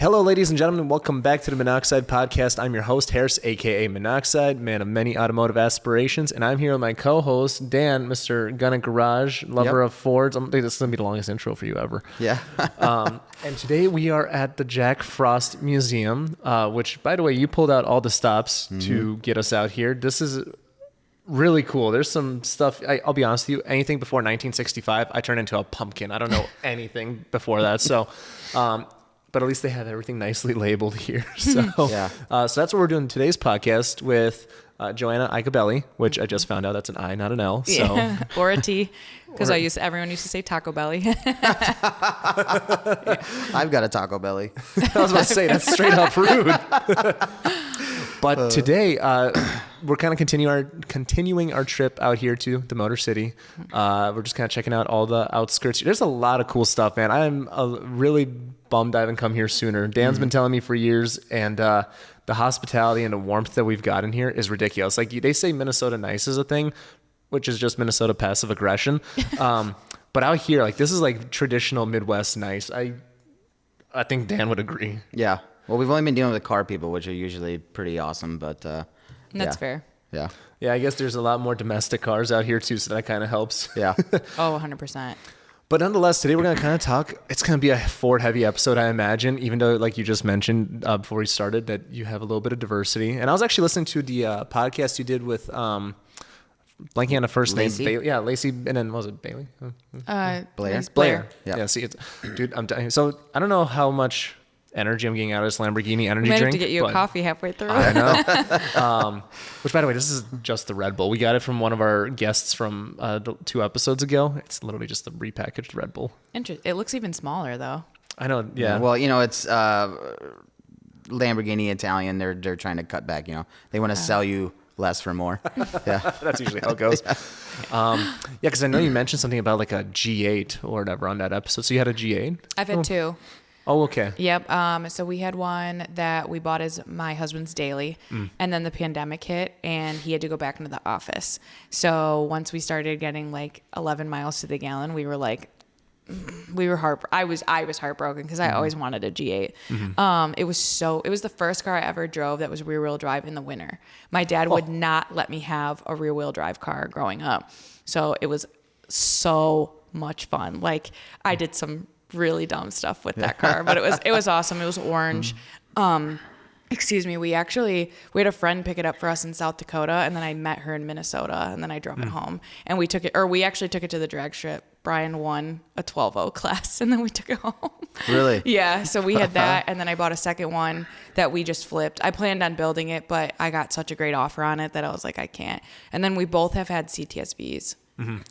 Hello, ladies and gentlemen. Welcome back to the Monoxide Podcast. I'm your host, Harris, a.k.a. Monoxide, man of many automotive aspirations. And I'm here with my co-host, Dan, Mr. Gun and Garage, lover of Fords. I think this is going to be the longest intro for you ever. Yeah. And today we are at the Jack Frost Museum, which, by the way, you pulled out all the stops to get us out here. This is really cool. There's some stuff, I'll be honest with you, anything before 1965, I turn into a pumpkin. I don't know anything before that. So, but at least they have everything nicely labeled here. So, so that's what we're doing today's podcast with Joanna Lacobelli, which I just found out that's an I, not an L. So. Yeah. Or a T, because everyone used to say Taco Belly. I've got a Taco Belly. I was about to say, that's straight up rude. But today, we're kind of continuing our trip out here to the Motor City. We're just kind of checking out all the outskirts. There's a lot of cool stuff, man. I'm really bummed I haven't come here sooner. Dan's been telling me for years, and the hospitality and the warmth that we've got in here is ridiculous. Like, they say Minnesota nice is a thing, which is just Minnesota passive aggression. But out here, like, this is like traditional Midwest nice. I think Dan would agree. Yeah. Well, we've only been dealing with car people, which are usually pretty awesome, but That's fair. Yeah. Yeah, I guess there's a lot more domestic cars out here too, so that kind of helps. Yeah. Oh, 100%. But nonetheless, today we're going to kind of talk. It's going to be a Ford-heavy episode, I imagine, even though, like you just mentioned before we started, that you have a little bit of diversity. And I was actually listening to the podcast you did with, blanking on the first name. Bailey. Yeah, Lacey, and then, was it Bailey? Blair. Yeah, see, dude, I'm telling you. So I don't know how much energy I'm getting out of this Lamborghini energy We might drink. have to get you a coffee halfway through. I know. Which, by the way, this is just the Red Bull. We got it from one of our guests from 2 episodes ago. It's literally just the repackaged Red Bull. It looks even smaller, though. I know, yeah. Well, it's Lamborghini Italian. They're trying to cut back, They want to sell you less for more. Yeah. That's usually how it goes. Because I know you mentioned something about like a G8 or whatever on that episode. So you had a G8? I've had 2. Oh, okay. Yep. So we had one that we bought as my husband's daily, and then the pandemic hit, and he had to go back into the office. So once we started getting like 11 miles to the gallon, we were like, I was heartbroken because I always wanted a G8. It was the first car I ever drove that was rear wheel drive in the winter. My dad would not let me have a rear wheel drive car growing up. So it was so much fun. Like, I did some really dumb stuff with that car, but it was awesome. It was orange. Excuse me. We had a friend pick it up for us in South Dakota, and then I met her in Minnesota, and then I drove it home, and we actually took it to the drag strip. Brian won a 12-0 class, and then we took it home. Really? Yeah. So we had that, and then I bought a second one that we just flipped. I planned on building it, but I got such a great offer on it that I was like, I can't. And then we both have had CTSVs.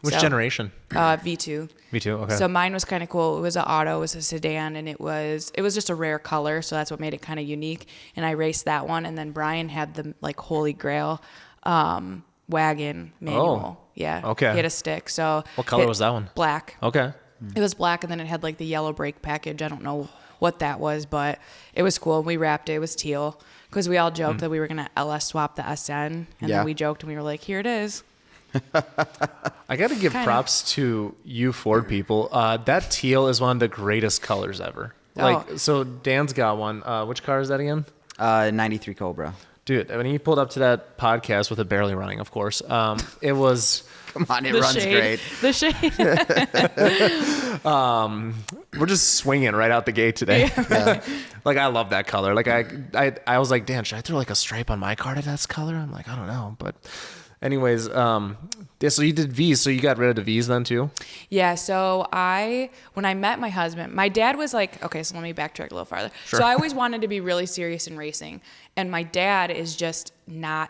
Which generation? V2. V2, okay. So mine was kind of cool. It was an auto, it was a sedan, and it was just a rare color, so that's what made it kind of unique. And I raced that one, and then Brian had the like Holy Grail wagon manual. Oh, yeah. okay. He had a stick. So what color was that one? Black. Okay. It was black, and then it had like the yellow brake package. I don't know what that was, but it was cool. We wrapped it. It was teal because we all joked that we were gonna LS swap the SN, and then we joked and we were like, here it is. I got to give props to you Ford people. That teal is one of the greatest colors ever. So Dan's got one. Which car is that again? 93 Cobra. Dude, when he pulled up to that podcast with it barely running, of course, it was... Come on, it runs great. The shade. We're just swinging right out the gate today. Yeah. Like, I love that color. Like, I was like, Dan, should I throw like a stripe on my car to that color? I'm like, I don't know, but... Anyways, so you did V's, so you got rid of the V's then too? Yeah, so when I met my husband, my dad was like, okay, so let me backtrack a little farther. Sure. So I always wanted to be really serious in racing, and my dad is just not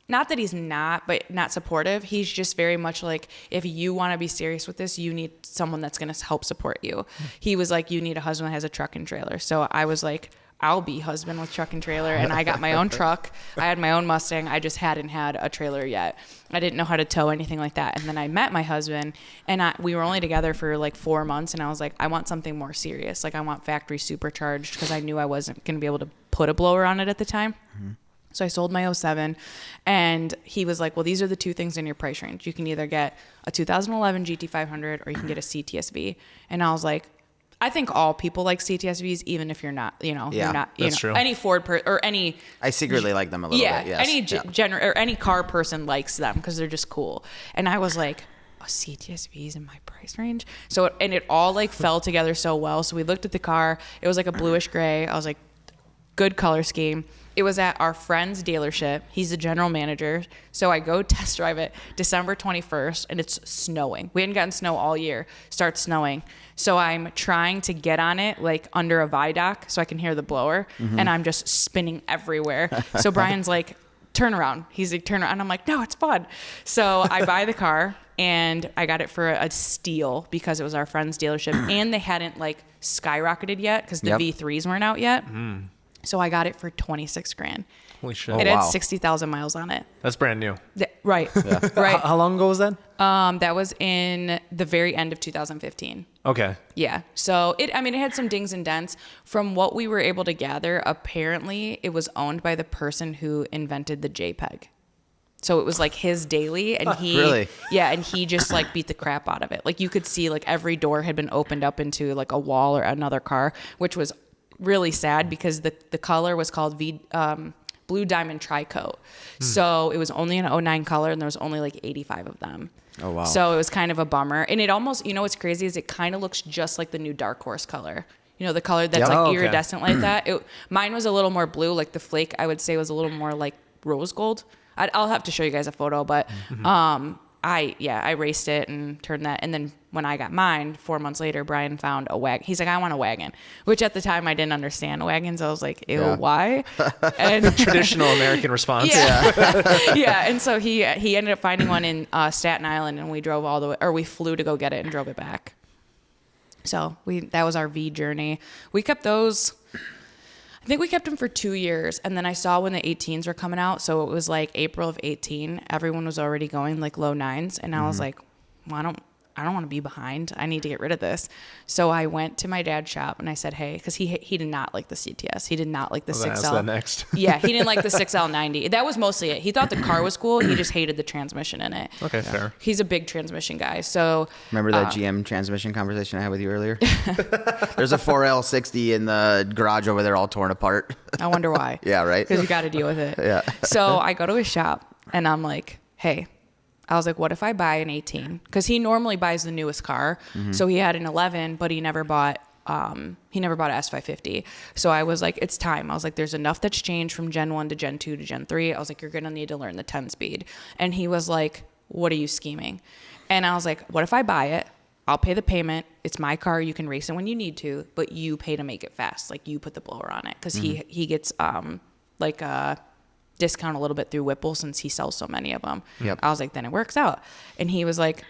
that he's not, but not supportive. He's just very much like, if you want to be serious with this, you need someone that's going to help support you. He was like, you need a husband that has a truck and trailer. So I was like, I'll be husband with truck and trailer. And I got my own truck. I had my own Mustang. I just hadn't had a trailer yet. I didn't know how to tow anything like that. And then I met my husband, and we were only together for like 4 months. And I was like, I want something more serious. Like, I want factory supercharged, because I knew I wasn't going to be able to put a blower on it at the time. Mm-hmm. So I sold my 07, and he was like, well, these are the 2 things in your price range. You can either get a 2011 GT500 or you can get a CTSV. And I was like, I think all people like CTSVs, even if you're not, you're not, that's true. any Ford or any. I secretly like them a little bit. Yes. Any or any car person likes them because they're just cool. And I was like, oh, CTSVs in my price range. So and it all like fell together so well. So we looked at the car. It was like a bluish gray. I was like, good color scheme. It was at our friend's dealership. He's the general manager. So I go test drive it December 21st, and it's snowing. We hadn't gotten snow all year. Starts snowing. So I'm trying to get on it like under a viaduct so I can hear the blower, and I'm just spinning everywhere. So Brian's like, turn around. He's like, turn around. And I'm like, no, it's fun. So I buy the car, and I got it for a steal because it was our friend's dealership, and they hadn't like skyrocketed yet because the V3s weren't out yet. So I got it for $26,000. Holy shit. It had 60,000 miles on it. That's brand new. Right. Right. How long ago was that? That was in the very end of 2015. Okay. Yeah. So it had some dings and dents. From what we were able to gather, apparently it was owned by the person who invented the JPEG. So it was like his daily, and he Really? Yeah, and he just like beat the crap out of it. Like you could see like every door had been opened up into like a wall or another car, which was really sad because the color was called Blue Diamond Tri-Coat. So it was only an 09 color, and there was only like 85 of them. Oh, wow. So it was kind of a bummer. And it almost, what's crazy is it kind of looks just like the new Dark Horse color. The color that's like iridescent like that. Mine was a little more blue, like the flake I would say was a little more like rose gold. I'll have to show you guys a photo, but I raced it and turned that. And then when I got mine, 4 months later, Brian found a wagon. He's like, I want a wagon, which at the time I didn't understand wagons. I was like, ew, why? And Traditional American response. Yeah. And so he ended up finding one in Staten Island, and we drove all the way, or we flew to go get it and drove it back. So that was our V journey. We kept those. I think we kept them for 2 years, and then I saw when the 18s were coming out, so it was like April of 18. Everyone was already going like low 9s, and I was like, well, I don't want to be behind. I need to get rid of this. So I went to my dad's shop and I said, hey, because he did not like the CTS. He did not like the 6L. That next. Yeah, he didn't like the 6L90. That was mostly it. He thought the car was cool. He just hated the transmission in it. Okay, fair. He's a big transmission guy. So remember that GM transmission conversation I had with you earlier? There's a 4L60 in the garage over there all torn apart. I wonder why. Yeah, right? Because you got to deal with it. Yeah. So I go to his shop and I'm like, hey, I was like, what if I buy an 18? Because he normally buys the newest car. So he had an 11, but he never bought an S550. So I was like, it's time. I was like, there's enough that's changed from Gen 1 to Gen 2 to Gen 3. I was like, you're going to need to learn the 10-speed. And he was like, what are you scheming? And I was like, what if I buy it? I'll pay the payment. It's my car. You can race it when you need to, but you pay to make it fast. Like you put the blower on it. Because he gets like a discount a little bit through Whipple since he sells so many of them. Yep. I was like, then it works out. And he was like,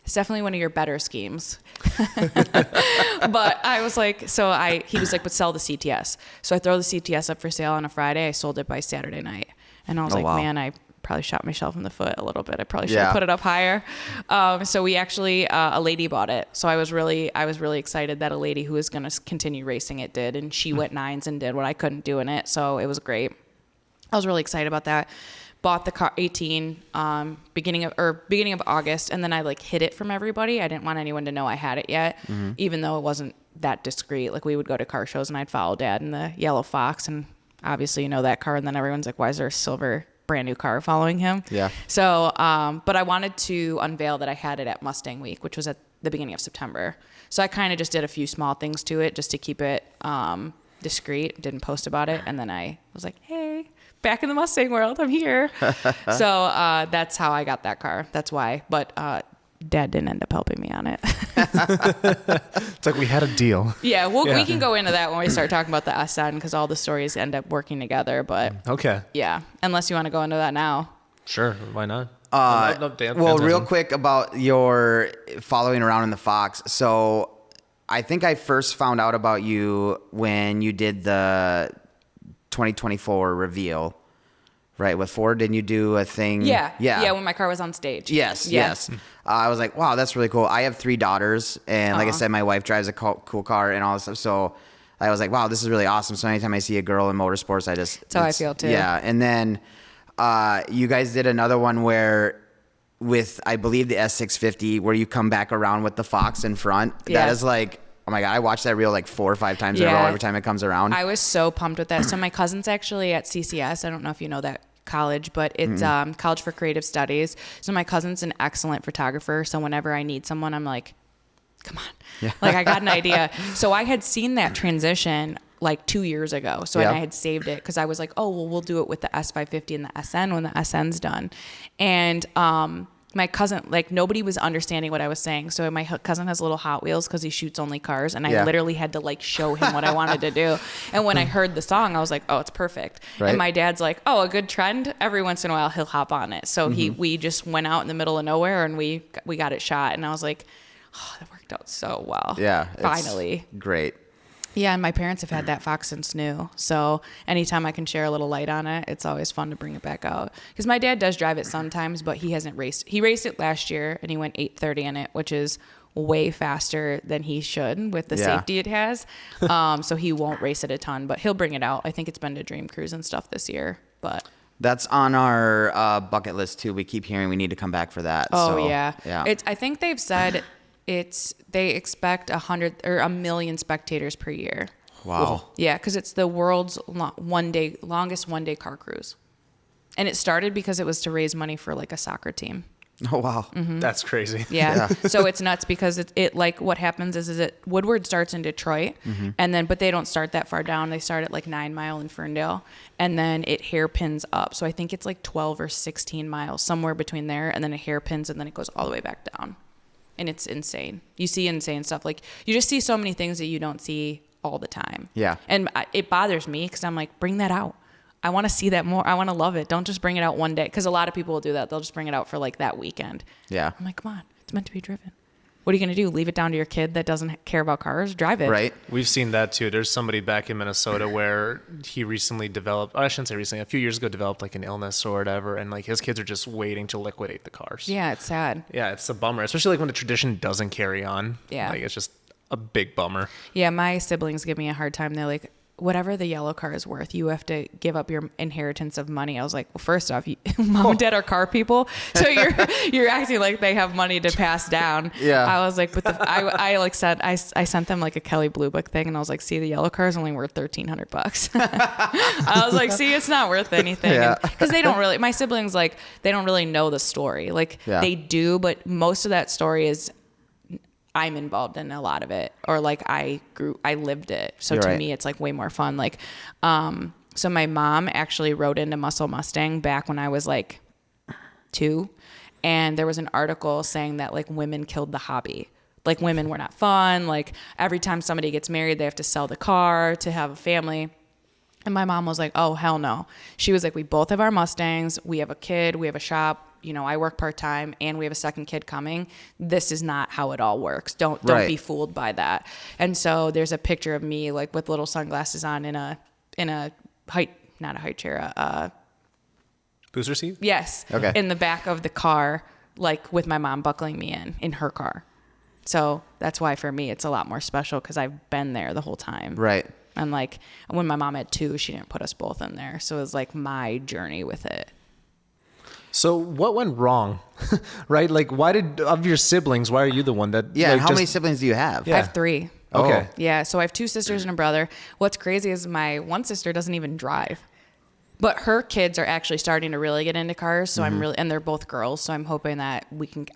it's definitely one of your better schemes. But I was like, he was like, but sell the CTS. So I throw the CTS up for sale on a Friday. I sold it by Saturday night. And I was man, I probably shot myself in the foot a little bit. I probably should have put it up higher. So we actually, a lady bought it. So I was really excited that a lady who was going to continue racing it did. And she went 9s and did what I couldn't do in it. So it was great. I was really excited about that. Bought the car 18 beginning of August, and then I like hid it from everybody. I didn't want anyone to know I had it yet, even though it wasn't that discreet. Like we would go to car shows and I'd follow Dad in the yellow Fox, and obviously that car. And then everyone's like, "Why is there a silver brand new car following him?" Yeah. So, but I wanted to unveil that I had it at Mustang Week, which was at the beginning of September. So I kind of just did a few small things to it just to keep it discreet. Didn't post about it, and then I was like, "Hey, back in the Mustang world, I'm here." So that's how I got that car. That's why. But Dad didn't end up helping me on it. It's like we had a deal. Yeah, we can go into that when we start talking about the SN because all the stories end up working together. But okay. Yeah, unless you want to go into that now. Sure, why not? Well, real quick about your following around in the Fox. So I think I first found out about you when you did the 2024 reveal, right? With Ford, didn't you do a thing? Yeah. When my car was on stage. Yes. I was like, wow, that's really cool. I have 3 daughters, and like I said, my wife drives a cool car and all this stuff. So I was like, wow, this is really awesome. So anytime I see a girl in motorsports, that's how I feel too. Yeah. And then you guys did another one with, I believe, the S650, where you come back around with the Fox in front. Yeah. That is like Oh my God, I watch that reel like 4 or 5 times in a row every time it comes around. I was so pumped with that. So my cousin's actually at CCS. I don't know if you know that college, but it's College for Creative Studies. So my cousin's an excellent photographer. So whenever I need someone, I'm like, come on. Yeah. Like I got an idea. So I had seen that transition like 2 years ago. So and I had saved it because I was like, oh, well, we'll do it with the S550 and the SN when the SN's done. And my cousin, like nobody was understanding what I was saying. So my cousin has little Hot Wheels because he shoots only cars. And I literally had to like show him what I wanted to do. And when I heard the song, I was like, oh, it's perfect. Right. And my dad's like, oh, a good trend. Every once in a while he'll hop on it. So we just went out in the middle of nowhere and we got it shot. And I was like, oh, that worked out so well. Yeah. Finally. Great. Yeah, and my parents have had that Fox since new. So anytime I can share a little light on it, it's always fun to bring it back out. Because my dad does drive it sometimes, but he hasn't raced. He raced it last year, and he went 8:30 in it, which is way faster than he should with the safety it has. So he won't race it a ton, but he'll bring it out. I think it's been to Dream Cruise and stuff this year. But that's on our bucket list, too. We keep hearing we need to come back for that. Oh, so, yeah. Yeah. I think they've said... they expect 100 or 1 million spectators per year. Wow. Yeah, because it's the world's longest one-day car cruise. And it started because it was to raise money for like a soccer team. Oh, wow. Mm-hmm. That's crazy. Yeah. So it's nuts because it like what happens is it Woodward starts in Detroit and but they don't start that far down. They start at like 9 Mile in Ferndale and then it hairpins up. So I think it's like 12 or 16 miles, somewhere between there. And then it hairpins and then it goes all the way back down. And it's insane. You see insane stuff. Like you just see so many things that you don't see all the time. Yeah. And it bothers me because I'm like, bring that out. I want to see that more. I want to love it. Don't just bring it out one day. Because a lot of people will do that. They'll just bring it out for like that weekend. Yeah. I'm like, come on. It's meant to be driven. What are you going to do? Leave it down to your kid that doesn't care about cars? Drive it. Right. We've seen that too. There's somebody back in Minnesota where he recently developed, I shouldn't say recently, a few years ago developed like an illness or whatever. And like his kids are just waiting to liquidate the cars. Yeah, it's sad. Yeah, it's a bummer. Especially like when the tradition doesn't carry on. Yeah. Like it's just a big bummer. Yeah, my siblings give me a hard time. They're like, whatever the yellow car is worth, you have to give up your inheritance of money. I was like, well, first off, mom and dad are car people, so you're acting like they have money to pass down. Yeah. I was like, but I like said I sent them like a Kelly Blue Book thing, and I was like, see, the yellow car is only worth $1,300. I was like, see, it's not worth anything, because they don't really. My siblings like they don't really know the story. Like they do, but most of that story is. I'm involved in a lot of it, or like I lived it. So to me, it's like way more fun. Like, so my mom actually rode into Muscle Mustang back when I was like 2. And there was an article saying that like women killed the hobby. Like women were not fun. Like every time somebody gets married, they have to sell the car to have a family. And my mom was like, oh, hell no. She was like, we both have our Mustangs. We have a kid. We have a shop. You know, I work part-time and we have a second kid coming. This is not how it all works. Don't be fooled by that. And so there's a picture of me like with little sunglasses on in a not a high chair, booster seat? Yes. Okay. In the back of the car, like with my mom buckling me in her car. So that's why for me it's a lot more special because I've been there the whole time. Right. And like when my mom had 2, she didn't put us both in there. So it was like my journey with it. So what went wrong, right? Like of your siblings, why are you the one that... Yeah, like, how many siblings do you have? I have 3. Okay. Yeah, so I have 2 sisters and a brother. What's crazy is my one sister doesn't even drive. But her kids are actually starting to really get into cars, so I'm really... And they're both girls, so I'm hoping that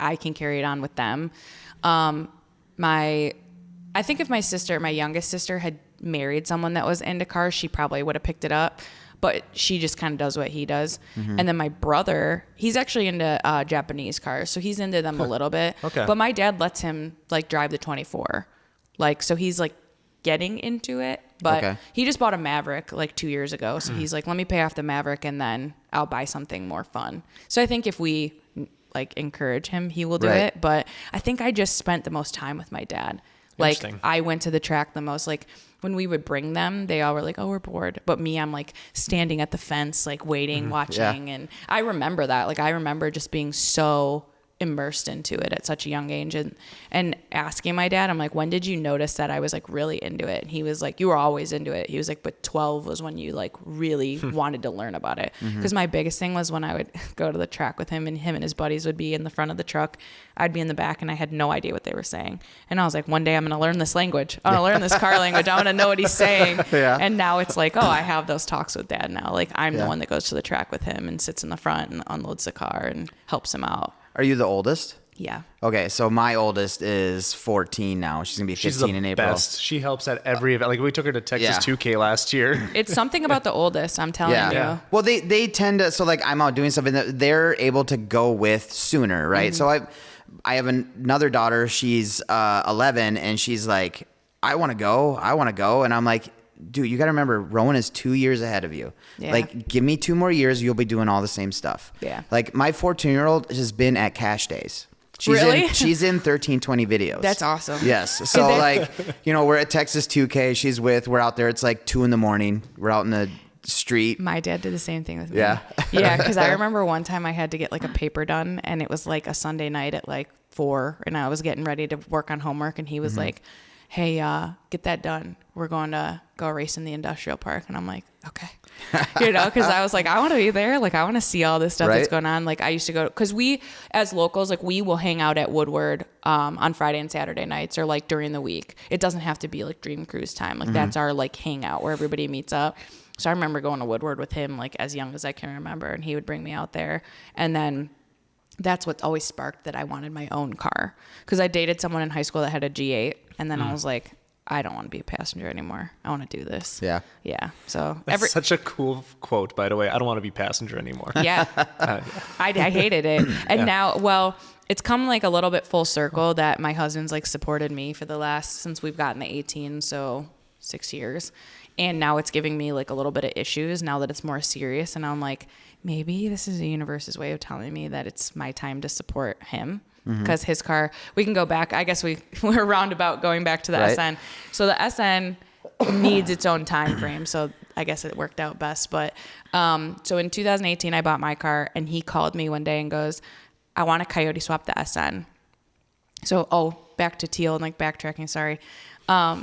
I can carry it on with them. I think if my youngest sister had married someone that was into cars, she probably would have picked it up. But she just kind of does what he does. And then my brother, he's actually into Japanese cars. So he's into them a little bit. Okay. But my dad lets him like drive the 24. Like, so he's like getting into it. But he just bought a Maverick like 2 years ago. So he's like, let me pay off the Maverick and then I'll buy something more fun. So I think if we like encourage him, he will do it. But I think I just spent the most time with my dad. Like I went to the track the most. Like when we would bring them, they all were like, oh, we're bored. But me, I'm like standing at the fence, like waiting, watching. And I remember that. Like I remember just being so immersed into it at such a young age. And asking my dad, I'm like, when did you notice that I was like really into it? And he was like, you were always into it. He was like, but 12 was when you like really wanted to learn about it. Because my biggest thing was when I would go to the track with him and his buddies would be in the front of the truck. I'd be in the back and I had no idea what they were saying. And I was like, one day I'm going to learn this language. I'm going to learn this car language. I'm going to know what he's saying. Yeah. And now it's like, oh, I have those talks with dad now. Like I'm the one that goes to the track with him and sits in the front and unloads the car and helps him out. Are you the oldest? Yeah. Okay, so my oldest is 14 now. She's gonna be 15 in April. Best. She helps at every event. Like we took her to Texas Yeah. 2K last year. It's something about the oldest, I'm telling you. Yeah. Well, they tend to, so like I'm out doing something that they're able to go with sooner, right? So I have another daughter. She's 11, and she's like, I want to go, and I'm like, dude, you got to remember, Rowan is 2 years ahead of you. Yeah. Like, give me 2 more years, you'll be doing all the same stuff. Yeah. Like my 14-year-old has been at cash days. Really? She's in 1320 videos. That's awesome. Yes. So like, we're at Texas 2K. We're out there. It's like 2 a.m. We're out in the street. My dad did the same thing with me. Yeah. Yeah, because I remember one time I had to get like a paper done, and it was like a Sunday night at like 4, and I was getting ready to work on homework, and he was like, hey, get that done. We're going to go race in the industrial park. And I'm like, okay. Because I was like, I want to be there. Like, I want to see all this stuff that's going on. Like, I used to go, because we, as locals, like, we will hang out at Woodward on Friday and Saturday nights or, like, during the week. It doesn't have to be, like, Dream Cruise time. Like, that's our, like, hangout where everybody meets up. So I remember going to Woodward with him, like, as young as I can remember. And he would bring me out there. And then that's what always sparked that I wanted my own car. Because I dated someone in high school that had a G8. And then I was like, I don't want to be a passenger anymore. I want to do this. Yeah. Yeah. So That's such a cool quote, by the way. I don't want to be passenger anymore. yeah, I hated it. And now, well, it's come like a little bit full circle that my husband's like supported me for the last, since we've gotten the 18, so 6 years. And now it's giving me like a little bit of issues now that it's more serious. And I'm like, maybe this is the universe's way of telling me that it's my time to support him. Because his car, we can go back. I guess we're roundabout going back to the SN. So the SN needs its own time frame. So I guess it worked out best. But so in 2018, I bought my car, and he called me one day and goes, I want to Coyote Swap the SN. So, back to Teal and like backtracking, sorry.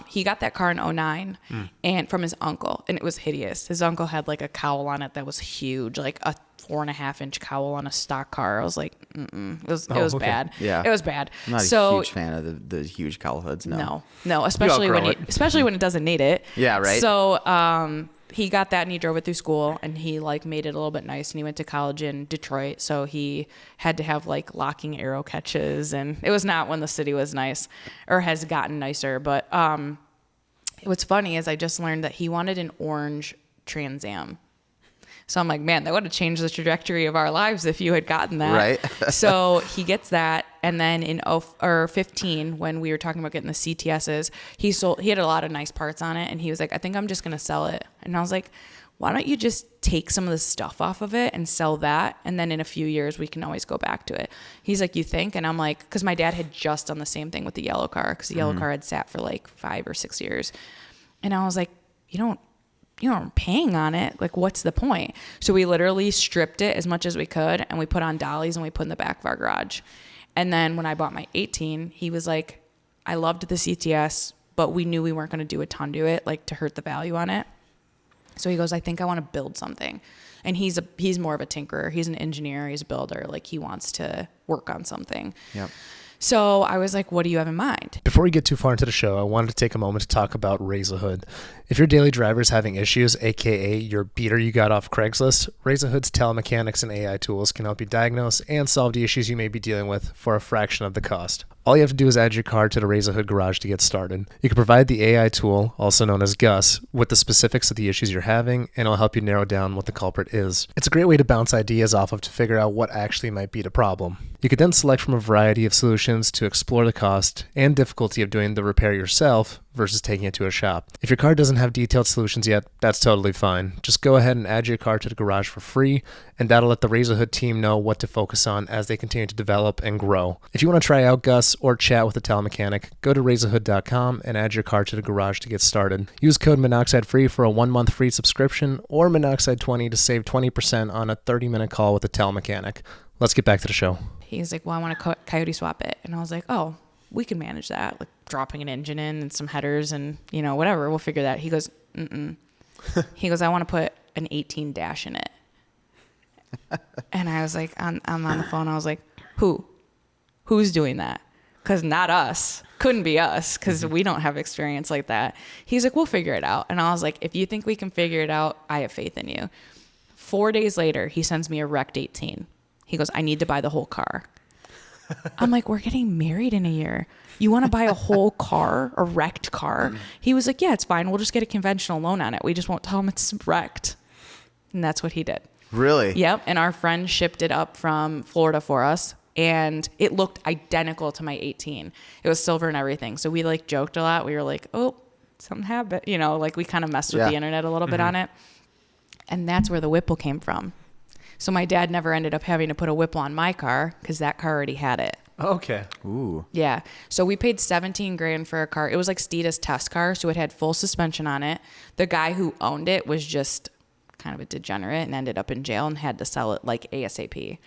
He got that car in 2009 and from his uncle, and it was hideous. His uncle had like a cowl on it that was huge, like a 4.5-inch cowl on a stock car. I was like, it was bad. Yeah. It was bad. I'm not a huge fan of the huge cowl hoods. No, especially when it doesn't need it. Yeah, right. So, he got that and he drove it through school, and he like made it a little bit nice, and he went to college in Detroit. So he had to have like locking arrow catches, and it was not when the city was nice or has gotten nicer. But, what's funny is I just learned that he wanted an orange Trans Am. So I'm like, man, that would have changed the trajectory of our lives if you had gotten that. Right. So he gets that. And then in 15, when we were talking about getting the CTSs, he had a lot of nice parts on it. And he was like, I think I'm just going to sell it. And I was like, why don't you just take some of the stuff off of it and sell that? And then in a few years, we can always go back to it. He's like, you think? And I'm like, because my dad had just done the same thing with the yellow car, because the yellow car had sat for like 5 or 6 years. And I was like, you aren't paying on it. Like, what's the point? So we literally stripped it as much as we could, and we put on dollies and we put in the back of our garage. And then when I bought my 18, he was like, I loved the CTS, but we knew we weren't going to do a ton to it, like to hurt the value on it. So he goes, I think I want to build something. And he's more of a tinkerer. He's an engineer. He's a builder. Like, he wants to work on something. Yep. So I was like, what do you have in mind? Before we get too far into the show, I wanted to take a moment to talk about Raise a Hood. If your daily driver is having issues, aka your beater you got off Craigslist, Raise a Hood's telemechanics and AI tools can help you diagnose and solve the issues you may be dealing with for a fraction of the cost. All you have to do is add your car to the Raise a Hood garage to get started. You can provide the AI tool, also known as Gus, with the specifics of the issues you're having, and it'll help you narrow down what the culprit is. It's a great way to bounce ideas off of to figure out what actually might be the problem. You could then select from a variety of solutions to explore the cost and difficulty of doing the repair yourself versus taking it to a shop. If your car doesn't have detailed solutions yet, that's totally fine. Just go ahead and add your car to the garage for free, and that'll let the Raise a Hood team know what to focus on as they continue to develop and grow. If you want to try out Gus or chat with a telemechanic, go to raiseahood.com and add your car to the garage to get started. Use code MONOXIDE-FREE for a 1-month free subscription, or MONOXIDE20 to save 20% on a 30-minute call with a telemechanic. Let's get back to the show. He's like, well, I want to coyote swap it. And I was like, oh, we can manage that. Like dropping an engine in and some headers and, whatever. We'll figure that. He goes, mm-mm. He goes, I want to put an 18 dash in it. And I was like, I'm on the phone. I was like, who's doing that? Because not us. Couldn't be us because we don't have experience like that. He's like, we'll figure it out. And I was like, if you think we can figure it out, I have faith in you. 4 days later, he sends me a wrecked 18. He goes, I need to buy the whole car. I'm like, we're getting married in a year. You want to buy a whole car, a wrecked car? He was like, yeah, it's fine. We'll just get a conventional loan on it. We just won't tell him it's wrecked. And that's what he did. Really? Yep. And our friend shipped it up from Florida for us. And it looked identical to my 18. It was silver and everything. So we like joked a lot. We were like, oh, something happened. Like we kind of messed with the internet a little bit on it. And that's where the Whipple came from. So my dad never ended up having to put a Whipple on my car because that car already had it. Okay. Ooh. Yeah. So we paid $17,000 for a car. It was like Steeda's test car. So it had full suspension on it. The guy who owned it was just kind of a degenerate and ended up in jail and had to sell it like ASAP.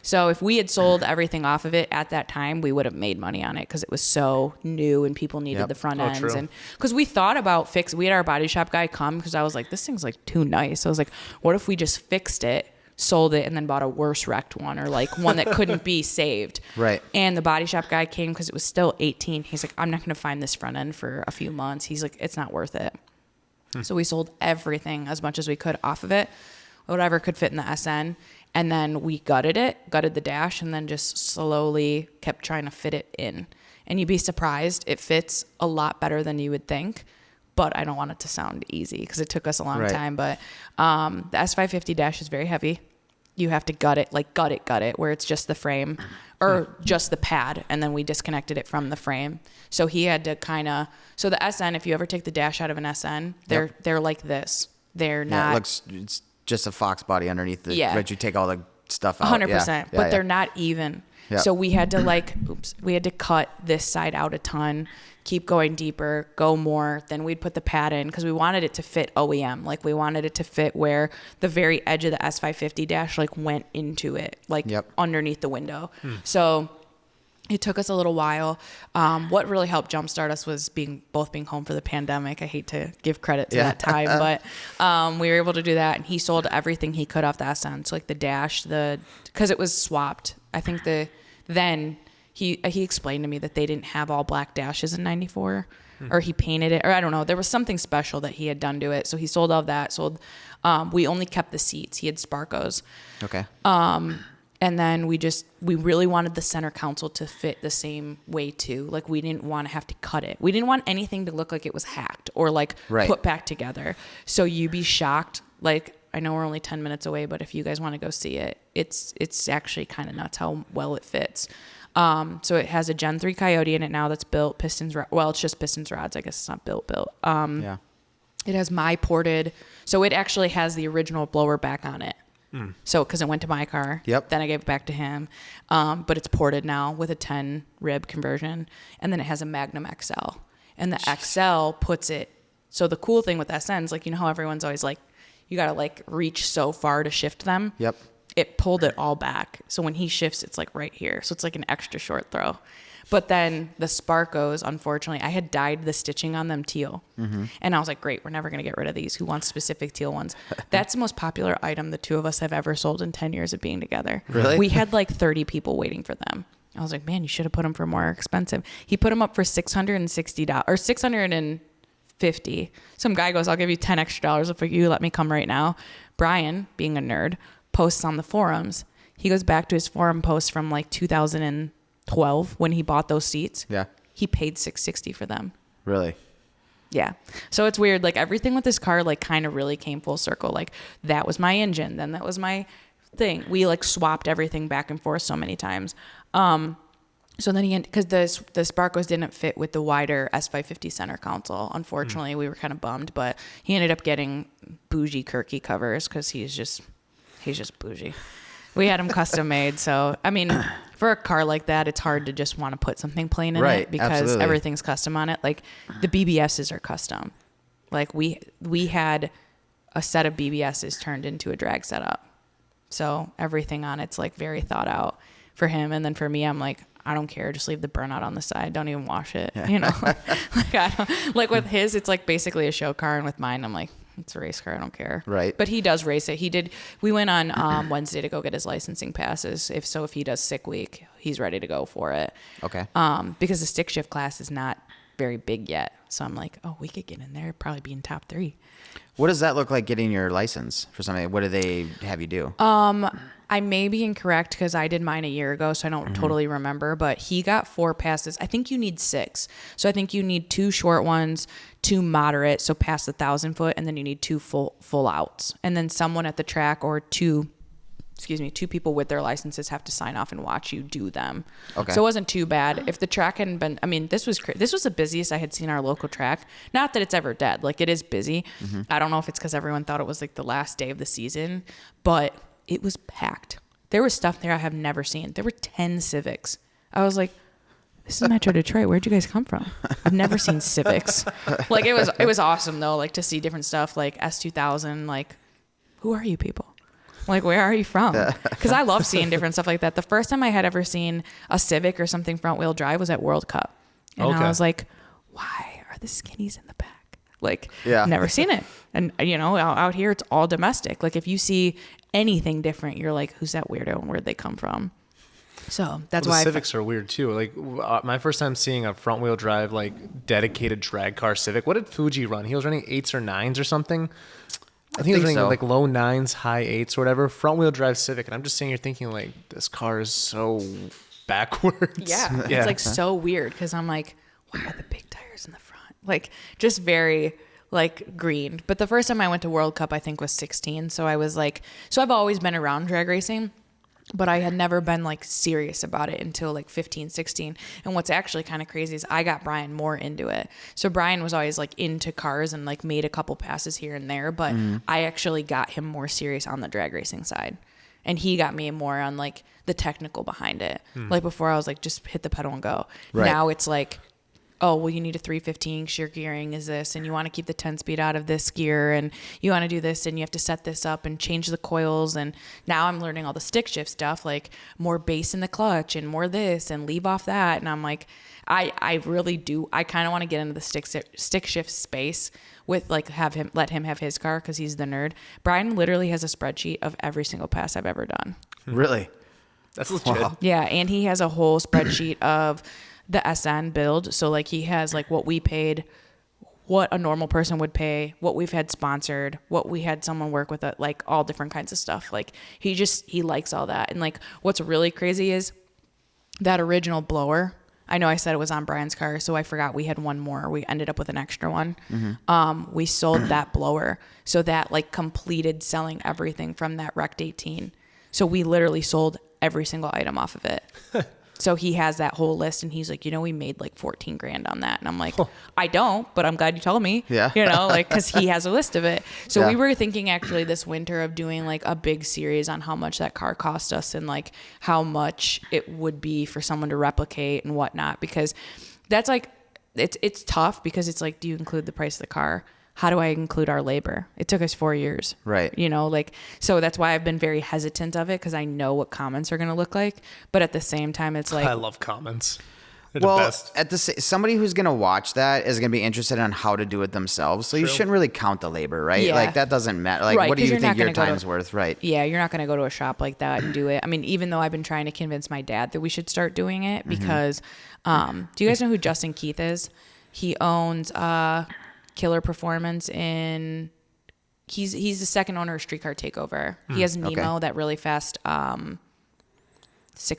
So if we had sold everything off of it at that time, we would have made money on it because it was so new and people needed the front ends. True. And because we thought about we had our body shop guy come because I was like, this thing's like too nice. I was like, what if we just fixed it, sold it, and then bought a worse wrecked one or like one that couldn't be saved. Right. And the body shop guy came because it was still 18. He's like, I'm not going to find this front end for a few months. He's like, it's not worth it. So we sold everything as much as we could off of it, whatever could fit in the SN. And then we gutted the dash, and then just slowly kept trying to fit it in. And you'd be surprised. It fits a lot better than you would think. But I don't want it to sound easy because it took us a long time. But the S550 dash is very heavy. You have to gut it, where it's just the frame or just the pad. And then we disconnected it from the frame. So he had to so the SN, if you ever take the dash out of an SN, they're like this. They're not. It's just a Fox body underneath the, Yeah. but you take all the stuff out. 100%. But they're not even. Yeah. So we had to we had to cut this side out a ton, keep going deeper, go more. Then we'd put the pad in because we wanted it to fit OEM. Like we wanted it to fit where the very edge of the S550 dash went into it, underneath the window. So it took us a little while. What really helped jumpstart us was being home for the pandemic. I hate to give credit to that time, but we were able to do that. And he sold everything he could off the SN. So like the dash, because it was swapped. I think then he explained to me that they didn't have all black dashes in 94 or he painted it, or I don't know. There was something special that he had done to it. So he sold all of that. We only kept the seats. He had Sparkos. Okay. And then we really wanted the center console to fit the same way too. Like we didn't want to have to cut it. We didn't want anything to look like it was hacked or put back together. So you'd be shocked. Like I know we're only 10 minutes away, but if you guys want to go see it, it's actually kind of nuts how well it fits. So it has a Gen 3 Coyote in it now that's built pistons. Well, it's just pistons rods. I guess it's not built. It has my ported. So it actually has the original blower back on it. So, because it went to my car. Yep. Then I gave it back to him. But it's ported now with a 10 rib conversion. And then it has a Magnum XL. And the XL puts it. So the cool thing with SNs, how everyone's always like, you got to reach so far to shift them. Yep. It pulled it all back. So when he shifts, it's right here. So it's an extra short throw. But then the Sparkos, unfortunately, I had dyed the stitching on them teal. And I was like, great, we're never going to get rid of these. Who wants specific teal ones? That's the most popular item the two of us have ever sold in 10 years of being together. Really? We had 30 people waiting for them. I was like, man, you should have put them for more expensive. He put them up for $660 or $650. Some guy goes, I'll give you $10 extra if you let me come right now. Brian, being a nerd, posts on the forums. He goes back to his forum post from 2012 when he bought those seats. Yeah. He paid $660 for them. Really? Yeah. So it's weird. Everything with this car kind of really came full circle. That was my engine. Then that was my thing. We swapped everything back and forth so many times. So then because the Sparkos didn't fit with the wider S550 center console. Unfortunately, we were kind of bummed, but he ended up getting bougie Kirky covers because he's just bougie. We had them custom made. So, I mean, for a car like that, it's hard to just want to put something plain in it because everything's custom on it. The BBSs are custom. We had a set of BBSs turned into a drag setup. So everything on it's very thought out. for him. And then for me, I'm like, I don't care. Just leave the burnout on the side. Don't even wash it. You know, like with his, it's like basically a show car. And with mine, I'm like, it's a race car. I don't care. Right. But he does race it. We went on Wednesday to go get his licensing passes. If he does sick week, he's ready to go for it. Okay. Because the stick shift class is not very big yet. So I'm like, oh, we could get in there, probably be in top 3. What does that look like getting your license for something? What do they have you do? I may be incorrect because I did mine a year ago, so I don't totally remember, but he got 4 passes. I think you need 6. So I think you need 2 short ones, 2 moderate, so past 1,000 foot, and then you need 2 full outs. And then someone at the track or 2 people with their licenses have to sign off and watch you do them. Okay. So it wasn't too bad. If the track hadn't been, I mean, this was the busiest I had seen our local track. Not that it's ever dead. Like, it is busy. I don't know if it's because everyone thought it was like the last day of the season, but it was packed. There was stuff there I have never seen. There were 10 Civics. I was like, this is Metro Detroit. Where'd you guys come from? I've never seen Civics. Like, it was awesome though, like to see different stuff like S2000, like, who are you people? Like, where are you from? Because I love seeing different stuff like that. The first time I had ever seen a Civic or something front wheel drive was at World Cup. And I was like, why are the skinnies in the back? Like, never seen it. And, you know, out here, it's all domestic. Like, if you see anything different, you're like, who's that weirdo and where'd they come from? So that's why Civics are weird too. Like, my first time seeing a front wheel drive, like, dedicated drag car Civic. What did Fuji run? He was running 8s or 9s or something. I think he was running like low 9s, high 8s or whatever. Front wheel drive Civic. And I'm just sitting here thinking, like, this car is so backwards. Yeah. It's like so weird because I'm like, why are the big tires in the front? Like, just very like green. But the first time I went to World Cup, I think was 16. So I was like, so I've always been around drag racing, but I had never been like serious about it until like 15, 16. And what's actually kind of crazy is I got Brian more into it. So Brian was always like into cars and like made a couple passes here and there, but I actually got him more serious on the drag racing side. And he got me more on like the technical behind it. Like before I was like, just hit the pedal and go. Right. Now it's like, oh, well, you need a 315 shear gearing is this, and you want to keep the 10-speed out of this gear, and you want to do this, and you have to set this up and change the coils. And now I'm learning all the stick shift stuff, like more bass in the clutch and more this and leave off that. And I'm like, I really do. I kind of want to get into the stick shift space with like let him have his car because he's the nerd. Brian literally has a spreadsheet of every single pass I've ever done. Really? That's legit. Wow. Yeah, and he has a whole spreadsheet of the SN build. So like he has like what we paid, what a normal person would pay, what we've had sponsored, what we had someone work with, it, like all different kinds of stuff. Like he likes all that. And like what's really crazy is that original blower. I know I said it was on Brian's car, so I forgot we had one more. We ended up with an extra one. We sold that blower. So that like completed selling everything from that wrecked 18. So we literally sold every single item off of it. So he has that whole list, and he's like, you know, we made like 14 grand on that. And I'm like, I don't, but I'm glad you told me. Yeah. You know, like, because he has a list of it. So we were thinking actually this winter of doing like a big series on how much that car cost us and like how much it would be for someone to replicate and whatnot. Because that's like, it's tough because it's like, do you include the price of the car? How do I include our labor? It took us 4 years. Right. You know, like, so that's why I've been very hesitant of it because I know what comments are going to look like. But at the same time, it's like, I love comments. They're well, the best. Somebody who's going to watch that is going to be interested in how to do it themselves. So you shouldn't really count the labor, right? Yeah. Like that doesn't matter. Like, right, what do you think your gonna time's worth? Right. Yeah. You're not going to go to a shop like that and do it. I mean, even though I've been trying to convince my dad that we should start doing it because, do you guys know who Justin Keith is? He owns, Killer Performance in he's the second owner of Streetcar Takeover. He has Nemo, that really fast 6th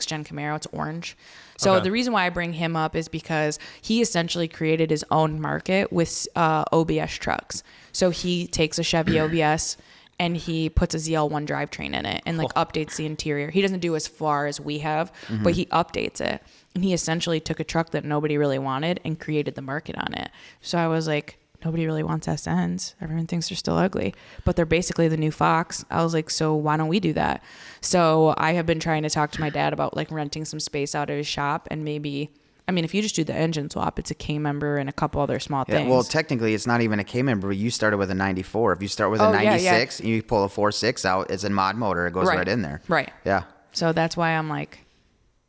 gen Camaro. It's orange. So the reason why I bring him up is because he essentially created his own market with OBS trucks. So he takes a Chevy OBS and he puts a ZL1 drivetrain in it and like updates the interior. He doesn't do as far as we have, but he updates it. And he essentially took a truck that nobody really wanted and created the market on it. So I was like, nobody really wants SNs. Everyone thinks they're still ugly, but they're basically the new Fox. I was like, so why don't we do that? So I have been trying to talk to my dad about like renting some space out of his shop and maybe, I mean, if you just do the engine swap, it's a K member and a couple other small things. Well, technically it's not even a K member. You started with a 94. If you start with a 96 and you pull a 4.6 out, it's a mod motor. It goes right in there. Right. Yeah. So that's why I'm like,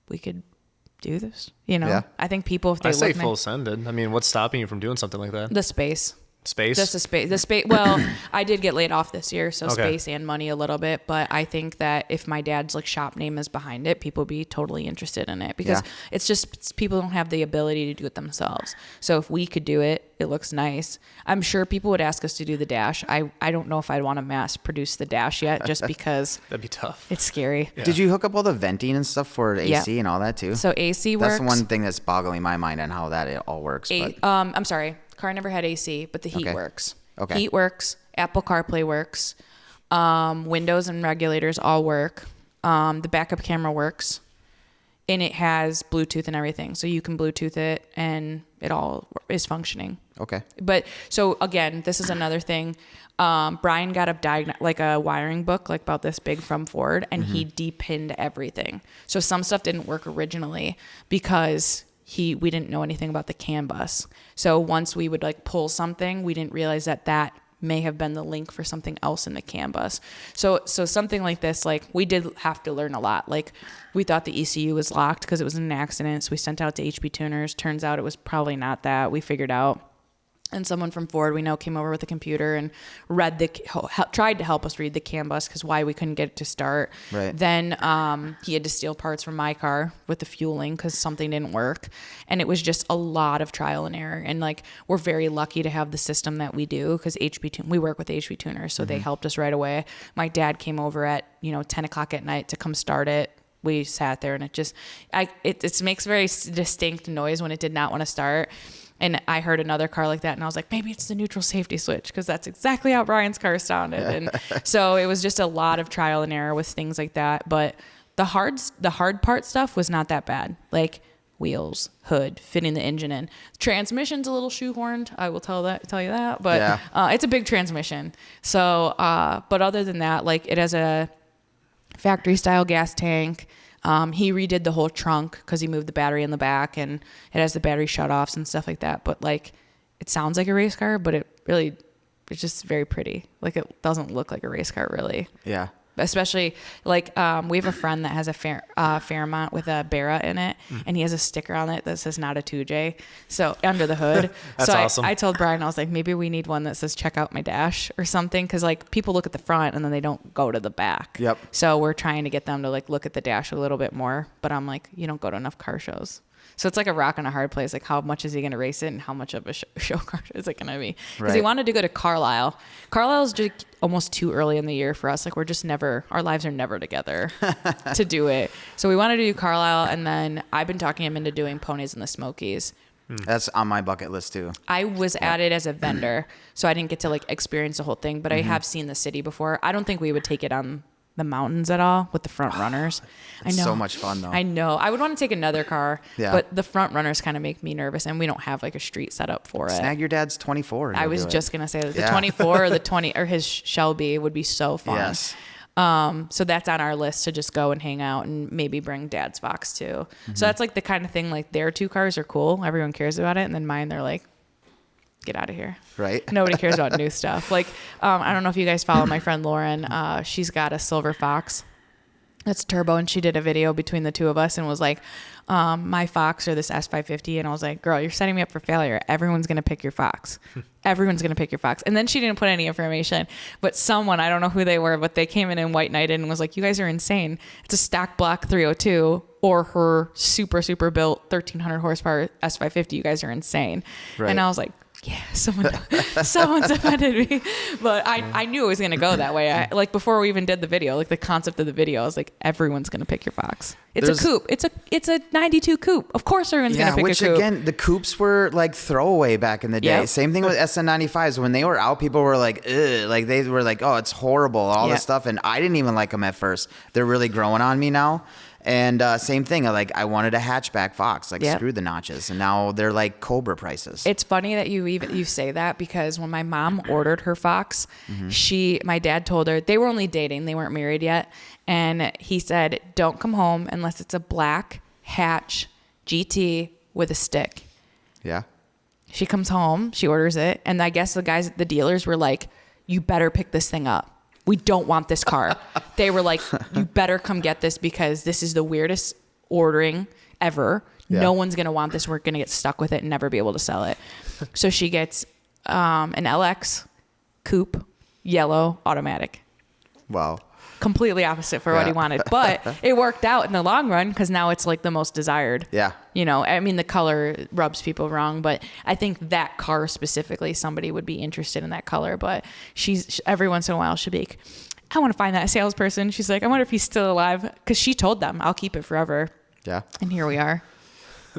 we could do this. You know, Yeah. I think people, if they I say look full sended. I mean, what's stopping you from doing something like that? the space. Space? Just the space. Well, I did get laid off this year, so Okay. space and money a little bit. But I think that if my dad's like shop name is behind it, people would be totally interested in it because people don't have the ability to do it themselves. So if we could do it, it looks nice. I'm sure people would ask us to do the dash. I don't know if I'd want to mass produce the dash yet, just because That'd be tough. it's scary. Yeah. Did you hook up all the venting and stuff for AC and all that too? So AC works. That's one thing that's boggling my mind and how that it all works. But I'm sorry. Car never had AC, but the heat Okay. works. Okay. Heat works. Apple CarPlay works. Windows and regulators all work. The backup camera works. And it has Bluetooth and everything. So you can Bluetooth it and it all is functioning. okay. But so again, this is another thing. Brian got a wiring book like about this big from Ford, and he depinned everything. So some stuff didn't work originally because we didn't know anything about the CAN bus. So once we would like pull something, we didn't realize that may have been the link for something else in the CAN bus. So something like this, like we did have to learn a lot. Like we thought the ECU was locked because it was an accident. So we sent out to HP tuners. Turns out it was probably not that. We figured out. And someone from Ford we know came over with a computer and tried to help us read the CAN bus because why we couldn't get it to start. Right. Then he had to steal parts from my car with the fueling because something didn't work. And it was just a lot of trial and error. And like we're very lucky to have the system that we do because we work with HP tuners, so they helped us right away. My dad came over at 10 o'clock at night to come start it. We sat there and it makes very distinct noise when it did not want to start. And I heard another car like that, and I was like, maybe it's the neutral safety switch, because that's exactly how Brian's car sounded. And so it was just a lot of trial and error with things like that. But the hard part stuff was not that bad. Like wheels, hood, fitting the engine in. Transmission's a little shoehorned. I will tell you that. But it's a big transmission. So, but other than that, like it has a factory style gas tank. He redid the whole trunk because he moved the battery in the back, and it has the battery shutoffs and stuff like that. But like, it sounds like a race car, but it's just very pretty. Like it doesn't look like a race car really. Yeah. Especially like we have a friend that has a Fairmont with a Barra in it, and he has a sticker on it that says not a 2J. So under the hood. That's awesome. I told Brian, I was like, maybe we need one that says check out my dash or something, because like people look at the front and then they don't go to the back. Yep. So we're trying to get them to like look at the dash a little bit more. But I'm like, you don't go to enough car shows. So it's like a rock and a hard place. Like, how much is he going to race it, and how much of a show car is it going to be? Because he wanted to go to Carlisle. Carlisle's just almost too early in the year for us. Like, our lives are never together to do it. So we wanted to do Carlisle, and then I've been talking him into doing Ponies in the Smokies. That's on my bucket list too. I was added as a vendor, so I didn't get to like experience the whole thing, but I have seen the city before. I don't think we would take it on the mountains at all with the front runners. I know. So much fun though. I know. I would want to take another car, Yeah. but the front runners kind of make me nervous, and we don't have like a street set up for it. Snag your dad's 24. I was just going to say that the 24 or the 20 or his Shelby would be so fun. Yes. So that's on our list to just go and hang out and maybe bring dad's Fox too. So that's like the kind of thing, like their two cars are cool. Everyone cares about it. And then mine, they're like, get out of here. Right. Nobody cares about new stuff. Like, I don't know if you guys follow my friend Lauren. She's got a silver Fox that's turbo, and she did a video between the two of us and was like, my Fox or this S550. And I was like, girl, you're setting me up for failure. Everyone's going to pick your Fox. Everyone's going to pick your Fox. And then she didn't put any information, but someone, I don't know who they were, but they came in white knighted and was like, you guys are insane. It's a stock block 302 or her super, super built 1300 horsepower S550. You guys are insane. Right. And I was like, yeah, someone's offended me, but I knew it was going to go that way. Like before we even did the video, like the concept of the video, I was like, everyone's going to pick your Fox. It's a coupe. It's a 92 coupe. Of course everyone's going to pick a coupe. Which again, the coupes were like throwaway back in the day. Yep. Same thing with SN95s. When they were out, people were like, ugh, like they were like, oh, it's horrible, all this stuff. And I didn't even like them at first. They're really growing on me now. And same thing, I wanted a hatchback Fox, screw the notches, and now they're like Cobra prices. It's funny that you say that, because when my mom ordered her Fox, my dad told her, they were only dating, they weren't married yet, and he said, don't come home unless it's a black hatch GT with a stick. Yeah. She comes home, she orders it, and I guess the dealers were like, you better pick this thing up. We don't want this car. They were like, you better come get this, because this is the weirdest ordering ever. Yeah. No one's going to want this. We're going to get stuck with it and never be able to sell it. So she gets an LX coupe, yellow, automatic. Wow. Completely opposite for what he wanted. But it worked out in the long run because now it's like the most desired. Yeah. You know, I mean, the color rubs people wrong, but I think that car specifically, somebody would be interested in that color. But she's every once in a while she'll be like, I want to find that salesperson. She's like, I wonder if he's still alive, because she told them, I'll keep it forever. Yeah. And here we are.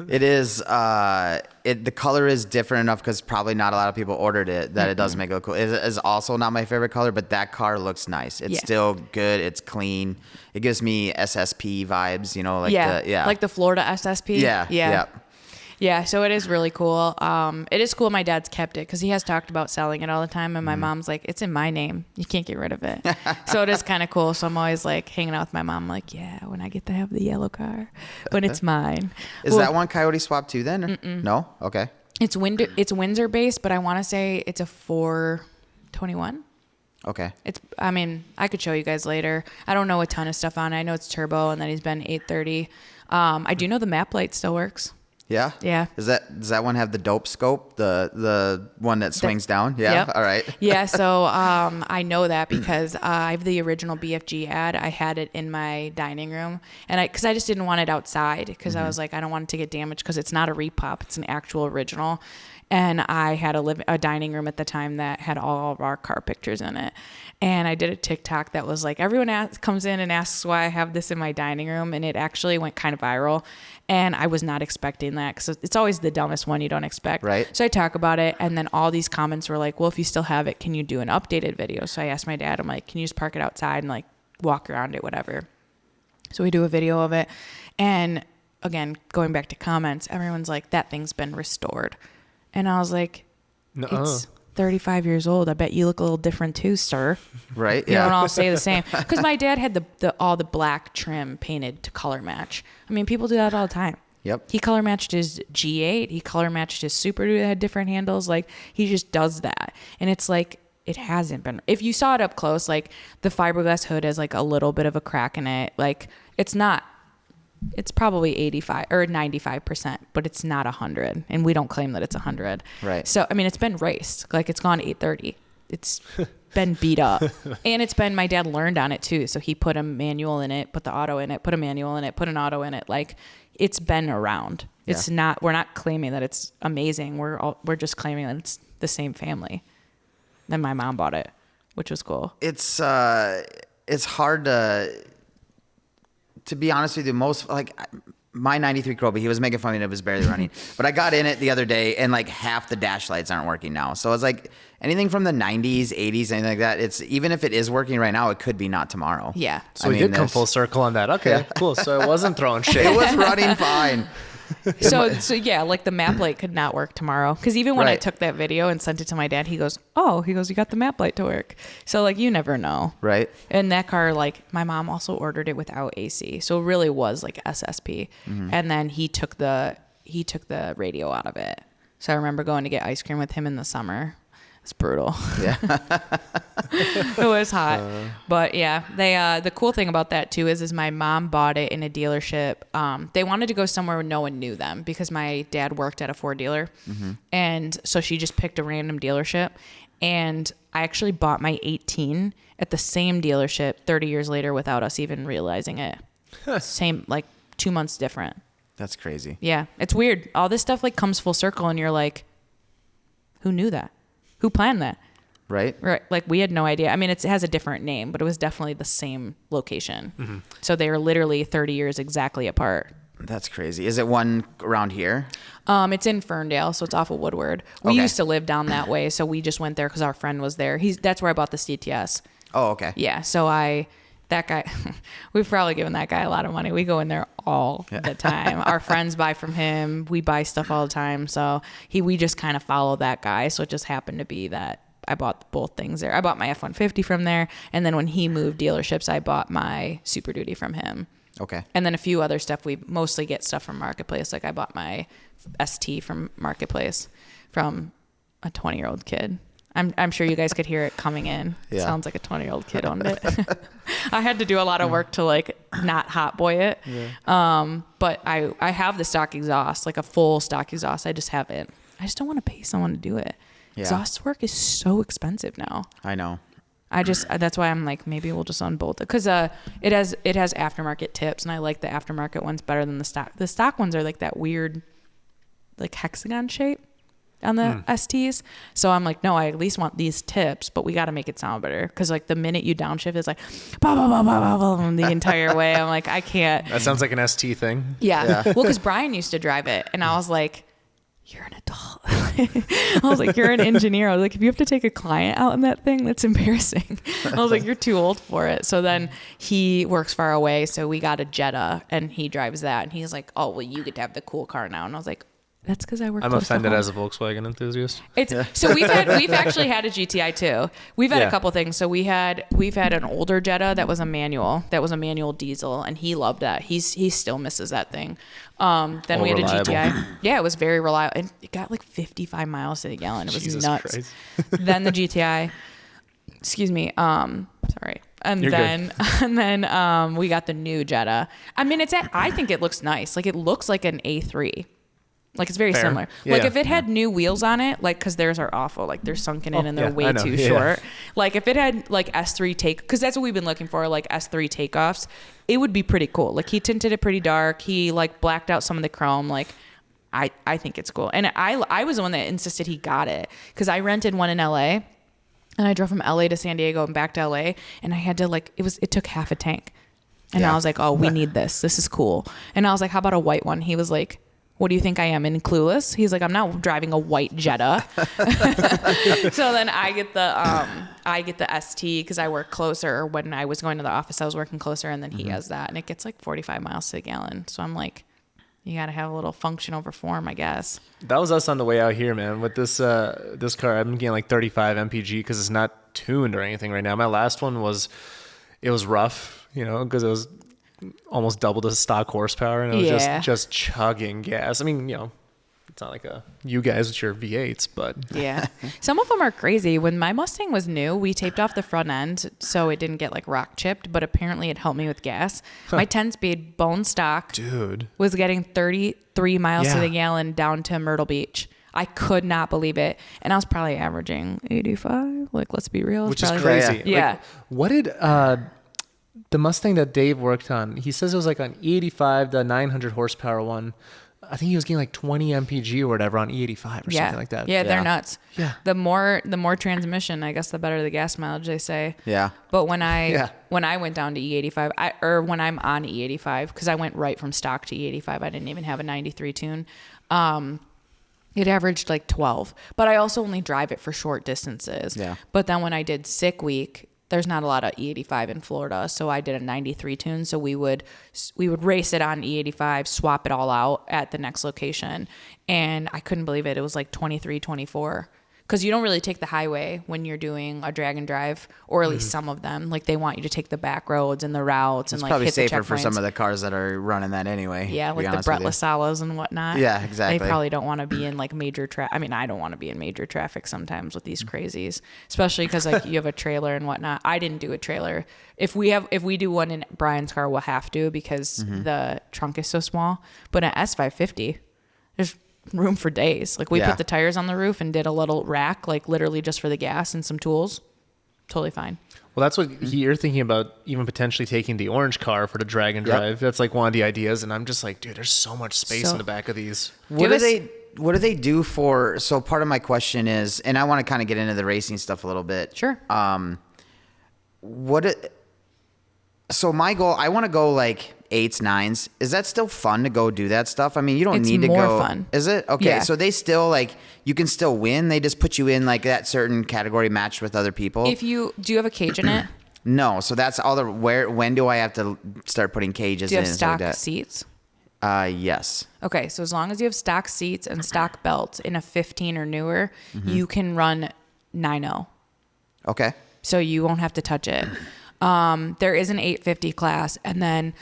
It is, the color is different enough because probably not a lot of people ordered it that it does make it look cool. It is also not my favorite color, but that car looks nice. It's still good. It's clean. It gives me SSP vibes, you know, like like the Florida SSP. Yeah, so it is really cool. It is cool my dad's kept it because he has talked about selling it all the time. And my mom's like, it's in my name. You can't get rid of it. So it is kind of cool. So I'm always like hanging out with my mom like, yeah, when I get to have the yellow car, when it's mine. Is that one Coyote Swap too then? No? Okay. It's Windsor based, but I want to say it's a 421. Okay. I mean, I could show you guys later. I don't know a ton of stuff on it. I know it's turbo and then he's been 830. I do know the map light still works. Yeah? Yeah. Does that one have the dope scope? The one that swings down? Yeah. Yep. All right. Yeah. So I know that because I have the original BFG ad. I had it in my dining room, and because I just didn't want it outside because I was like, I don't want it to get damaged because it's not a repop. It's an actual original. And I had a dining room at the time that had all of our car pictures in it. And I did a TikTok that was like, everyone comes in and asks why I have this in my dining room. And it actually went kind of viral. And I was not expecting that because it's always the dumbest one you don't expect. Right. So I talk about it. And then all these comments were like, well, if you still have it, can you do an updated video? So I asked my dad, I'm like, can you just park it outside and like walk around it, whatever. So we do a video of it. And again, going back to comments, everyone's like, that thing's been restored. And I was like, it's 35 years old. I bet you look a little different too, sir. Right. You know, and I'll say the same. Because my dad had all the black trim painted to color match. I mean, people do that all the time. Yep. He color matched his G8. He color matched his Super Duty that had different handles. Like, he just does that. And it's like, it hasn't been. If you saw it up close, like, the fiberglass hood has like a little bit of a crack in it. Like, it's not. It's probably 85 or 95%, but it's not 100. And we don't claim that it's 100. Right. So, I mean, it's been raced. Like, it's gone 830. It's been beat up. And it's been, my dad learned on it too. So he put a manual in it, put the auto in it, put a manual in it, put an auto in it. Like, it's been around. It's not, we're not claiming that it's amazing. We're just claiming that it's the same family. Then my mom bought it, which was cool. It's hard to be honest with you, my 93 Cobra, he was making fun of me and it was barely running. But I got in it the other day and like half the dash lights aren't working now. So it's like anything from the 90s, 80s, anything like that. It's even if it is working right now, it could be not tomorrow. Yeah. So we did come full circle on that. Okay, cool. So it wasn't throwing shade. It was running fine. So yeah, like the map light could not work tomorrow. Because even when I took that video and sent it to my dad, he goes, you got the map light to work. So like, you never know. Right. And that car, like, my mom also ordered it without AC. So it really was like SSP. Mm-hmm. And then he took the radio out of it. So I remember going to get ice cream with him in the summer. It's brutal. Yeah. It was hot. But yeah, they the cool thing about that too is my mom bought it in a dealership. They wanted to go somewhere where no one knew them because my dad worked at a Ford dealer. Mm-hmm. And so she just picked a random dealership. And I actually bought my 18 at the same dealership 30 years later without us even realizing it. Same, like 2 months different. That's crazy. Yeah. It's weird. All this stuff like comes full circle and you're like, who knew that? Who planned that? Right. Like, we had no idea. I mean, it has a different name, but it was definitely the same location. Mm-hmm. So they are literally 30 years exactly apart. That's crazy. Is it one around here? It's in Ferndale, so it's off of Woodward. We used to live down that way, so we just went there because our friend was there. That's where I bought the CTS. Oh, okay. Yeah, so that guy, we've probably given that guy a lot of money. We go in there all the time. Our friends buy from him. We buy stuff all the time. So we just kind of follow that guy. So it just happened to be that I bought both things there. I bought my F-150 from there. And then when he moved dealerships, I bought my Super Duty from him. Okay. And then a few other stuff. We mostly get stuff from Marketplace. Like I bought my ST from Marketplace from a 20-year-old kid. I'm sure you guys could hear it coming in. Yeah. Sounds like a 20-year-old kid owned it. I had to do a lot of work to like not hot boy it. Yeah. But I have the stock exhaust, like a full stock exhaust. I just don't want to pay someone to do it. Yeah. Exhaust work is so expensive now. I know. That's why I'm like, maybe we'll just unbolt it. Cause, it has aftermarket tips, and I like the aftermarket ones better than the stock. The stock ones are like that weird, like hexagon shape on the STs. So I'm like, no, I at least want these tips, but we got to make it sound better. Cause like the minute you downshift, it's like, bah, bah, bah, bah, bah, bah, the entire way. I'm like, I can't. That sounds like an ST thing. Yeah. Well, cause Brian used to drive it, and I was like, you're an adult. I was like, you're an engineer. I was like, if you have to take a client out in that thing, that's embarrassing. I was like, you're too old for it. So then he works far away. So we got a Jetta, and he drives that. And he's like, oh, well, you get to have the cool car now. And I was like, that's because I work I'm close offended to home. as a Volkswagen enthusiast. So we've actually had a GTI too. We've had a couple things. So we've had an older Jetta that was a manual diesel, and he loved that. He still misses that thing. Then we had reliable. a GTI. Yeah, it was very reliable, and it got like 55 miles to the gallon. It was Jesus nuts. Christ. Then the GTI. Excuse me. Sorry. And You're then we got the new Jetta. I mean, I think it looks nice. Like, it looks like an A3. Like, it's very Fair. similar. Yeah, like, if it had new wheels on it, like, because theirs are awful. Like, they're sunken in and they're way too short. Like, if it had, like, S3 because that's what we've been looking for, like, S3 takeoffs, it would be pretty cool. Like, he tinted it pretty dark. He, like, blacked out some of the chrome. Like, I think it's cool. And I was the one that insisted he got it, because I rented one in LA, and I drove from LA to San Diego and back to LA, and I had to, like, it took half a tank. And I was like, oh, we need this. This is cool. And I was like, how about a white one? He was like, what do you think I am, in Clueless? He's like, I'm not driving a white Jetta. So then I get the ST, because I work closer. When I was going to the office, I was working closer, and then he has that, and it gets like 45 miles to the gallon. So I'm like, you got to have a little function over form, I guess. That was us on the way out here, man. With this car, I'm getting like 35 mpg because it's not tuned or anything right now. My last one was rough, because it was almost double the stock horsepower, and it was just chugging gas. I mean, it's not like you guys with your V8s, but yeah, some of them are crazy. When my Mustang was new, we taped off the front end so it didn't get like rock chipped, but apparently it helped me with gas. My 10-speed bone stock was getting 33 miles to the gallon down to Myrtle Beach. I could not believe it, and I was probably averaging 85. Like, let's be real, which is crazy. Yeah. Like, what did the Mustang that Dave worked on, he says it was like on E85, the 900 horsepower one. I think he was getting like 20 mpg or whatever on E85 or something like that. Yeah, they're nuts. Yeah. The more transmission, I guess, the better the gas mileage, they say. Yeah. But when I went down to E85, when I'm on E85, because I went right from stock to E85, I didn't even have a 93 tune. It averaged like 12. But I also only drive it for short distances. Yeah. But then when I did sick week, there's not a lot of E85 in Florida, so I did a 93 tune. So we would race it on E85, swap it all out at the next location, and I couldn't believe it. It was like 23, 24. Because you don't really take the highway when you're doing a drag and drive, or at least some of them. Like, they want you to take the back roads and the routes, and like hit the checkpoints. It's probably safer for some of the cars that are running that anyway. Yeah, like the Brett LaSalas and whatnot. Yeah, exactly. They probably don't want to be in like major traffic. I mean, I don't want to be in major traffic sometimes with these crazies, especially because like you have a trailer and whatnot. I didn't do a trailer. If we do one in Brian's car, we'll have to, because the trunk is so small. But an S550, there's room for days. Like, we put the tires on the roof and did a little rack, like literally just for the gas and some tools. Totally fine. Well, that's what you're thinking about, even potentially taking the orange car for the drag and drive. Yep. That's like one of the ideas, and I'm just like, dude, there's so much space in the back of these. What do they do for? So part of my question is, and I want to kind of get into the racing stuff a little bit. Sure. So my goal, I want to go like 8s, 9s. Is that still fun to go do that stuff? I mean, you don't need to go. It's more fun. Is it? Okay. Yeah. So they still, like, you can still win. They just put you in like that certain category matched with other people. Do you have a cage in it? No. So that's all when do I have to start putting cages in? Do you have stock seats? Yes. Okay. So as long as you have stock seats and stock belts in a 15 or newer, you can run 9.0. Okay. So you won't have to touch it. There is an 850 class, and then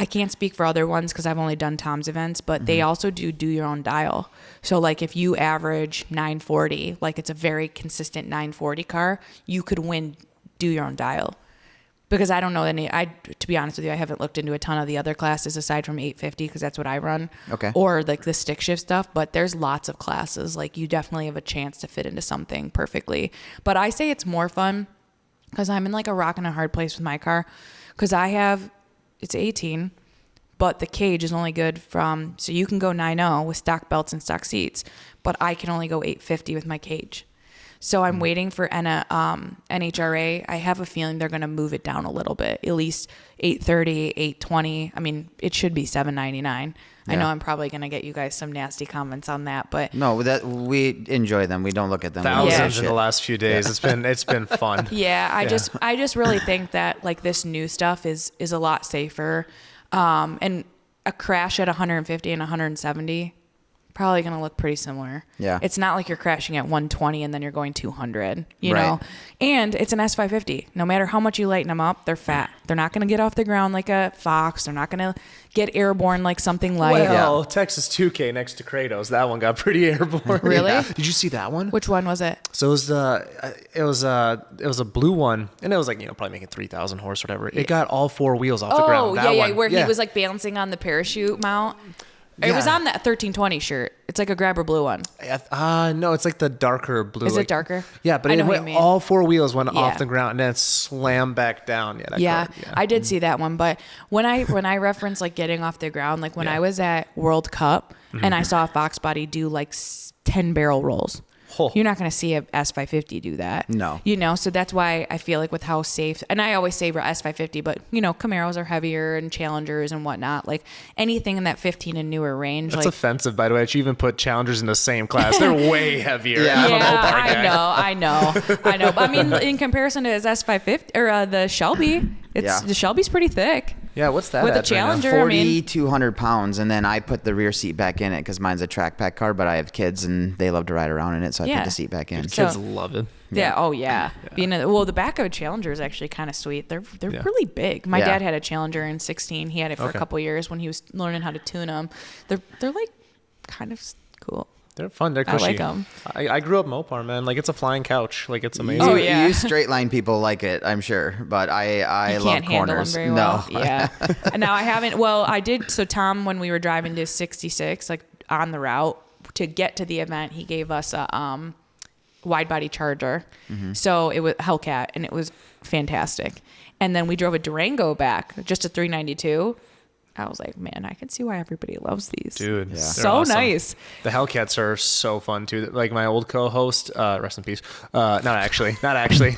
I can't speak for other ones because I've only done Tom's events, but they also do your own dial. So like if you average 940, like it's a very consistent 940 car, you could win do your own dial. Because I don't know to be honest with you, I haven't looked into a ton of the other classes aside from 850 because that's what I run. Okay. Or like the stick shift stuff, but there's lots of classes. Like you definitely have a chance to fit into something perfectly. But I say it's more fun because I'm in like a rock and a hard place with my car because it's 18, but the cage is only good so you can go 9.0 with stock belts and stock seats, but I can only go 850 with my cage. So I'm waiting for NHRA. I have a feeling they're going to move it down a little bit, at least 830, 820. I mean, it should be 799. I know I'm probably going to get you guys some nasty comments on that, but no, we enjoy them. We don't look at them. Thousands in the last few days. It's been fun. Yeah, I just really think that like this new stuff is a lot safer, and a crash at 150 and 170. Probably going to look pretty similar. Yeah. It's not like you're crashing at 120 and then you're going 200, you Right. know? And it's an S550. No matter how much you lighten them up, they're fat. They're not going to get off the ground like a Fox. They're not going to get airborne like something light. Well, Texas 2K next to Kratos, that one got pretty airborne. Really? Yeah. Did you see that one? Which one was it? So it was a blue one, and it was like probably making 3,000 horse, whatever. It got all four wheels off the ground. That one, where he was like balancing on the parachute mount. It was on that 1320 shirt. It's like a grabber blue one. No, it's like the darker blue. Is it darker? Yeah, but I it know what went, you mean. all four wheels went Yeah. off the ground and then it slammed back down. Yeah, I did see that one. But when I reference like getting off the ground, like when I was at World Cup and I saw a Fox body do like 10 barrel rolls. Oh. You're not going to see a S550 do that. No. You know, so that's why I feel like with how safe, and I always say S550, but you know, Camaros are heavier and Challengers and whatnot. Like anything in that 15 and newer range. That's like, offensive, by the way. You even put Challengers in the same class. They're way heavier. Yeah. I'm a Mopar guy. I know. But I mean, in comparison to his S550 or the Shelby, the Shelby's pretty thick. Yeah, what's that With a at right now? Challenger, 4,200 pounds, and then I put the rear seat back in it because mine's a track pack car, but I have kids and they love to ride around in it, so I put the seat back in. Kids love it. Yeah. Oh yeah. The back of a Challenger is actually kind of sweet. They're really big. My dad had a Challenger in 16. He had it for a couple years when he was learning how to tune them. They're like kind of cool. They're fun. They're cushy. I like them. I grew up Mopar, man. Like it's a flying couch. Like it's amazing. Oh, yeah. You straight line people like it, I'm sure, but I You love can't handle corners. them very well. No. Yeah. Now I haven't. Well, I did. So Tom, when we were driving to 66, like on the route to get to the event, he gave us a wide body Charger. So it was Hellcat, and it was fantastic. And then we drove a Durango back, just a 392. I was like, man, I can see why everybody loves these. Dude, they're so awesome. nice. The Hellcats are so fun too. Like my old co-host, rest in peace. Not actually.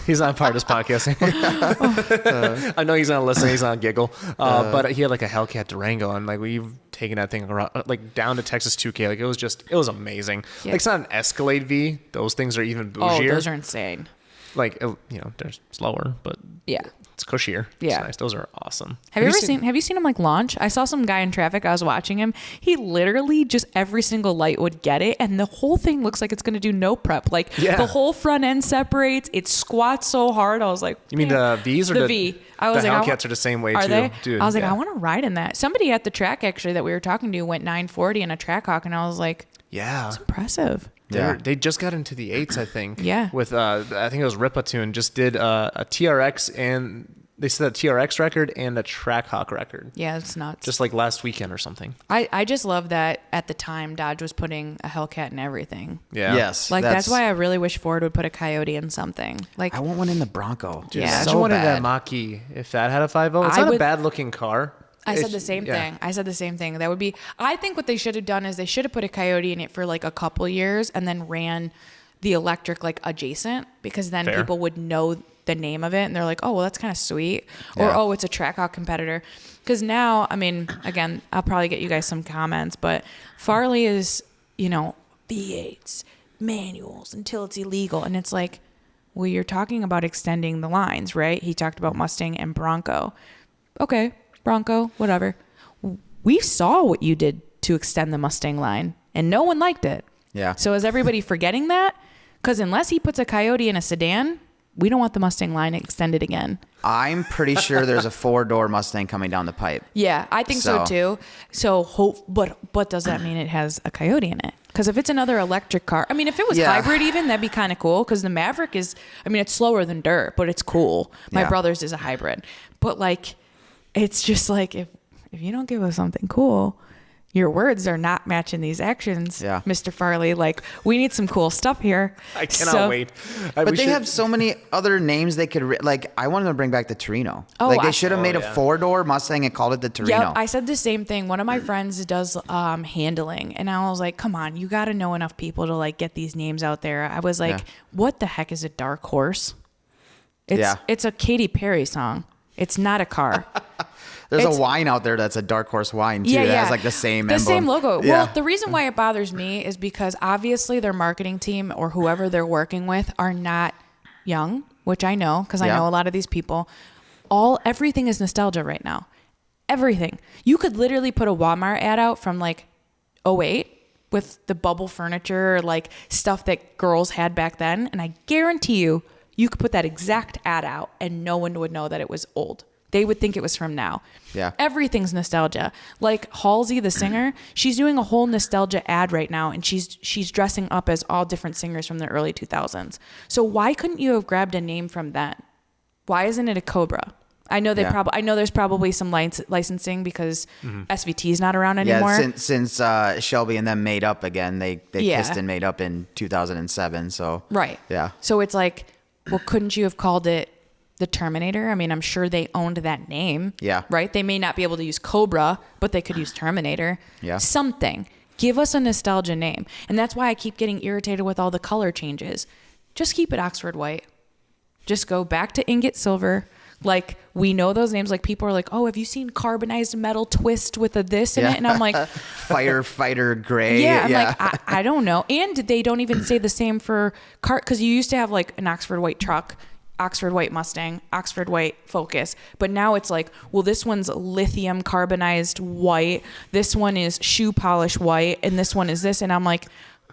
He's not part of this podcast anymore. I know he's not listening. He's not giggle. But he had like a Hellcat Durango, and like we've taken that thing around, like down to Texas 2K. Like it was amazing. Yeah. Like it's not an Escalade V. Those things are even Oh, bougier. those are insane. Like they're slower, but Yeah. it's cushier. Yeah. It's nice. Those are awesome. Have you seen him like launch? I saw some guy in traffic. I was watching him. He literally just every single light would get it, and the whole thing looks like it's going to do no prep. Like the whole front end separates. It squats so hard. I was like, You mean the V's or the V? I was the like, Hellcats are the same way are too, they? dude. I was like, I want to ride in that. Somebody at the track actually that we were talking to went 940 in a Trackhawk, and I was like, yeah. it's impressive. They just got into the 8s, I think. Yeah. With I think it was Ripatune just did a TRX, and they set a TRX record and a Trackhawk record. Yeah, it's nuts. Just like last weekend or something. I just love that at the time Dodge was putting a Hellcat in everything. Yeah. Yes. Like that's why I really wish Ford would put a Coyote in something. Like I want one in the Bronco. Yeah. I So just wanted bad. that Mach-E if that had a 5.0. It's not a bad looking car. I said the same thing. I said the same thing. That would be. I think what they should have done is they should have put a Coyote in it for like a couple years and then ran the electric like adjacent, because then people would know the name of it and they're like, oh well, that's kind of sweet, or oh, it's a Trackhawk competitor. Because now, I mean, again, I'll probably get you guys some comments, but Farley is V8s, manuals until it's illegal, and it's like, well, you're talking about extending the lines, right? He talked about Mustang and Bronco. Okay. Bronco, whatever. We saw what you did to extend the Mustang line, and no one liked it. Yeah. So is everybody forgetting that? Because unless he puts a Coyote in a sedan, We don't want the Mustang line extended again. I'm pretty sure there's a 4-door Mustang coming down the pipe. Yeah, I think so too. So but does that mean it has a Coyote in it? Because if it's another electric car, I mean, if it was hybrid even, that'd be kind of cool. Because the Maverick is, I mean, it's slower than dirt, but it's cool. My brother's is a hybrid. But like, it's just like, if you don't give us something cool, your words are not matching these actions, Mr. Farley. Like, we need some cool stuff here. I cannot wait. But they have so many other names they could, like, I wanted to bring back the Torino. Like, they should have made a 4-door Mustang and called it the Torino. Yeah, I said the same thing. One of my friends does handling, and I was like, come on, you got to know enough people to, like, get these names out there. I was like, what the heck is a dark horse? It's a Katy Perry song. It's not a car. There's a wine out there that's a dark horse wine too. It has like the same emblem. The same logo. Yeah. Well, the reason why it bothers me is because obviously their marketing team or whoever they're working with are not young, which I know because I know a lot of these people. Everything is nostalgia right now. Everything. You could literally put a Walmart ad out from like 2008 with the bubble furniture, like stuff that girls had back then, and I guarantee you could put that exact ad out and no one would know that it was old. They would think it was from now. Yeah. Everything's nostalgia. Like Halsey, the singer, she's doing a whole nostalgia ad right now, and she's dressing up as all different singers from the early 2000s. So why couldn't you have grabbed a name from then? Why isn't it a Cobra? I know I know there's probably some licensing because SVT is not around anymore. Yeah, since Shelby and them made up again, they kissed and made up in 2007. So right. Yeah. So it's like, well, couldn't you have called it the Terminator? I mean, I'm sure they owned that name. Yeah. Right? They may not be able to use Cobra, but they could use Terminator. Yeah. Something. Give us a nostalgia name. And that's why I keep getting irritated with all the color changes. Just keep it Oxford white. Just go back to ingot silver. Like, we know those names. Like, people are like, oh, have you seen carbonized metal twist with a this in it? And I'm like, firefighter gray. Yeah, I'm like, I don't know. And they don't even say the same for car, because you used to have like an Oxford white truck, Oxford white Mustang, Oxford white Focus. But now it's like, well, this one's lithium carbonized white. This one is shoe polish white. And this one is this. And I'm like,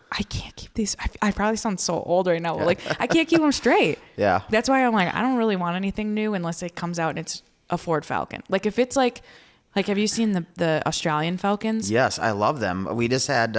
I can't keep these. I probably sound so old right now. But like, I can't keep them straight. Yeah. That's why I'm like, I don't really want anything new unless it comes out and it's a Ford Falcon. Like if it's like, have you seen the Australian Falcons? Yes, I love them. We just had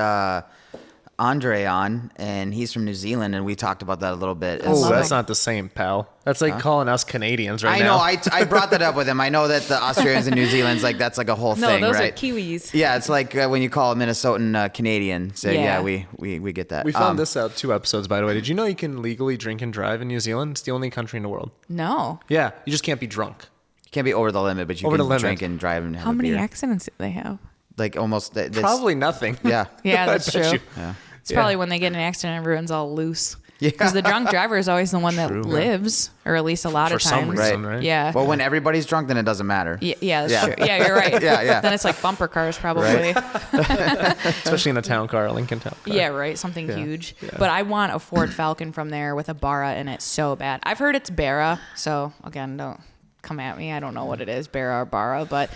Andre on, and he's from New Zealand, and we talked about that a little bit. Oh, that's not the same, pal. That's like calling us Canadians right now. I know. I brought that up with him. I know that the Australians and New Zealand's like, that's like a whole thing, No, those right? are Kiwis. Yeah, it's like when you call a Minnesotan Canadian. So yeah, we get that. We found this out 2 episodes, by the way. Did you know you can legally drink and drive in New Zealand? It's the only country in the world. No. Yeah, you just can't be drunk. You can't be over the limit, but you can drink and drive and have How a many beer. accidents do they have? Like almost. Probably nothing. Yeah. Yeah, that's I bet true. you. Yeah. It's probably when they get in an accident, everyone's all loose. Yeah. Because the drunk driver is always the one that True, lives, or at least a lot of For times. some reason, right? Yeah. Well, when everybody's drunk, then it doesn't matter. Yeah, that's true. Yeah, you're right. Yeah. Then it's like bumper cars, probably. Especially in a town car, a Lincoln town car. Yeah, right. Something huge. Yeah. But I want a Ford Falcon from there with a Barra in it so bad. I've heard it's Barra, so again, don't come at me. I don't know what it is, Barra or Barra. But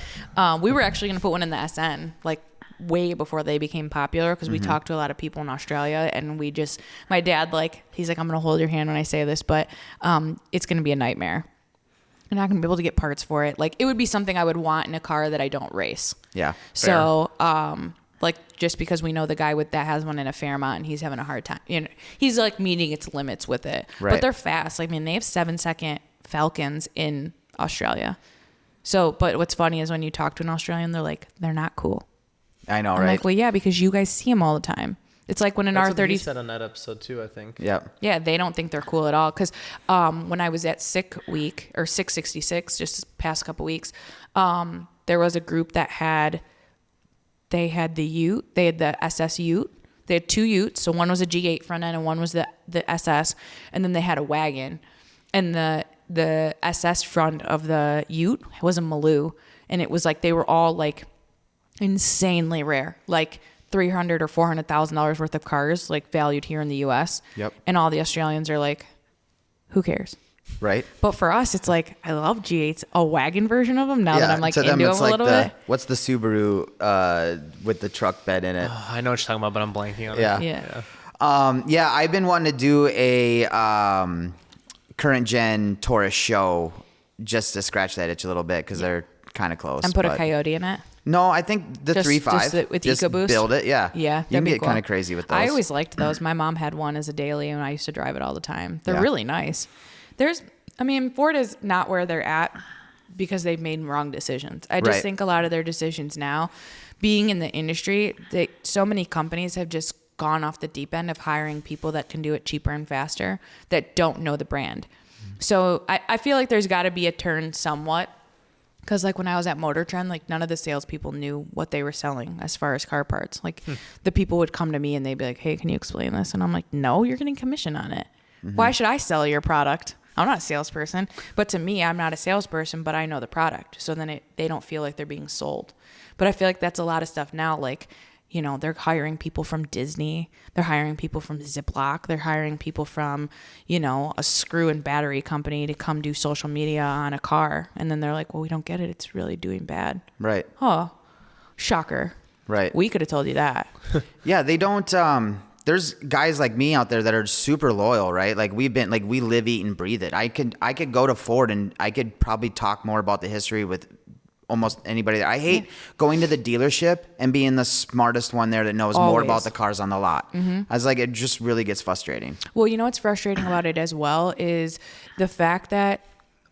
we were actually going to put one in the SN, like way before they became popular, because we talked to a lot of people in Australia, and my dad, like, he's like, I'm going to hold your hand when I say this, but it's going to be a nightmare. I'm not going to be able to get parts for it. Like, it would be something I would want in a car that I don't race. Yeah. So, like, just because we know the guy that has one in a Fairmont and he's having a hard time, he's like meeting its limits with it. Right. But they're fast. I mean, they have 7-second Falcons in Australia. So, but what's funny is when you talk to an Australian, they're like, they're not cool. I know, I'm right? like, well, yeah, because you guys see them all the time. It's like when an That's R30 what he said on that episode too, I think. Yep. Yeah, they don't think they're cool at all. Because when I was at Sick Week, or 666, just this past couple weeks, there was a group that they had the Ute, they had the SS Ute. They had 2 Utes. So one was a G8 front end and one was the SS. And then they had a wagon. And the SS front of the Ute was a Maloo. And it was like, they were all like insanely rare, like $300,000 or $400,000 worth of cars, like valued here in the U.S. Yep. And all the Australians are like, who cares? Right. But for us, it's like, I love G8s, a wagon version of them now that I'm like into them a little bit. What's the Subaru with the truck bed in it? I know what you're talking about, but I'm blanking on Yeah. it. Yeah. Yeah, I've been wanting to do a current gen Taurus show just to scratch that itch a little bit because they're kind of close. And put a Coyote in it. No, I think the 3.5 with just EcoBoost? build it. Yeah, Yeah, you can that'd be get cool. kind of crazy with those. I always liked those. My mom had one as a daily, and I used to drive it all the time. They're really nice. Ford is not where they're at because they've made wrong decisions. I just think a lot of their decisions now, being in the industry, so many companies have just gone off the deep end of hiring people that can do it cheaper and faster that don't know the brand. So I feel like there's got to be a turn somewhat. Because like when I was at Motor Trend, like none of the salespeople knew what they were selling as far as car parts. Like the people would come to me and they'd be like, "Hey, can you explain this?" And I'm like, "No, you're getting commission on it. Why should I sell your product? I'm not a salesperson." But to me, I'm not a salesperson, but I know the product. So then they don't feel like they're being sold. But I feel like that's a lot of stuff now. Like, they're hiring people from Disney. They're hiring people from Ziploc. They're hiring people from, a screw and battery company to come do social media on a car. And then they're like, "Well, we don't get it. It's really doing bad." Right. Oh, shocker. Right. We could have told you that. Yeah, they don't. There's guys like me out there that are super loyal, right? Like we live, eat, and breathe it. I could go to Ford and I could probably talk more about the history with almost anybody there. I hate going to the dealership and being the smartest one there that knows more about the cars on the lot. I was like, it just really gets frustrating. Well, what's frustrating about it as well is the fact that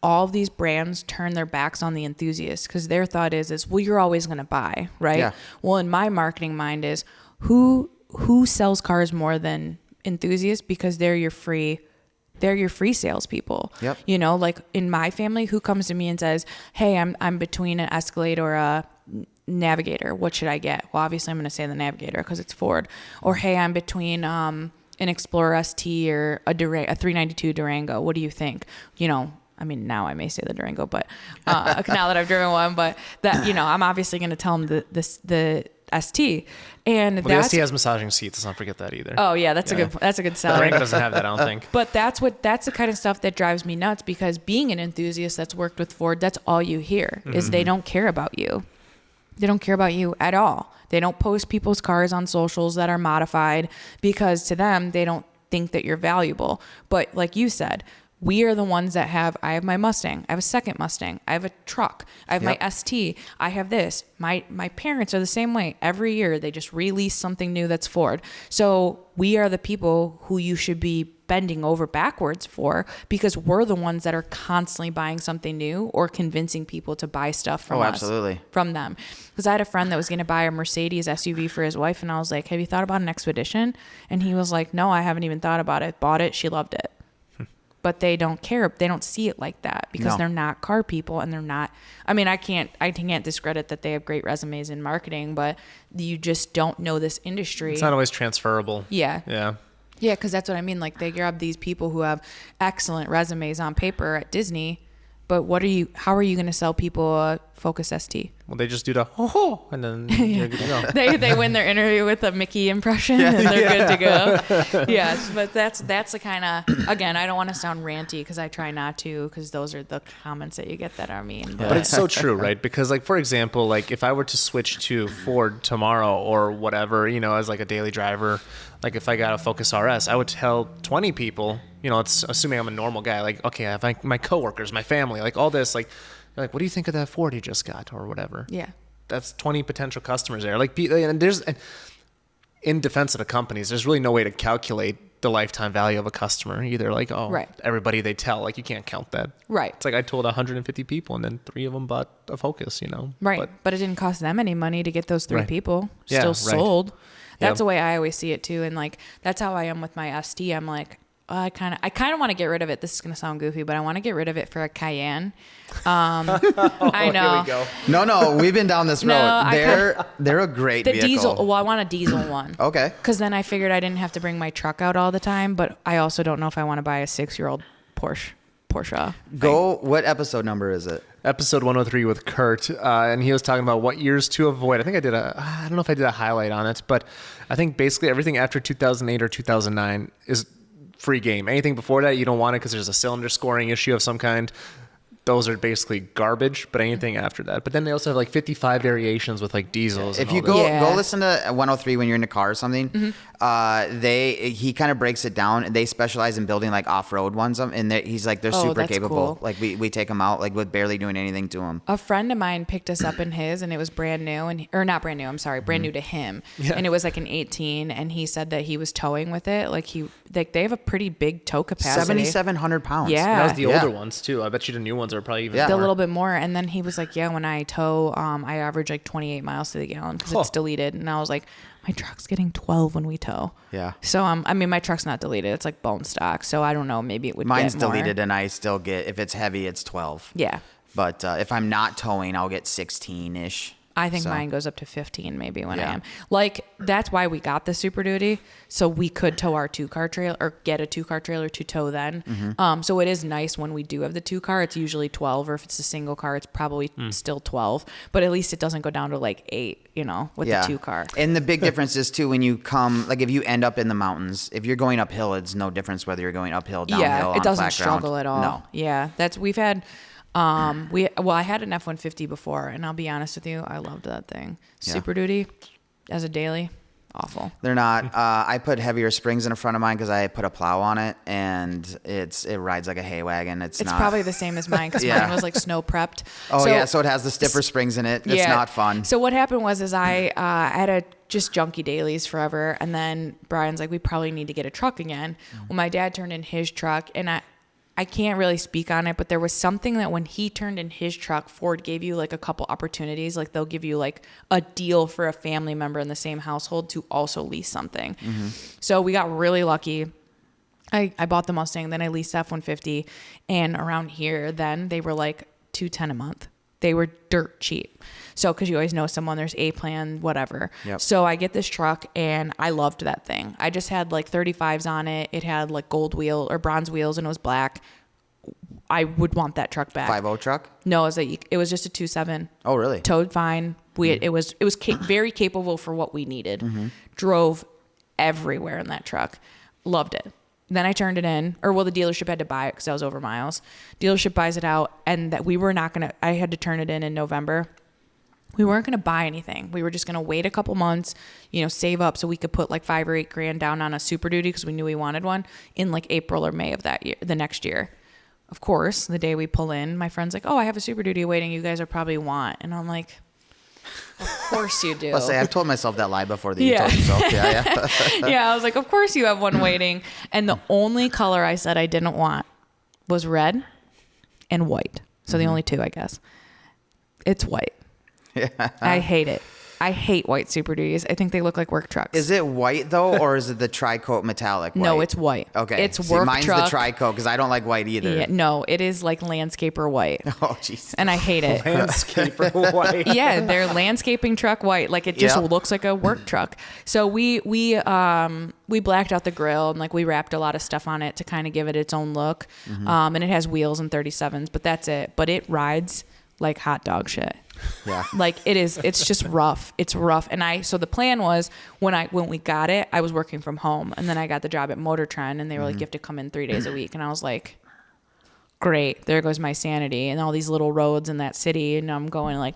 all of these brands turn their backs on the enthusiast because their thought is, well, you're always going to buy, right? Yeah. Well, in my marketing mind is who sells cars more than enthusiasts because they're your free salespeople. Yep. Like in my family, who comes to me and says, "Hey, I'm between an Escalade or a Navigator. What should I get?" Well, obviously I'm going to say the Navigator because it's Ford. Or, "Hey, I'm between an Explorer ST or a 392 Durango. What do you think?" Now I may say the Durango, but now that I've driven one, but that, I'm obviously going to tell them the ST. And the ST has massaging seats. Let's not forget that either. Oh yeah, that's a good seller. The Durango doesn't have that, I don't think. But that's the kind of stuff that drives me nuts because being an enthusiast that's worked with Ford, that's all you hear is they don't care about you. They don't care about you at all. They don't post people's cars on socials that are modified because to them, they don't think that you're valuable. But like you said, we are the ones that I have my Mustang. I have a second Mustang. I have a truck. I have my ST. I have this. My parents are the same way. Every year they just release something new that's Ford. So we are the people who you should be bending over backwards for because we're the ones that are constantly buying something new or convincing people to buy stuff from us. Absolutely. From them. Because I had a friend that was going to buy a Mercedes SUV for his wife and I was like, "Have you thought about an Expedition?" And he was like, "No, I haven't even thought about it. Bought it. She loved it." But they don't care. They don't see it like that because they're not car people and they're not. I can't discredit that they have great resumes in marketing, but you just don't know this industry. It's not always transferable. Yeah. Yeah. Yeah, because that's what I mean. Like they grab these people who have excellent resumes on paper at Disney, but how are you going to sell people a Focus ST? Well, they just do the ho ho, and then you're good to go. They win their interview with a Mickey impression, and they're good to go. Yes, but that's the kind of, again, I don't want to sound ranty because I try not to, because those are the comments that you get that are mean. But it's so true, right? Because like, for example, like if I were to switch to Ford tomorrow or whatever, as like a daily driver, like if I got a Focus RS, I would tell 20 people, it's assuming I'm a normal guy, like, okay, I have my coworkers, my family, like all this, like, what do you think of that Ford you just got or whatever? Yeah. That's 20 potential customers there. Like, and there's, in defense of the companies, there's really no way to calculate the lifetime value of a customer either. Like, everybody they tell, like you can't count that. Right. It's like I told 150 people and then 3 of them bought a Focus, But it didn't cost them any money to get those 3 people still right. sold. That's the way I always see it too. And like, that's how I am with my ST. I'm like, I kind of want to get rid of it. This is going to sound goofy, but I want to get rid of it for a Cayenne. I know. Here we go. No, we've been down this road. They're a great vehicle. Diesel. Well, I want a diesel one. Okay. Because then I figured I didn't have to bring my truck out all the time, but I also don't know if I want to buy a 6-year-old Porsche. What episode number is it? Episode 103 with Kurt, and he was talking about what years to avoid. I think I don't know if I did a highlight on it, but I think basically everything after 2008 or 2009 is free game. Anything before that, you don't want it because there's a cylinder scoring issue of some kind. Those are basically garbage, but anything after that. But then they also have like 55 variations with like diesels. If you go listen to 103 when you're in the car or something, He kind of breaks it down, and they specialize in building like off-road ones. And he's like, they're super capable. Cool. Like we take them out like with barely doing anything to them. A friend of mine picked us up in his, and it was brand new, or not brand new. I'm sorry, brand new to him. Yeah. And it was like an 18, and he said that he was towing with it. Like they have a pretty big tow capacity. 7,700 pounds. Yeah, that was the older ones too. I bet you the new ones are probably even a little bit more. And then he was like, when I tow, I average like 28 miles to the gallon because it's deleted. And I was like, my truck's getting 12 when we tow. Yeah. So I mean, my truck's not deleted. It's like bone stock. So I don't know. Maybe it would. Mine's get more. deleted, and I still get, if it's heavy, it's 12. Yeah. But if I'm not towing, I'll get 16-ish. I think mine goes up to 15 maybe when I am. Like, that's why we got the Super Duty, so we could tow our 2-car trailer or get a 2-car trailer to tow then. Mm-hmm. So it is nice when we do have the 2-car. It's usually 12, or if it's a single car, it's probably still 12. But at least it doesn't go down to like 8, with the 2-car. And the big difference is too, when you come, like if you end up in the mountains, if you're going uphill, it's no difference whether you're going uphill, downhill, yeah, it doesn't struggle ground. at all. No. Yeah, we've had. I had an F-150 before, and I'll be honest with you, I loved that thing. Super Duty as a daily, awful. They're not. I put heavier springs in the front of mine because I put a plow on it, and it rides like a hay wagon. It's not, probably the same as mine because mine was like snow prepped. Oh, so it has the stiffer springs in it. It's not fun. So what happened was I had just junky dailies forever, and then Brian's like, we probably need to get a truck again. Well, my dad turned in his truck, and I can't really speak on it, but there was something that when he turned in his truck, Ford gave you like a couple opportunities. Like they'll give you like a deal for a family member in the same household to also lease something. Mm-hmm. So we got really lucky. I bought the Mustang, then I leased F-150, and around here then they were like $210 a month. They were dirt cheap. So, because you always know someone, there's a plan, whatever. Yep. So I get this truck, and I loved that thing. I just had like 35s on it. It had like gold wheel or bronze wheels, and it was black. I would want that truck back. 5.0 truck? No, it was just a 2.7. Oh, really? Towed fine. It was very capable for what we needed. Mm-hmm. Drove everywhere in that truck. Loved it. Then I turned it in, the dealership had to buy it because I was over miles. Dealership buys it out, and that we were not going to, I had to turn it in November. We weren't going to buy anything. We were just going to wait a couple months, save up so we could put like $5,000 or $8,000 down on a Super Duty because we knew we wanted one in like April or May of that year, the next year. Of course, the day we pull in, my friend's like, oh, I have a Super Duty waiting. You guys are probably want. And I'm like, of course you do. Let's say I've told myself that lie before that you told yourself. Yeah. Yeah, I was like, of course you have one waiting. And the only color I said I didn't want was red and white. So the only two, I guess. It's white. Yeah. I hate it. I hate white Super Duties. I think they look like work trucks. Is it white though, or is it the tri-coat metallic white? No, it's white. Okay. It's work mine's truck. The tri-coat because I don't like white either. Yeah, no, it is like landscaper white. Oh, jeez. And I hate it. Landscaper white. Yeah, they're landscaping truck white. Like it just looks like a work truck. So we blacked out the grill and like we wrapped a lot of stuff on it to kind of give it its own look. Mm-hmm. And it has wheels and 37s, but that's it. But it rides like hot dog shit. Yeah. Like it's just rough. It's rough. And so the plan was when we got it, I was working from home, and then I got the job at Motor Trend, and they were like, you have to come in 3 days a week. And I was like, great, there goes my sanity and all these little roads in that city. And I'm going like,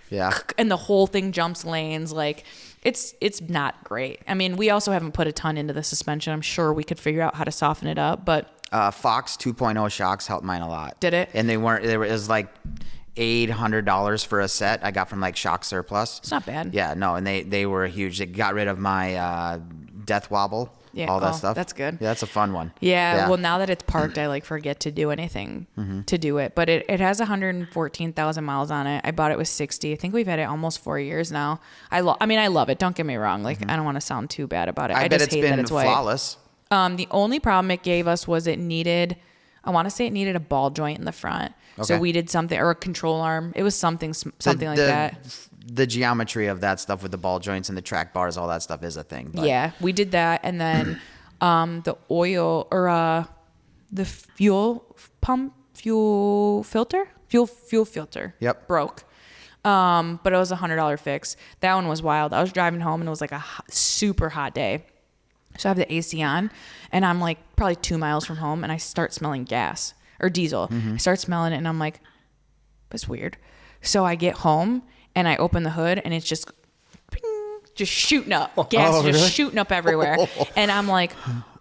yeah. And the whole thing jumps lanes. Like it's not great. I mean, we also haven't put a ton into the suspension. I'm sure we could figure out how to soften it up, but Fox 2.0 shocks helped mine a lot. Did it? And it was like $800 for a set I got from like Shock Surplus. It's not bad. Yeah, no, and they were huge. They got rid of my death wobble, all that stuff. That's good. Yeah, that's a fun one. Yeah, well, now that it's parked, I like forget to do anything to do it. But it has 114,000 miles on it. I bought it with 60. I think we've had it almost 4 years now. I love it. Don't get me wrong. Like I don't want to sound too bad about it. I bet just hate that it's white. Flawless. The only problem it gave us was I want to say it needed a ball joint in the front. Okay. So we did something, or a control arm. It was something like that. The geometry of that stuff with the ball joints and the track bars, all that stuff is a thing. But. Yeah, we did that. And then the oil or the fuel filter broke. But it was $100 fix. That one was wild. I was driving home and it was like a super hot day. So I have the AC on, and I'm like probably 2 miles from home, and I start smelling gas or diesel. I start smelling it, and I'm like, that's weird. So I get home, and I open the hood, and it's just just shooting up. Gas is just shooting up everywhere. And I'm like,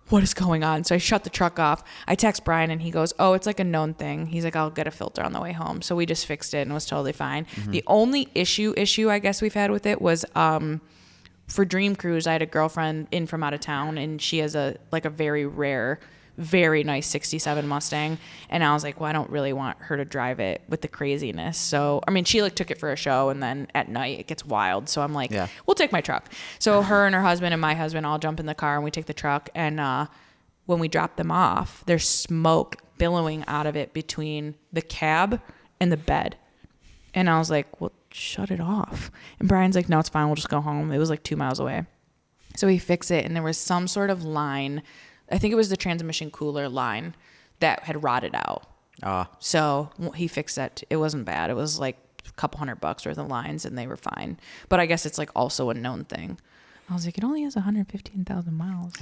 what is going on? So I shut the truck off. I text Brian and he goes, oh, it's like a known thing. He's like, I'll get a filter on the way home. So we just fixed it and it was totally fine. The only issue I guess we've had with it was for Dream Cruise, I had a girlfriend in from out of town and she has a very rare, very nice 67 Mustang. And I was like, well, I don't really want her to drive it with the craziness. So, I mean, she took it for a show and then at night it gets wild. So I'm like, we'll take my truck. So her and her husband and my husband all jump in the car and we take the truck. And when we drop them off, there's smoke billowing out of it between the cab and the bed. And I was like, well, shut it off. And Brian's like, no, it's fine. We'll just go home. It was like 2 miles away. So we fix it and there was some sort of line. I think it was the transmission cooler line that had rotted out. So he fixed that. It wasn't bad. It was like a couple $100 worth of lines and they were fine. But I guess it's like also a known thing. I was like, it only has 115,000 miles.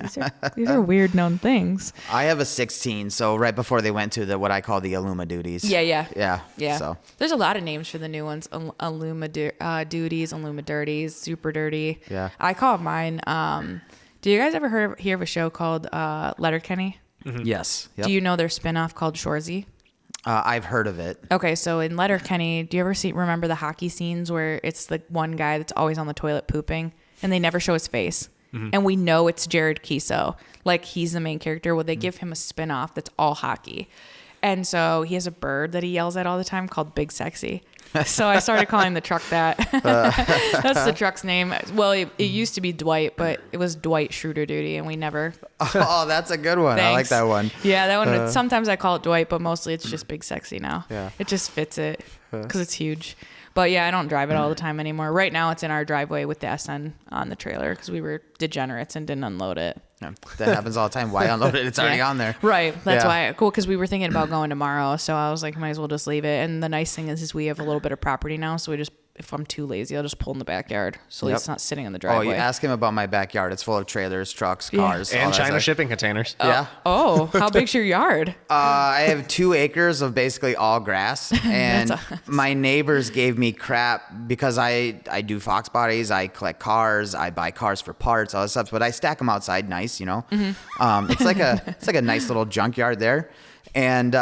These are weird known things. I have a 16, so right before they went to what I call the Illuma duties. Yeah. So there's a lot of names for the new ones. Illuma duties, Illuma dirties, super dirty. Yeah. I call mine. Do you guys ever hear of a show called Letterkenny? Mm-hmm. Yes. Yep. Do you know their spinoff called Shoresy? I've heard of it. Okay, so in Letterkenny, do you ever remember the hockey scenes where it's the one guy that's always on the toilet pooping and they never show his face? Mm-hmm. And we know it's Jared Kiso. Like, he's the main character. Well, they give him a spinoff that's all hockey. And so he has a bird that he yells at all the time called Big Sexy. So I started calling the truck that. That's the truck's name. Well, it used to be Dwight, but it was Dwight Schroeder Duty, and we never. Oh, that's a good one. Thanks. I like that one. Yeah, that one. Sometimes I call it Dwight, but mostly it's just Big Sexy now. Yeah. It just fits it because it's huge. But yeah, I don't drive it all the time anymore. Right now, it's in our driveway with the SN on the trailer because we were degenerates and didn't unload it. Yeah, that happens all the time. Why unload it? It's already on there. Right. That's why. Cool. Because we were thinking about going tomorrow. So I was like, might as well just leave it. And the nice thing is we have a little bit of property now. So if I'm too lazy, I'll just pull in the backyard. So at least it's not sitting in the driveway. Oh, you ask him about my backyard. It's full of trailers, trucks, cars. And China shipping containers. Yeah. Oh, how big's your yard? I have 2 acres of basically all grass. And my neighbors gave me crap because I do Fox bodies. I collect cars. I buy cars for parts, all this stuff. But I stack them outside nice, you know. Mm-hmm. It's like a nice little junkyard there. And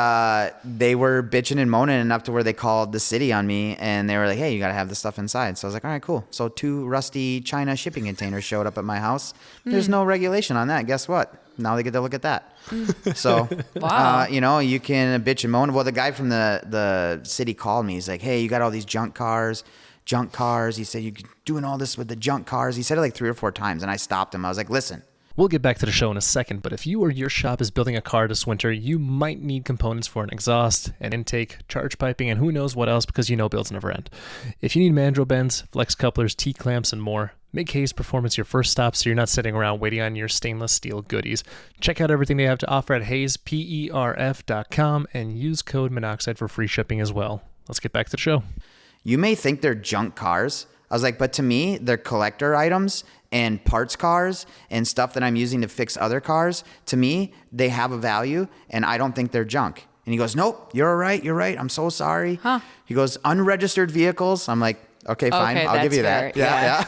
they were bitching and moaning enough to where they called the city on me and they were like, hey, you got to have this stuff inside. So I was like, all right, cool. So 2 rusty China shipping containers showed up at my house. There's no regulation on that. Guess what? Now they get to look at that. So, wow. You can bitch and moan. Well, the guy from the city called me. He's like, hey, you got all these junk cars. He said, you're doing all this with the junk cars. He said it like 3 or 4 times. And I stopped him. I was like, listen. We'll get back to the show in a second, but if you or your shop is building a car this winter, you might need components for an exhaust, an intake, charge piping, and who knows what else because builds never end. If you need mandrel bends, flex couplers, T-clamps, and more, make Hayes Performance your first stop so you're not sitting around waiting on your stainless steel goodies. Check out everything they have to offer at hayesperf.com and use code Monoxide for free shipping as well. Let's get back to the show. You may think they're junk cars. I was like, but to me, they're collector items and parts cars and stuff that I'm using to fix other cars. To me, they have a value and I don't think they're junk. And he goes, nope, you're right. I'm so sorry. Huh. He goes, unregistered vehicles. I'm like, okay, fine. I'll give you fair. that. Yeah.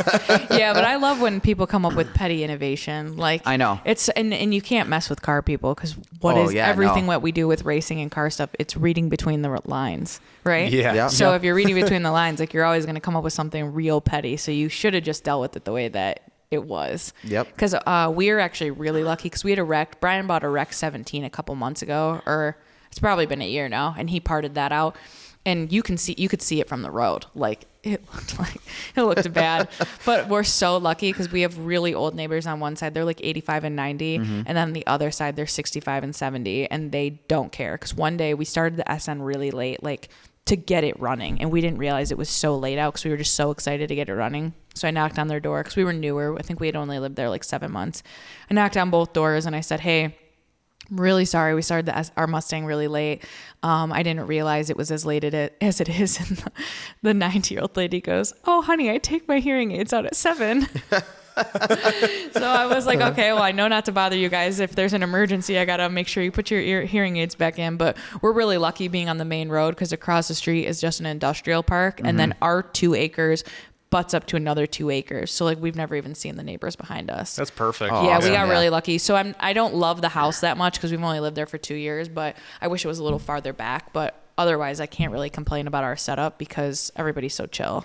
Yeah, but I love when people come up with petty innovation. Like, I know. It's and you can't mess with car people because everything what we do with racing and car stuff, it's reading between the lines, right? Yeah. Yep. So if you're reading between the lines, like you're always going to come up with something real petty. So you should have just dealt with it the way that it was. Yep. Because we were actually really lucky because we had a wreck. Brian bought a wreck 17 a couple months ago, or it's probably been a year now, and he parted that out. And you could see it from the road. Like it looked bad, but we're so lucky because we have really old neighbors on one side. They're like 85 and 90. Mm-hmm. And then the other side, they're 65 and 70 and they don't care. Cause one day we started the SN really late, like to get it running. And we didn't realize it was so late out because we were just so excited to get it running. So I knocked on their door because we were newer. I think we had only lived there like 7 months. I knocked on both doors and I said, hey, I'm really sorry. We started our Mustang really late. I didn't realize it was as late as it is. And the 90-year-old lady goes, oh, honey, I take my hearing aids out at 7. So I was like, okay, well, I know not to bother you guys. If there's an emergency, I got to make sure you put your hearing aids back in. But we're really lucky being on the main road because across the street is just an industrial park. Mm-hmm. And then our 2 acres butts up to another 2 acres. So like we've never even seen the neighbors behind us. That's perfect. Yeah, we got really lucky. So I don't love the house that much because we've only lived there for 2 years, but I wish it was a little farther back. But otherwise, I can't really complain about our setup because everybody's so chill.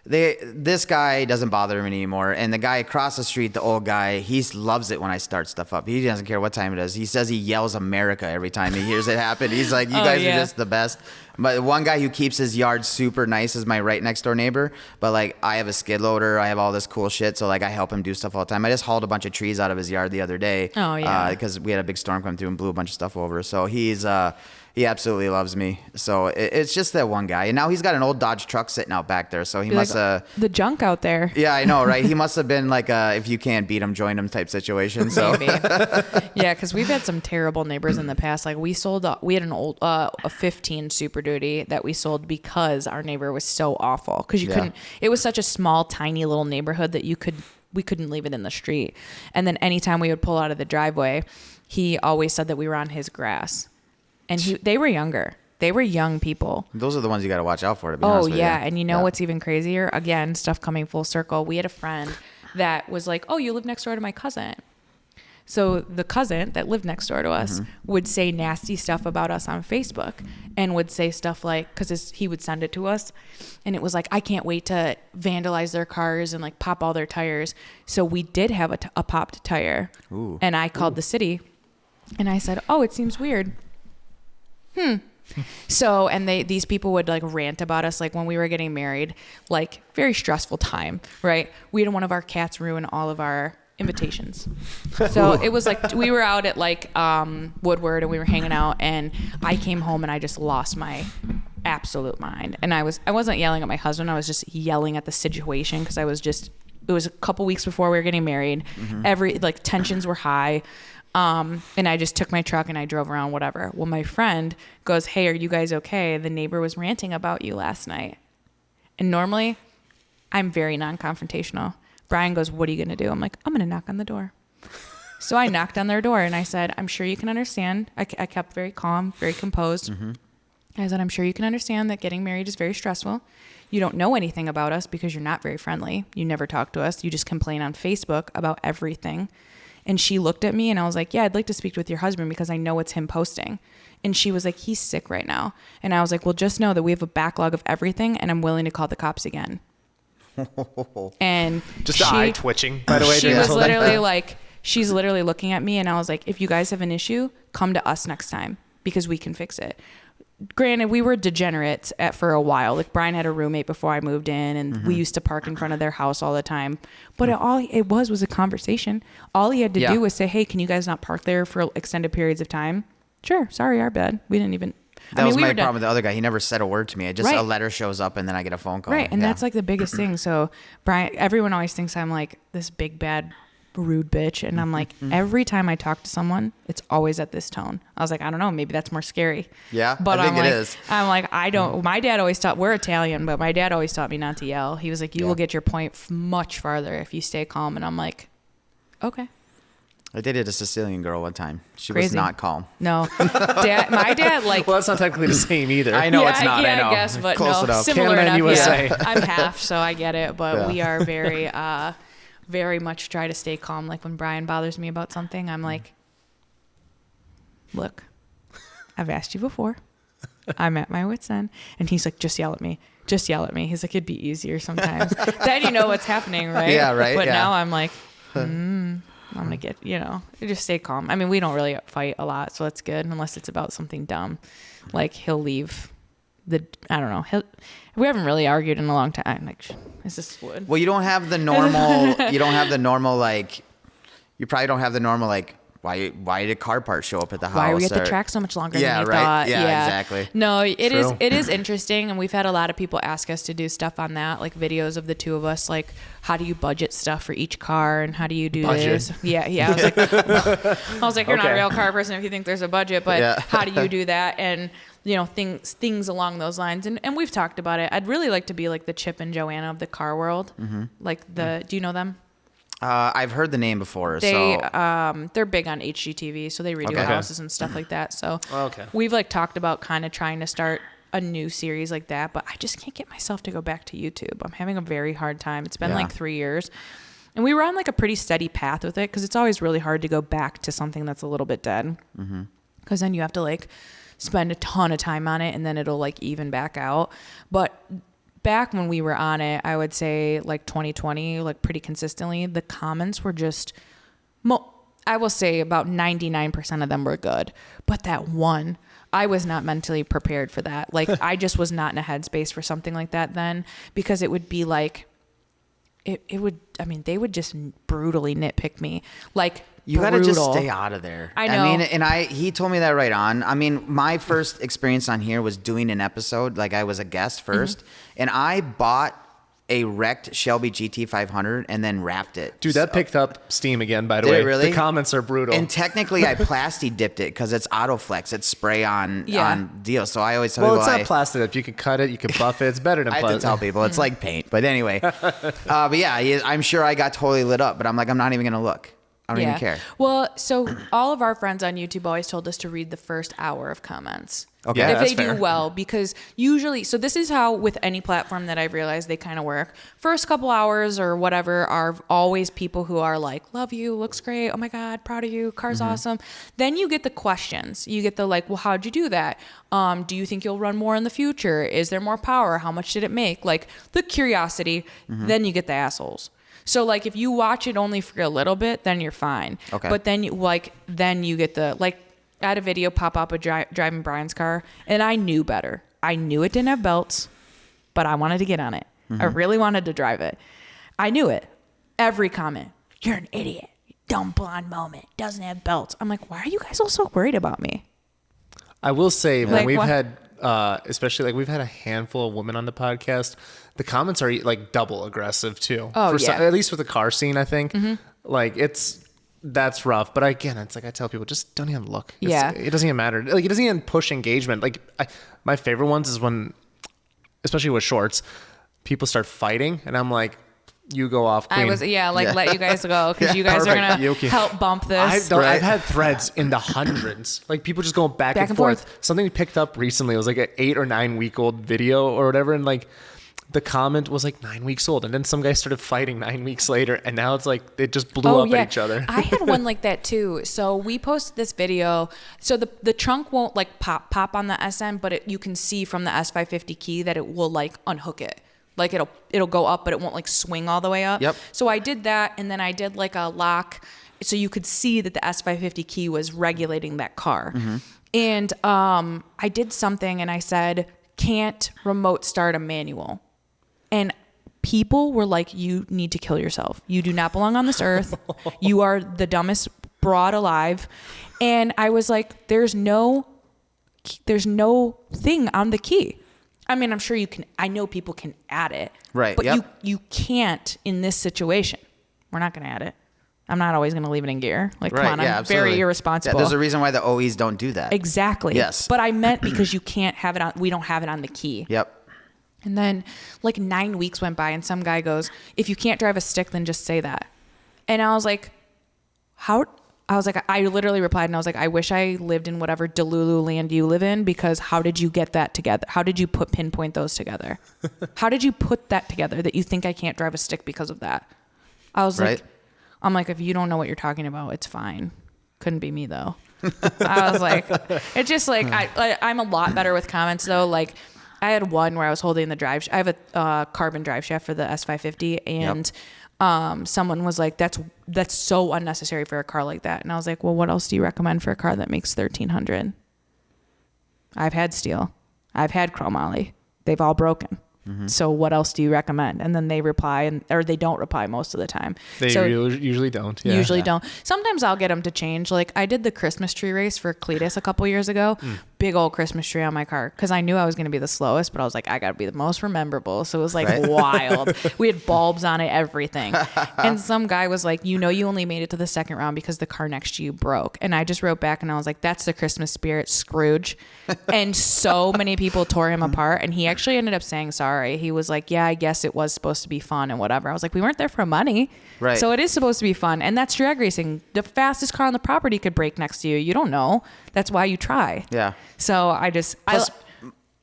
This guy doesn't bother me anymore, and the guy across the street, the old guy, he loves it when I start stuff up. He doesn't care what time it is. He says he yells America every time he hears it happen. He's like, you guys are just the best. But one guy who keeps his yard super nice is my right next door neighbor. But like, I have a skid loader, I have all this cool shit, so like I help him do stuff all the time. I just hauled a bunch of trees out of his yard the other day. Oh yeah, because we had a big storm come through and blew a bunch of stuff over. So he absolutely loves me. So it's just that one guy. And now he's got an old Dodge truck sitting out back there. So he must have... the junk out there. Yeah, I know, right? He must have been like if you can't beat him, join him type situation. So Maybe. Yeah, because we've had some terrible neighbors in the past. Like we had an old, a 15 Super Duty that we sold because our neighbor was so awful. Because it was such a small, tiny little neighborhood that we couldn't leave it in the street. And then anytime we would pull out of the driveway, he always said that we were on his grass. And they were younger. They were young people. Those are the ones you got to watch out for, to be honest with you. And you know what's even crazier? Again, stuff coming full circle. We had a friend that was like, oh, you live next door to my cousin. So the cousin that lived next door to us would say nasty stuff about us on Facebook and would say stuff like, because he would send it to us, and it was like, I can't wait to vandalize their cars and like pop all their tires. So we did have a popped tire. Ooh. And I called the city and I said, oh, it seems weird. So, and these people would like rant about us, like when we were getting married, like very stressful time, right? We had one of our cats ruin all of our invitations. So it was like, we were out at like Woodward and we were hanging out, and I came home and I just lost my absolute mind. And I wasn't yelling at my husband. I was just yelling at the situation because it was a couple weeks before we were getting married. Tensions were high. And I just took my truck and I drove around, whatever. Well, my friend goes, hey, are you guys okay? The neighbor was ranting about you last night. And normally I'm very non-confrontational. Brian goes, what are you going to do? I'm like, I'm going to knock on the door. So I knocked on their door and I said, I'm sure you can understand. I kept very calm, very composed. I said, I'm sure you can understand that getting married is very stressful. You don't know anything about us because you're not very friendly. You never talk to us. You just complain on Facebook about everything. And she looked at me and I was like, yeah, I'd like to speak with your husband because I know it's him posting. And she was like, he's sick right now. And I was like, well, just know that we have a backlog of everything and I'm willing to call the cops again. And just eye twitching, by the way. She was literally like, she's literally looking at me and I was like, if you guys have an issue, come to us next time because we can fix it. Granted, we were degenerates for a while. Like Brian had a roommate before I moved in, and we used to park in front of their house all the time. But it was a conversation. All he had to do was say, "Hey, can you guys not park there for extended periods of time?" Sure, sorry, our bad. We didn't even. That was my problem with the other guy. He never said a word to me. A letter shows up, and then I get a phone call. Right, and that's like the biggest thing. So Brian, everyone always thinks I'm like this big bad rude bitch, and I'm like, every time I talk to someone, it's always at this tone. I was like, I don't know, maybe that's more scary. Yeah, but I think it is. I'm like, I don't. My dad always taught. We're Italian, but my dad always taught me not to yell. He was like, you will get your point much farther if you stay calm. And I'm like, okay. I dated a Sicilian girl one time. She was not calm. No, my dad like. Well, that's not technically the same either. I know it's not. Yeah, I know. I guess, but close enough. Similar Canada enough. USA. Yeah. I'm half, so I get it. But we are very. Very much try to stay calm. Like when Brian bothers me about something, I'm like, look, I've asked you before. I'm at my wit's end. And he's like, just yell at me. Just yell at me. He's like, it'd be easier sometimes. Then you know what's happening, right? Yeah, right. But now I'm like, I'm going to get, just stay calm. I mean, we don't really fight a lot, so that's good, unless it's about something dumb. Like he'll leave I don't know. We haven't really argued in a long time. Like, is this wood? Well, you don't have the normal, like, you probably don't have the normal, like, why did car parts show up at the house? Why are we at the track so much longer than you thought? Yeah, exactly. No, it is interesting. And we've had a lot of people ask us to do stuff on that, like videos of the two of us, like, how do you budget stuff for each car and how do you do this? Yeah. I was like, you're not a real car person if you think there's a budget, but how do you do that? And things along those lines. And we've talked about it. I'd really like to be like the Chip and Joanna of the car world. Do you know them? I've heard the name before. They're big on HGTV, so they redo houses and stuff like that. So we've like talked about kind of trying to start a new series like that, but I just can't get myself to go back to YouTube. I'm having a very hard time. It's been like 3 years. And we were on like a pretty steady path with it because it's always really hard to go back to something that's a little bit dead. Because then you have to like spend a ton of time on it and then it'll like even back out. But back when we were on it, I would say like 2020, like pretty consistently, the comments were just, I will say about 99% of them were good. But that one, I was not mentally prepared for that. Like I just was not in a headspace for something like that then, because it would be like, it would, I mean, they would just brutally nitpick me. Like, you got to just stay out of there. I know. I mean, and he told me that right on. I mean, my first experience on here was doing an episode. Like I was a guest first, and I bought a wrecked Shelby GT500 and then wrapped it. Dude, that picked up steam again, by the way. Did it really? The comments are brutal. And technically, I plasti dipped it because it's Autoflex. It's spray on deal. So I always tell people, it's not plastic dip. You can cut it. You can buff it. It's better than I plastic. have to tell people it's like paint. But anyway, but yeah, I'm sure I got totally lit up. But I'm like, I'm not even gonna look. I don't even care. Well, so all of our friends on YouTube always told us to read the first hour of comments. Okay. Yeah, if that's they fair. do well, because usually, so this is how with any platform that I've realized they kind of work. First couple hours or whatever are always people who are like, love you, looks great, oh my God, proud of you, car's awesome. Then you get the questions. You get the like, well, how'd you do that? Do you think you'll run more in the future? Is there more power? How much did it make? Like the curiosity. Then you get the assholes. So like if you watch it only for a little bit, then you're fine. Okay. But then you get the like. I had a video pop up of driving Brian's car, and I knew better. I knew it didn't have belts, but I wanted to get on it. I really wanted to drive it. I knew it. Every comment, you're an idiot. Dumb blonde moment. Doesn't have belts. I'm like, why are you guys all so worried about me? I will say when Like we've what? had, especially like we've had a handful of women on the podcast, the comments are like double aggressive too. Oh, yeah. At least with the car scene, I think. Like that's rough. But again, it's like I tell people, just don't even look. It doesn't even matter. Like it doesn't even push engagement. Like my favorite ones is when, especially with shorts, people start fighting, and I'm like, you go off, queen. Let you guys go because you guys are gonna Yuki. help bump this. I've had threads in the hundreds, like people just going back and forth. Something we picked up recently, it was like an 8 or 9 week old video or whatever, and like the comment was like 9 weeks old, and then some guy started fighting 9 weeks later, and now it's like they just blew up at each other. I had one like that too. So we posted this video. So the trunk won't like pop on the SM, but you can see from the S550 key that it will like unhook it. Like it'll go up, but it won't like swing all the way up. Yep. So I did that, and then I did like a lock, so you could see that the S550 key was regulating that car. And I did something, and I said, can't remote start a manual. And people were like, you need to kill yourself. You do not belong on this earth. You are the dumbest broad alive. And I was like, there's no thing on the key. I mean, I'm sure you can, I know people can add it. Right. But you can't in this situation. We're not going to add it. I'm not always going to leave it in gear. Like, come on, I'm very irresponsible. Yeah, there's a reason why the OEs don't do that. Exactly. Yes. But I meant because you can't have it on, we don't have it on the key. Yep. And then like 9 weeks went by, and some guy goes, if you can't drive a stick, then just say that. And I was like, I literally replied, and I was like, I wish I lived in whatever Delulu land you live in, because how did you get that together? How did you pinpoint those together? How did you put that together that you think I can't drive a stick because of that? I was like, I'm like, if you don't know what you're talking about, it's fine. Couldn't be me though. I was like, it's just like, I'm a lot better with comments though. Like, I had one where I was holding the drive. I have a carbon drive shaft for the S550, and someone was like, "That's so unnecessary for a car like that." And I was like, "Well, what else do you recommend for a car that makes 1,300?" I've had steel, I've had chromoly. They've all broken. So what else do you recommend? And then they reply, or they don't reply most of the time. They usually don't. Yeah. Usually don't. Sometimes I'll get them to change. Like I did the Christmas tree race for Cletus a couple years ago. Big old Christmas tree on my car, because I knew I was going to be the slowest, but I was like, I got to be the most memorable. So it was like wild. We had bulbs on it, everything. And some guy was like, you only made it to the second round because the car next to you broke. And I just wrote back, and I was like, that's the Christmas spirit, Scrooge. And so many people tore him apart. And he actually ended up saying sorry. He was like, yeah, I guess it was supposed to be fun and whatever. I was like, we weren't there for money. Right. So it is supposed to be fun. And that's drag racing. The fastest car on the property could break next to you. You don't know. That's why you try. Yeah. So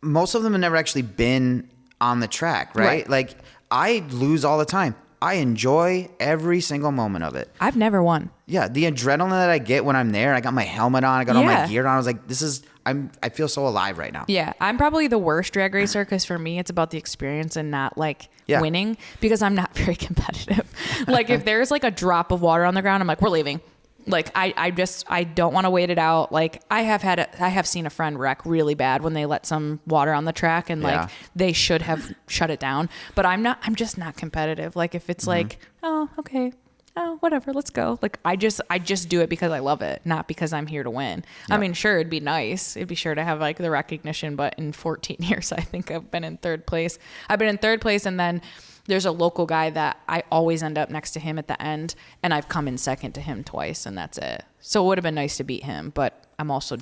most of them have never actually been on the track, right? Like I lose all the time. I enjoy every single moment of it. I've never won. Yeah, the adrenaline that I get when I'm there, I got my helmet on, I got all my gear on. I was like, I feel so alive right now. Yeah, I'm probably the worst drag racer because for me, it's about the experience and not like winning because I'm not very competitive. Like if there's like a drop of water on the ground, I'm like, we're leaving. Like I don't want to wait it out. Like I have seen a friend wreck really bad when they let some water on the track and like they should have shut it down. But I'm just not competitive. Like if it's like, oh, okay. Oh, whatever, let's go. Like I just do it because I love it, not because I'm here to win. I mean, sure, it'd be nice. It'd be sure to have like the recognition, but in 14 years, I think I've been in third place. I've been in third place, and then there's a local guy that I always end up next to him at the end, and I've come in second to him twice, and that's it. So it would have been nice to beat him, but I'm also...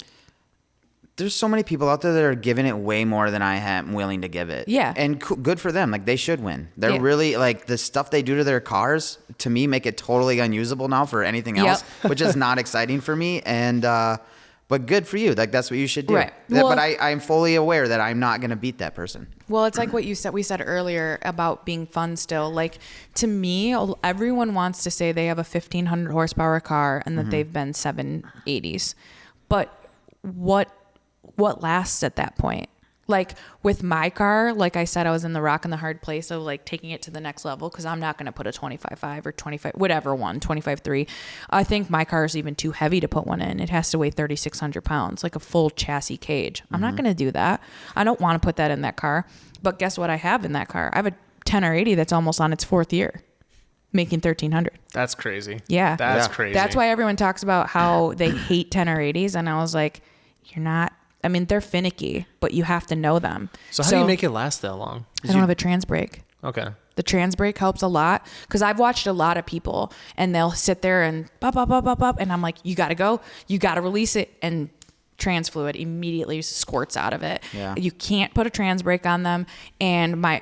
There's so many people out there that are giving it way more than I am willing to give it. Yeah. And good for them. Like, they should win. They're really, like, the stuff they do to their cars, to me, make it totally unusable now for anything else, which is not exciting for me. And, but good for you. Like, that's what you should do. Right. Well, but I'm fully aware that I'm not going to beat that person. Well, it's like what we said earlier about being fun still. Like, to me, everyone wants to say they have a 1,500 horsepower car and that they've been 780s. But what lasts at that point? Like with my car, like I said, I was in the rock and the hard place of like taking it to the next level because I'm not going to put a 25.5 or 25, whatever one, 25.3. I think my car is even too heavy to put one in. It has to weigh 3,600 pounds, like a full chassis cage. I'm not going to do that. I don't want to put that in that car. But guess what I have in that car? I have a 10 or 80 that's almost on its fourth year, making 1,300. That's crazy. Yeah. That's crazy. That's why everyone talks about how they hate 10 or 80s. And I was like, you're not. I mean, they're finicky, but you have to know them. So how do you make it last that long? I don't have a trans brake. Okay. The trans brake helps a lot because I've watched a lot of people and they'll sit there and bop, bop, bop, bop, bop. And I'm like, you got to go. You got to release it. And trans fluid immediately squirts out of it. Yeah. You can't put a trans brake on them. And my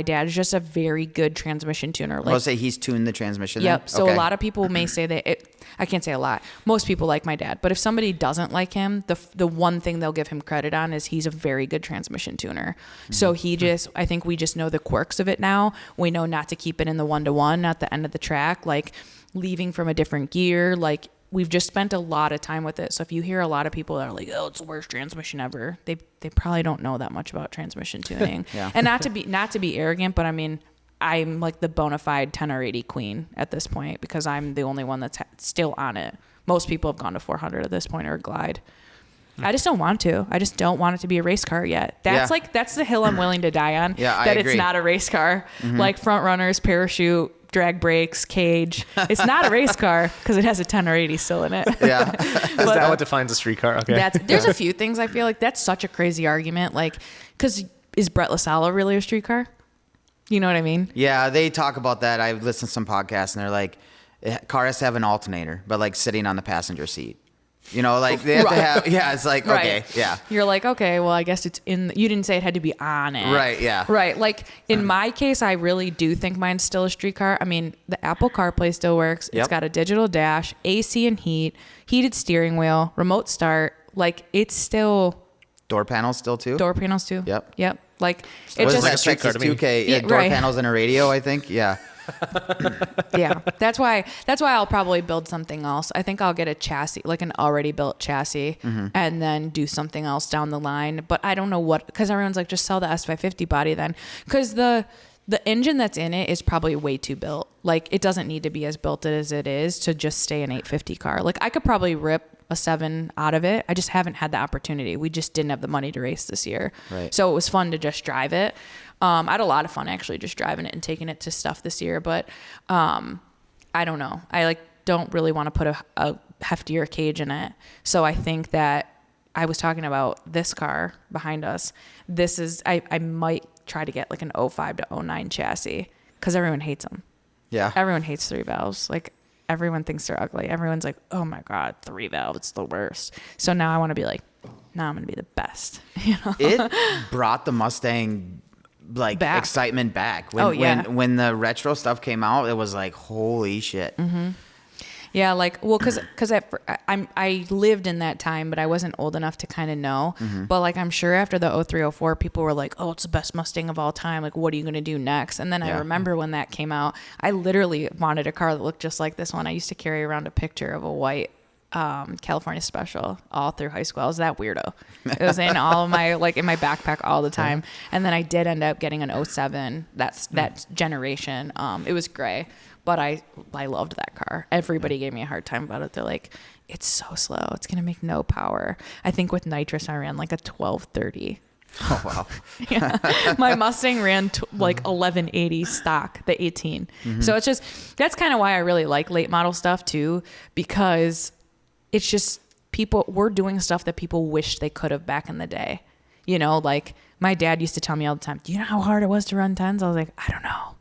dad is just a very good transmission tuner. Like, I'll say he's tuned the transmission. Yep. Then? So a lot of people may say that I can't say a lot. Most people like my dad, but if somebody doesn't like him, the one thing they'll give him credit on is he's a very good transmission tuner. So I think we just know the quirks of it now. We know not to keep it in the 1-to-1 at the end of the track, like leaving from a different gear, like we've just spent a lot of time with it. So if you hear a lot of people that are like, oh, it's the worst transmission ever, they probably don't know that much about transmission tuning. Yeah. And not to be arrogant, but I mean, I'm like the bona fide 10 or 80 queen at this point because I'm the only one that's still on it. Most people have gone to 400 at this point or glide. I just don't want to. I just don't want it to be a race car yet. That's the hill I'm willing to die on. Yeah, that I agree. It's not a race car. Like front runners, parachute, drag brakes, cage. It's not a race car because it has a 10 or 80 still in it. Yeah. Is that what defines a street car? Okay. There's a few things I feel like that's such a crazy argument. Like, because is Brett LaSalle really a street car? You know what I mean? Yeah, they talk about that. I've listened to some podcasts and they're like, car has to have an alternator, but like sitting on the passenger seat. You know, like they have to have, it's like, okay, yeah. You're like, okay, well, I guess it's you didn't say it had to be on it. Right, yeah. Right. Like in my case, I really do think mine's still a street car. I mean, the Apple CarPlay still works. Yep. It's got a digital dash, AC and heated steering wheel, remote start. Like it's still. Door panels still too? Door panels too. Yep. Like it just was like a street car to me. 2K. Yeah, door panels and a radio, I think. Yeah. Yeah, that's why I'll probably build something else. I think I'll get a chassis, like an already built chassis, and then do something else down the line. But I don't know what, because everyone's like, just sell the S550 body then, because the engine that's in it is probably way too built. Like it doesn't need to be as built as it is to just stay an 850 car. Like I could probably rip a 7 out of it. I just haven't had the opportunity. We just didn't have the money to race this year. Right. So it was fun to just drive it. I had a lot of fun actually just driving it and taking it to stuff this year, but I don't know. I don't really want to put a heftier cage in it. So I think that I was talking about this car behind us. This is, I might try to get like an 05 to 09 chassis because everyone hates them. Yeah. Everyone hates 3 valves. Like everyone thinks they're ugly. Everyone's like, oh my God, 3 valve, it's the worst. So now I want to be like, no, I'm going to be the best. You know? It brought the Mustang excitement back. When the retro stuff came out, it was like, holy shit. Mm-hmm. Yeah, like, well, because I lived in that time, but I wasn't old enough to kind of know. But like, I'm sure after the 0304, people were like, "Oh, it's the best Mustang of all time. Like, what are you gonna do next?" And then I remember when that came out, I literally wanted a car that looked just like this one. I used to carry around a picture of a white California Special all through high school. I was that weirdo. It was in all of my, like, in my backpack all the time. And then I did end up getting an 07. That's that generation. It was gray, but I loved that car. Everybody gave me a hard time about it. They're like, it's so slow. It's gonna make no power. I think with nitrous, I ran like a 1230. Oh, wow. Yeah. My Mustang ran like 1180 stock, the 18. So it's just, that's kind of why I really like late model stuff too, because it's just we're doing stuff that people wish they could have back in the day. You know, like my dad used to tell me all the time, do you know how hard it was to run 10s? I was like, I don't know.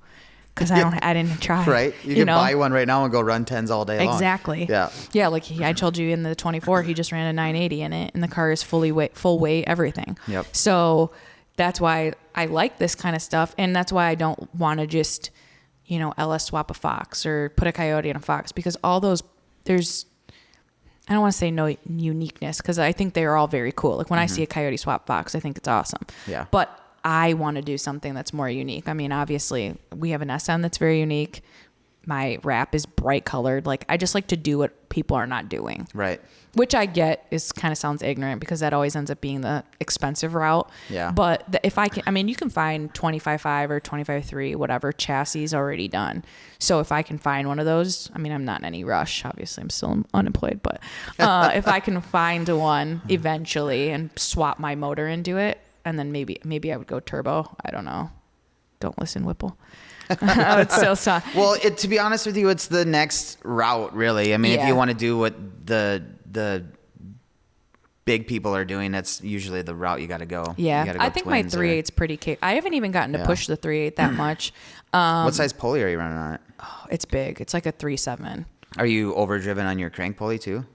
Cause I didn't try. Right. You can buy one right now and go run 10s all day long. Exactly. Yeah. Yeah. Like I told you in the 24, he just ran a 980 in it and the car is full weight, everything. Yep. So that's why I like this kind of stuff. And that's why I don't want to just, LS swap a Fox or put a Coyote in a Fox, because all those, I don't want to say no uniqueness, because I think they are all very cool. Like when I see a Coyote swap Fox, I think it's awesome. Yeah. But I want to do something that's more unique. I mean, obviously we have an SM that's very unique. My wrap is bright colored. Like I just like to do what people are not doing. Right. Which I get is kind of sounds ignorant, because that always ends up being the expensive route. Yeah. But if I can, I mean, you can find 25.5 or 25.3, whatever chassis already done. So if I can find one of those, I mean, I'm not in any rush. Obviously, I'm still unemployed, but if I can find one eventually and swap my motor into it, and then maybe I would go turbo. I don't know. Don't listen, Whipple. I would still stop. Well, to be honest with you, it's the next route, really. I mean, if you want to do what the big people are doing, that's usually the route you got to go. Yeah, you gotta go I think my 3.8's pretty I haven't even gotten to push the 3.8 that much. What size pulley are you running on it? Oh, it's big. It's like a 3.7. Are you overdriven on your crank pulley too?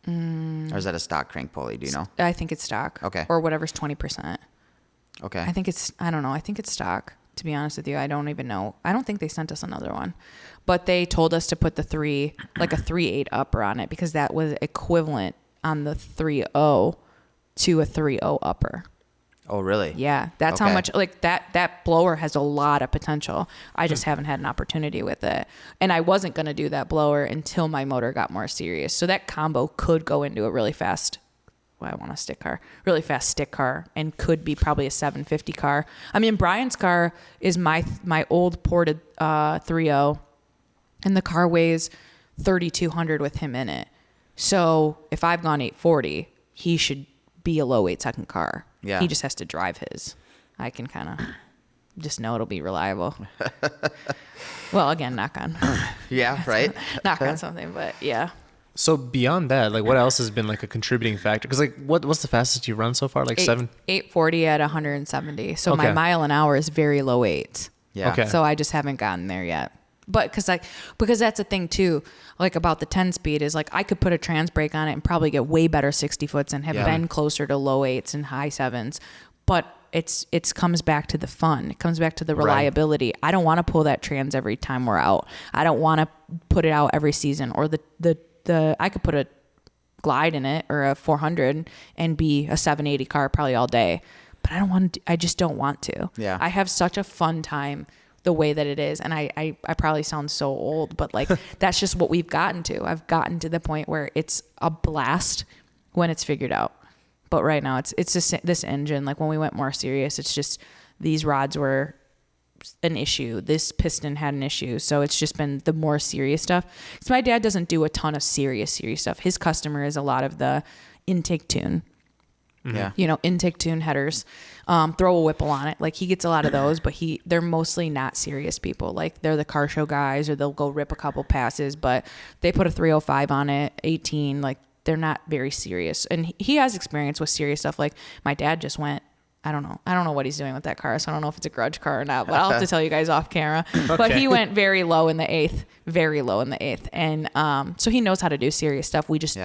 Or is that a stock crank pulley? Do you know? I think it's stock. Okay. Or whatever's 20%. Okay. I don't know. I think it's stock, to be honest with you. I don't even know. I don't think they sent us another one. But they told us to put the 3.8 upper on it, because that was equivalent on the 3.0 to a 3.0 upper. Oh, really? Yeah. That's how much, like that blower has a lot of potential. I just haven't had an opportunity with it. And I wasn't going to do that blower until my motor got more serious. So that combo could go into a really fast, really fast stick car, and could be probably a 750 car. I mean, Brian's car is my old ported 3.0, and the car weighs 3,200 with him in it. So if I've gone 840, he should be a low 8-second car. Yeah. He just has to drive his. I can kind of just know it'll be reliable. Well, again, knock on. Yeah, right? Knock on something, but yeah. So beyond that, like what else has been like a contributing factor? Because like what's the fastest you've run so far? Like 840 at 170. So my Okay. mile an hour is very low 8s. Yeah. Okay. So I just haven't gotten there yet. But because that's the thing too, like about the 10 speed is like I could put a trans brake on it and probably get way better 60 foots and have been closer to low 8s and high 7s. But it comes back to the fun. It comes back to the reliability. Right. I don't want to pull that trans every time we're out. I don't want to put it out every season, or I could put a Glide in it or a 400 and be a 780 car probably all day. But I just don't want to. Yeah. I have such a fun time the way that it is. And I probably sound so old, but like that's just what we've gotten to. I've gotten to the point where it's a blast when it's figured out. But right now it's just this engine. Like when we went more serious, it's just these rods were an issue. This piston had an issue. So it's just been the more serious stuff. Because my dad doesn't do a ton of serious stuff. His customer is a lot of the intake tune. Yeah. Intake tune headers, throw a Whipple on it. Like he gets a lot of those, but they're mostly not serious people. Like they're the car show guys, or they'll go rip a couple passes, but they put a 305 on it, 18. Like they're not very serious. And he has experience with serious stuff. Like my dad just went, I don't know what he's doing with that car. So I don't know if it's a grudge car or not, but I'll have to tell you guys off camera. Okay. But he went very low in the 8th. And, so he knows how to do serious stuff. We just,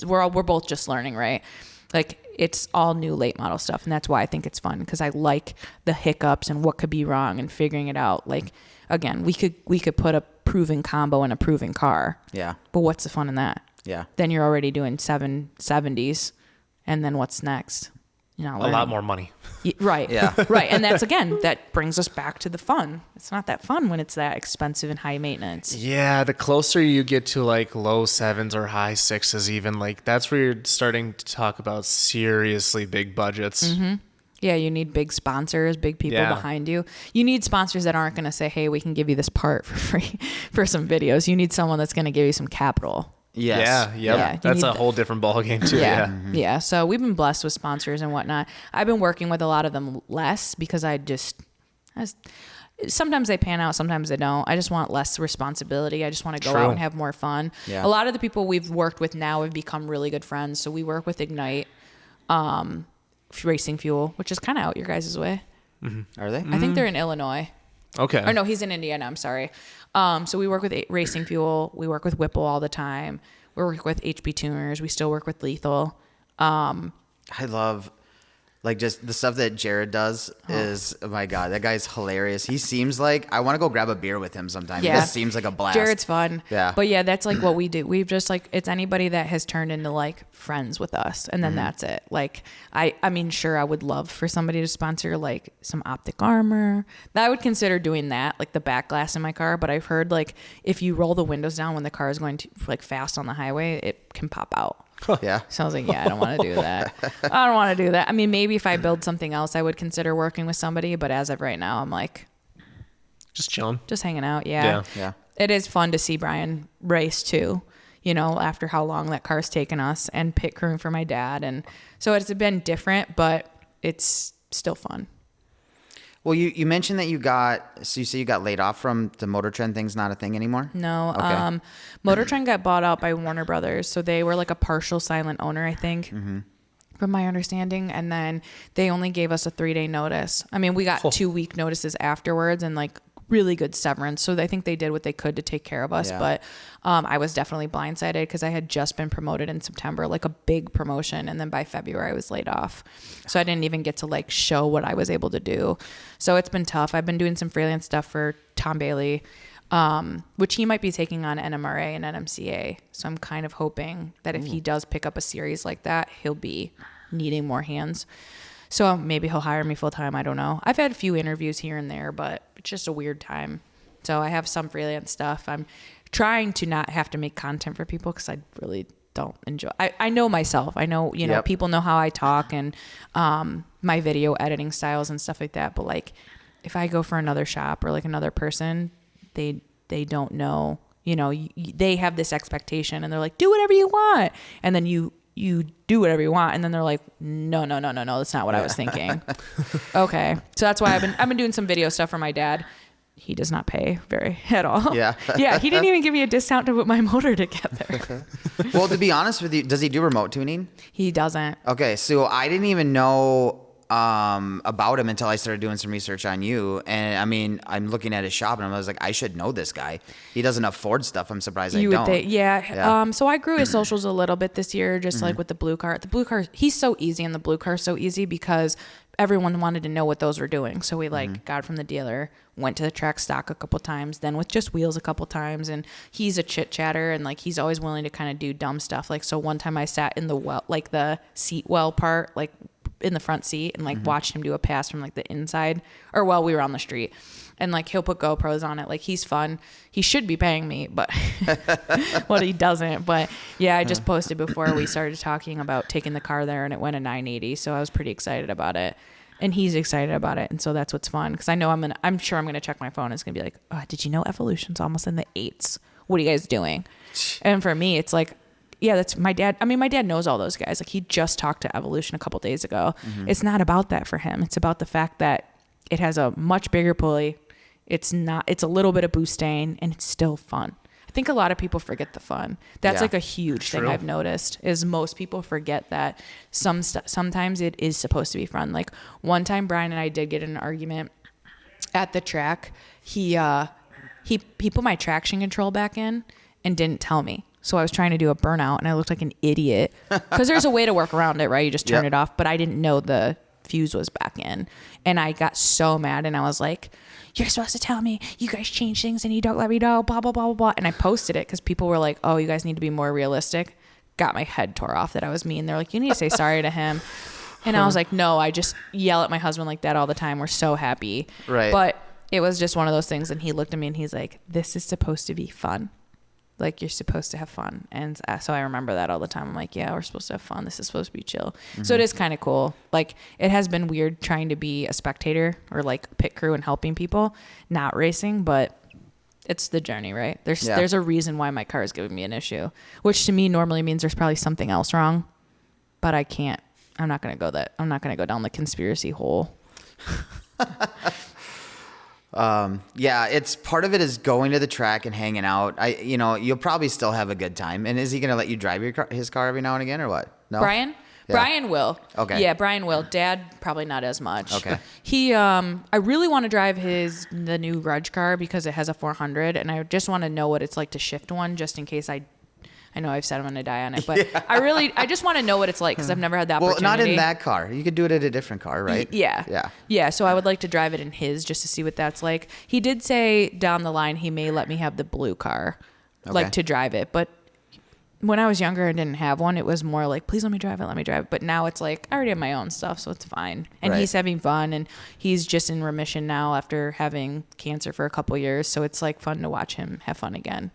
we're both just learning, right? Like it's all new late model stuff. And that's why I think it's fun, because I like the hiccups and what could be wrong and figuring it out. Like, again, we could put a proven combo and a proven car. Yeah. But what's the fun in that? Yeah. Then you're already doing 770s. And then what's next? A lot more money. Right. Yeah. Right. And that's, again, that brings us back to the fun. It's not that fun when it's that expensive and high maintenance. Yeah, the closer you get to like low 7s or high 6s even, like that's where you're starting to talk about seriously big budgets. Mm-hmm. Yeah, you need big sponsors, big people behind you. You need sponsors that aren't going to say, hey, we can give you this part for free for some videos. You need someone that's going to give you some capital. Yes. Yeah. That's a whole different ballgame too. Yeah. Yeah. Mm-hmm. Yeah. So we've been blessed with sponsors and whatnot. I've been working with a lot of them less because sometimes they pan out, sometimes they don't. I just want less responsibility. I just want to go out and have more fun. Yeah. A lot of the people we've worked with now have become really good friends. So we work with Ignite, Racing Fuel, which is kind of out your guys' way. Mm-hmm. Are they? I think they're in Illinois. Okay. Or no, he's in Indiana. I'm sorry. So we work with Racing Fuel. We work with Whipple all the time. We work with HP Tuners. We still work with Lethal. I love, like, just the stuff that Jared does is, oh my God, that guy's hilarious. He seems like, I want to go grab a beer with him sometime. Yeah. He just seems like a blast. Jared's fun. Yeah. But yeah, that's like what we do. We've just like, it's anybody that has turned into like friends with us. And then that's it. Like, I mean, sure, I would love for somebody to sponsor like some optic armor. I would consider doing that, like the back glass in my car. But I've heard like if you roll the windows down when the car is going to like fast on the highway, it can pop out. Yeah. So I was like, yeah, I don't want to do that. I don't want to do that. I mean, maybe if I build something else, I would consider working with somebody. But as of right now, I'm like, just chilling. just hanging out. Yeah. Yeah. It is fun to see Brian race too, after how long that car's taken us, and pit crewing for my dad. And so it's been different, but it's still fun. Well, you mentioned that you say you got laid off from the Motor Trend thing's not a thing anymore? No. Okay. Motor Trend got bought out by Warner Brothers. So they were like a partial silent owner, I think, from my understanding. And then they only gave us a 3-day notice. I mean, we got 2-week notices afterwards and like really good severance. So I think they did what they could to take care of us. Yeah. But I was definitely blindsided because I had just been promoted in September, like a big promotion. And then by February I was laid off. So I didn't even get to like show what I was able to do. So it's been tough. I've been doing some freelance stuff for Tom Bailey, which he might be taking on NMRA and NMCA. So I'm kind of hoping that if he does pick up a series like that, he'll be needing more hands. So maybe he'll hire me full time. I don't know. I've had a few interviews here and there, but it's just a weird time. So I have some freelance stuff. I'm trying to not have to make content for people because I really don't enjoy. I know myself. I know, people know how I talk and my video editing styles and stuff like that. But like if I go for another shop or like another person, they don't know, they have this expectation and they're like, do whatever you want. And then you do whatever you want. And then they're like, no, that's not what I was thinking. Okay. So that's why I've been doing some video stuff for my dad. He does not pay very at all. Yeah. Yeah. He didn't even give me a discount to put my motor together. Well, to be honest with you, does he do remote tuning? He doesn't. Okay. So I didn't even know about him until I started doing some research on you. And I mean, I'm looking at his shop and I was like, I should know this guy. He doesn't afford stuff. I'm surprised I don't. Yeah. So I grew his socials a little bit this year, just like with the blue car. The blue car, he's so easy, and the blue car is so easy because everyone wanted to know what those were doing. So we got from the dealer, went to the track stock a couple times, then with just wheels a couple times. And he's a chit chatter and like, he's always willing to kind of do dumb stuff. Like, so one time I sat in the seat well part, like in the front seat, and like watched him do a pass from like the inside, or while we were on the street. And like, he'll put GoPros on it. Like, he's fun. He should be paying me, but well, he doesn't. But yeah, I just posted before we started talking about taking the car there, and it went a 980. So I was pretty excited about it, and he's excited about it. And so that's what's fun. Cause I know I'm sure I'm going to check my phone. It's going to be like, oh, did you know Evolution's almost in the 8s? What are you guys doing? And for me, it's like, yeah, that's my dad. I mean, my dad knows all those guys. Like, he just talked to Evolution a couple days ago. It's not about that for him. It's about the fact that it has a much bigger pulley. It's a little bit of boostain, and it's still fun. I think a lot of people forget the fun. That's like a huge thing I've noticed, is most people forget that sometimes it is supposed to be fun. Like, one time Brian and I did get in an argument at the track. He put my traction control back in and didn't tell me. So I was trying to do a burnout, and I looked like an idiot because there's a way to work around it, right? You just turn it off, but I didn't know the fuse was back in. And I got so mad, and I was like, you're supposed to tell me you guys change things and you don't let me know, blah, blah, blah, blah, blah. And I posted it because people were like, oh, you guys need to be more realistic. Got my head tore off that I was mean. They're like, you need to say sorry to him. And I was like, no, I just yell at my husband like that all the time. We're so happy. Right. But it was just one of those things. And he looked at me and he's like, this is supposed to be fun. Like, you're supposed to have fun. And so I remember that all the time. I'm like, yeah, we're supposed to have fun. This is supposed to be chill. Mm-hmm. So it is kind of cool. Like, it has been weird trying to be a spectator or like pit crew and helping people, not racing, but it's the journey, right? There's a reason why my car is giving me an issue, which to me normally means there's probably something else wrong, but I'm not going to go down the conspiracy hole. It's part of it is going to the track and hanging out. You'll probably still have a good time. And is he going to let you drive his car every now and again or what? No? Brian? Yeah. Brian will. Okay. Yeah, Brian will. Dad, probably not as much. Okay. I really want to drive the new grudge car because it has a 400 and I just want to know what it's like to shift one just in case I know I've said I'm going to die on it, but yeah. I just want to know what it's like because I've never had the opportunity. Well, not in that car. You could do it at a different car, right? Yeah. Yeah. Yeah. So I would like to drive it in his just to see what that's like. He did say down the line he may let me have the blue car, like to drive it. But when I was younger and didn't have one, it was more like, please let me drive it. But now it's like, I already have my own stuff, so it's fine. And he's having fun, and he's just in remission now after having cancer for a couple years. So it's like fun to watch him have fun again.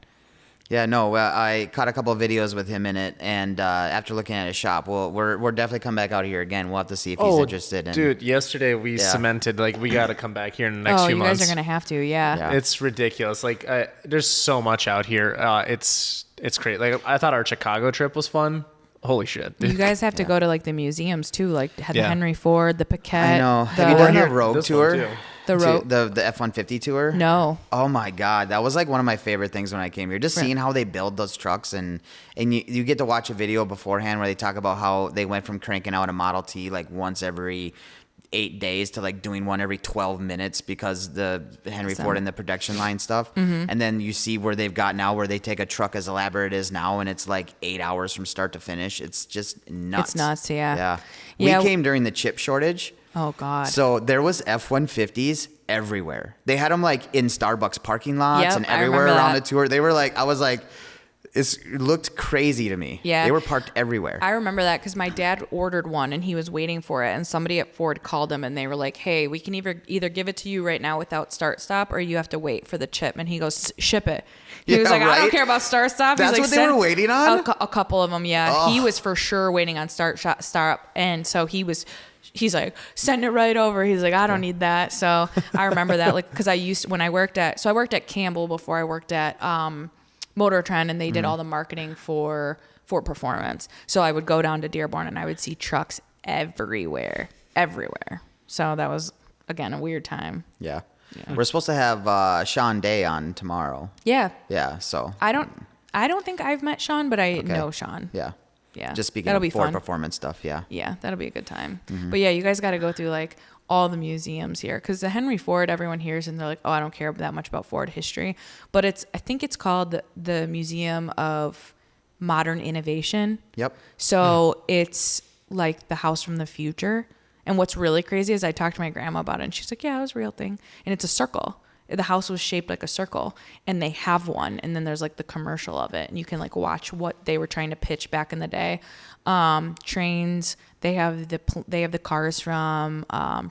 Yeah, no, I caught a couple of videos with him in it, and after looking at his shop, we're definitely come back out here again. We'll have to see if he's interested. Dude, yesterday we cemented, like, we got to come back here in the next few months. Oh, you guys are going to have to, yeah. It's ridiculous. Like, there's so much out here. It's great. Like, I thought our Chicago trip was fun. Holy shit. You guys have to go to, like, the museums, too, like the Henry Ford, the Paquette. I know. Have you done the Rogue tour? The F-150 tour? No. Oh my God. That was like one of my favorite things when I came here. Just seeing how they build those trucks and you get to watch a video beforehand where they talk about how they went from cranking out a Model T like once every 8 days to like doing one every 12 minutes because the Henry Ford and the production line stuff. Mm-hmm. And then you see where they've got now where they take a truck as elaborate as now and it's like 8 hours from start to finish. It's just nuts. It's nuts, yeah. We came during the chip shortage. Oh God. So there was F-150s everywhere. They had them like in Starbucks parking lots and everywhere around the tour. They were like, I was like, it looked crazy to me. Yeah. They were parked everywhere. I remember that because my dad ordered one and he was waiting for it. And somebody at Ford called him and they were like, hey, we can either give it to you right now without start stop or you have to wait for the chip. And he goes, ship it. He was like, I don't care about start stop. That's He's like, what they were waiting on? A couple of them, yeah. Oh. He was for sure waiting on stop. And so he's like, send it right over. He's like, I don't need that. So I remember that, like, because I worked at Campbell before I worked at Motor Trend, and they did all the marketing for Performance. So I would go down to Dearborn and I would see trucks everywhere. So that was, again, a weird time. Yeah. We're supposed to have Sean Day on tomorrow. Yeah. Yeah. So I don't think I've met Sean, but I know Sean. Yeah. Yeah. Just speaking of Ford Performance stuff. Yeah. Yeah. That'll be a good time. Mm-hmm. But yeah, you guys got to go through like all the museums here because the Henry Ford, everyone hears and they're like, oh, I don't care that much about Ford history. But I think it's called the Museum of Modern Innovation. Yep. So it's like the house from the future. And what's really crazy is I talked to my grandma about it and she's like, yeah, it was a real thing. And it's a circle. The house was shaped like a circle and they have one. And then there's like the commercial of it and you can like watch what they were trying to pitch back in the day. Trains, they have the cars from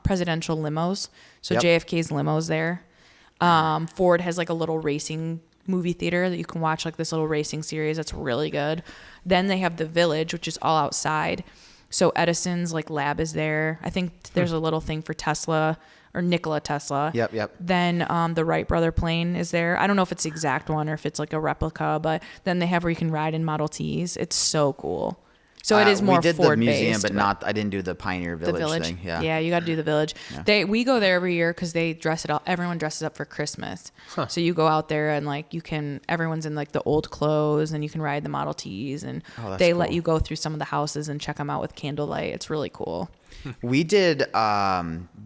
presidential limos. So JFK's limos there. Ford has like a little racing movie theater that you can watch like this little racing series. That's really good. Then they have the Village, which is all outside. So Edison's like lab is there. I think there's a little thing for Tesla or Nikola Tesla. Yep. Then the Wright brother plane is there. I don't know if it's the exact one or if it's like a replica, but then they have where you can ride in Model Ts. It's so cool. So it is more Ford-based. We did the museum, but I didn't do the Pioneer Village thing. Yeah, you got to do the Village. Yeah. We go there every year because they dress it up. Everyone dresses up for Christmas. Huh. So you go out there and like everyone's in like the old clothes and you can ride the Model Ts and they let you go through some of the houses and check them out with candlelight. It's really cool. We did.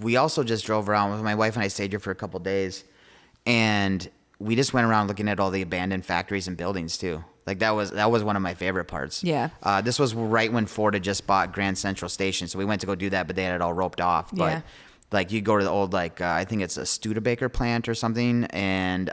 We also just drove around. My wife and I stayed here for a couple days, and we just went around looking at all the abandoned factories and buildings too. Like that was one of my favorite parts. Yeah. This was right when Ford had just bought Grand Central Station, so we went to go do that, but they had it all roped off. But Yeah. like you go to the old I think it's a Studebaker plant or something, and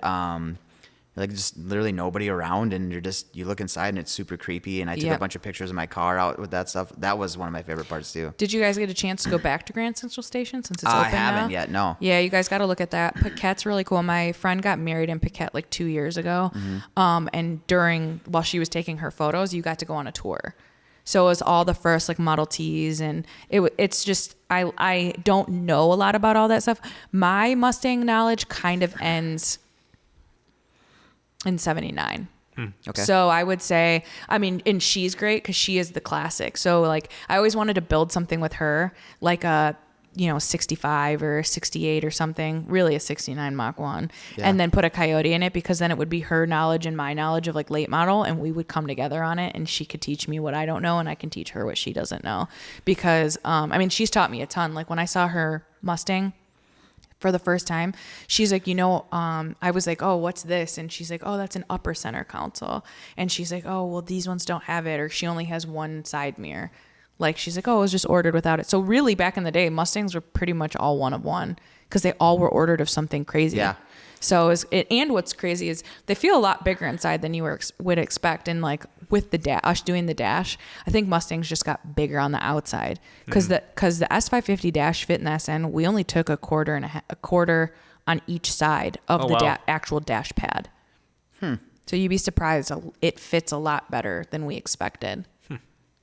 like just literally nobody around, and you look inside and it's super creepy. And I took a bunch of pictures of my car out with that stuff. That was one of my favorite parts too. Did you guys get a chance to go back to Grand Central Station since it's open I haven't now? yet. No. Yeah, you guys got to look at that. Paquette's really cool. My friend got married in Paquette like 2 years ago, and while she was taking her photos, you got to go on a tour. So it was all the first like Model Ts, and it's just I don't know a lot about all that stuff. My Mustang knowledge kind of ends in 79. Okay. So I would say, I mean, and she's great because she is the classic. So like I always wanted to build something with her, like a 65 or 68 or something, really a 69 Mach 1, and then put a Coyote in it, because then it would be her knowledge and my knowledge of like late model, and we would come together on it, and she could teach me what I don't know and I can teach her what she doesn't know. Because I mean, she's taught me a ton. Like when I saw her Mustang for the first time, she's like, I was like, oh, what's this? And she's like, oh, that's an upper center console. And she's like, oh, well, these ones don't have it, or she only has one side mirror. Like, she's like, oh, it was just ordered without it. So really, back in the day, Mustangs were pretty much all one of one, because they all were ordered of something crazy. Yeah. So and what's crazy is they feel a lot bigger inside than you would expect. And like with us doing the dash, I think Mustangs just got bigger on the outside, because the S550 dash fit in the SN, we only took a quarter on each side of the actual dash pad. So you'd be surprised, it fits a lot better than we expected.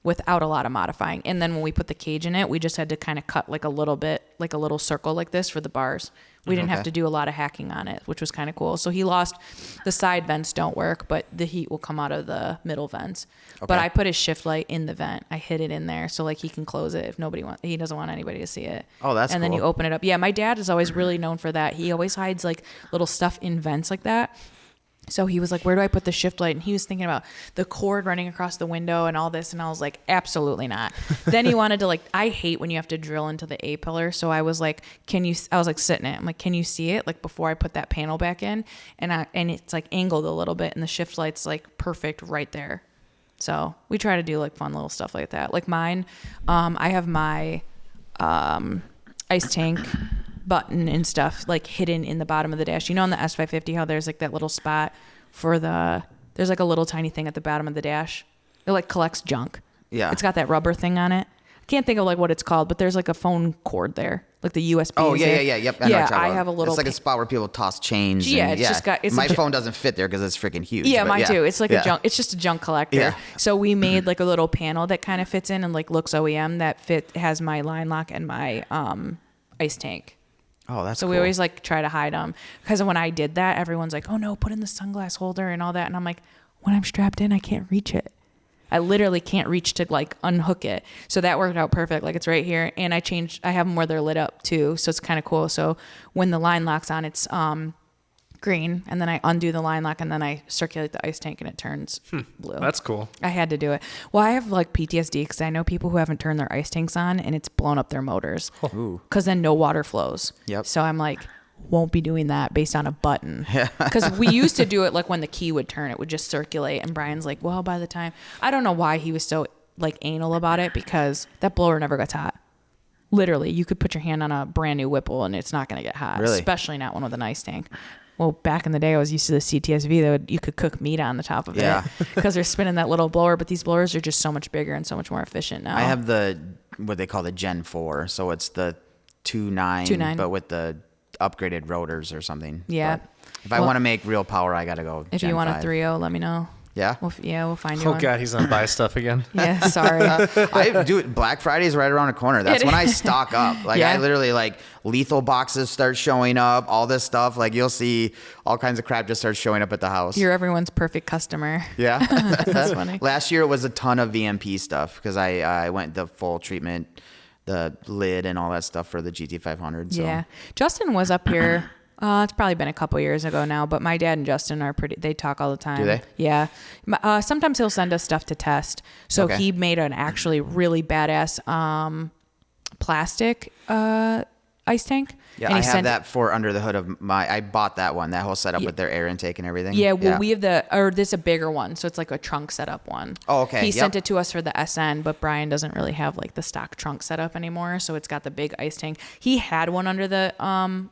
Without a lot of modifying. And then when we put the cage in it, we just had to kind of cut like a little bit, like a little circle like this for the bars. We didn't have to do a lot of hacking on it, which was kind of cool. So he lost, the side vents don't work, but the heat will come out of the middle vents. Okay. But I put his shift light in the vent. I hid it in there so like he can close it if he doesn't want anybody to see it. Oh, that's And cool. then you open it up. Yeah, my dad is always really known for that. He always hides like little stuff in vents like that. So he was like, where do I put the shift light? And he was thinking about the cord running across the window and all this. And I was like, absolutely not. Then he wanted to I hate when you have to drill into the A-pillar. So I was like, I was like sitting it. I'm like, can you see it? Like before I put that panel back in, and it's like angled a little bit, and the shift light's like perfect right there. So we try to do like fun little stuff like that. Like mine, I have my ice tank button and stuff like hidden in the bottom of the dash. On the S550 how there's like that little spot for there's like a little tiny thing at the bottom of the dash. It like collects junk. Yeah. It's got that rubber thing on it. I can't think of like what it's called, but there's like a phone cord there, like the USB. Oh is yeah, there. yeah, yeah. Yep. I have a little. It's like a spot where people toss chains. Yeah, and, it's just got. My phone doesn't fit there because it's freaking huge. Yeah, but mine too. It's like a junk. It's just a junk collector. Yeah. So we made like a little panel that kind of fits in and like looks OEM that has my line lock and my ice tank. Oh, that's so cool. we always like try to hide them, because when I did that, everyone's like, oh no, put in the sunglass holder and all that. And I'm like, when I'm strapped in, I can't reach it. I literally can't reach to like unhook it. So that worked out perfect. Like it's right here. And I have them where they're lit up too. So it's kind of cool. So when the line locks on, it's green, and then I undo the line lock, and then I circulate the ice tank and it turns blue. That's cool. I had to do it. Well, I have like PTSD because I know people who haven't turned their ice tanks on and it's blown up their motors, because then no water flows. Yep. So I'm like, won't be doing that based on a button. Because we used to do it like when the key would turn, it would just circulate. And Brian's like, well, by the time, I don't know why he was so like anal about it, because that blower never gets hot. Literally, you could put your hand on a brand new Whipple and it's not going to get hot, really? Especially not one with an ice tank. Well, back in the day, I was used to the CTSV that you could cook meat on the top of it, because they're spinning that little blower. But these blowers are just so much bigger and so much more efficient now. I have what they call the Gen 4. So it's the 2.9, but with the upgraded rotors or something. Yeah. But if I want to make real power, I got to go If Gen you want 5. a 3.0, let me know. Yeah? We'll find you Oh, one. God, he's on buy stuff again. Yeah, sorry. I do it. Black Friday is right around the corner. That's when I stock up. Like I literally like lethal boxes start showing up, all this stuff. Like you'll see all kinds of crap just start showing up at the house. You're everyone's perfect customer. Yeah. That's funny. Last year it was a ton of VMP stuff, because I went the full treatment, the lid and all that stuff for the GT500. So. Yeah. Justin was up here. It's probably been a couple years ago now, but my dad and Justin they talk all the time. Do they? Yeah. Sometimes he'll send us stuff to test. So he made an actually really badass plastic ice tank. Yeah, and I have that for under the hood of I bought that one, that whole setup with their air intake and everything. Yeah, well, we have this is a bigger one, so it's like a trunk setup one. Oh, okay. He sent it to us for the SN, but Brian doesn't really have like the stock trunk setup anymore, so it's got the big ice tank. He had one under the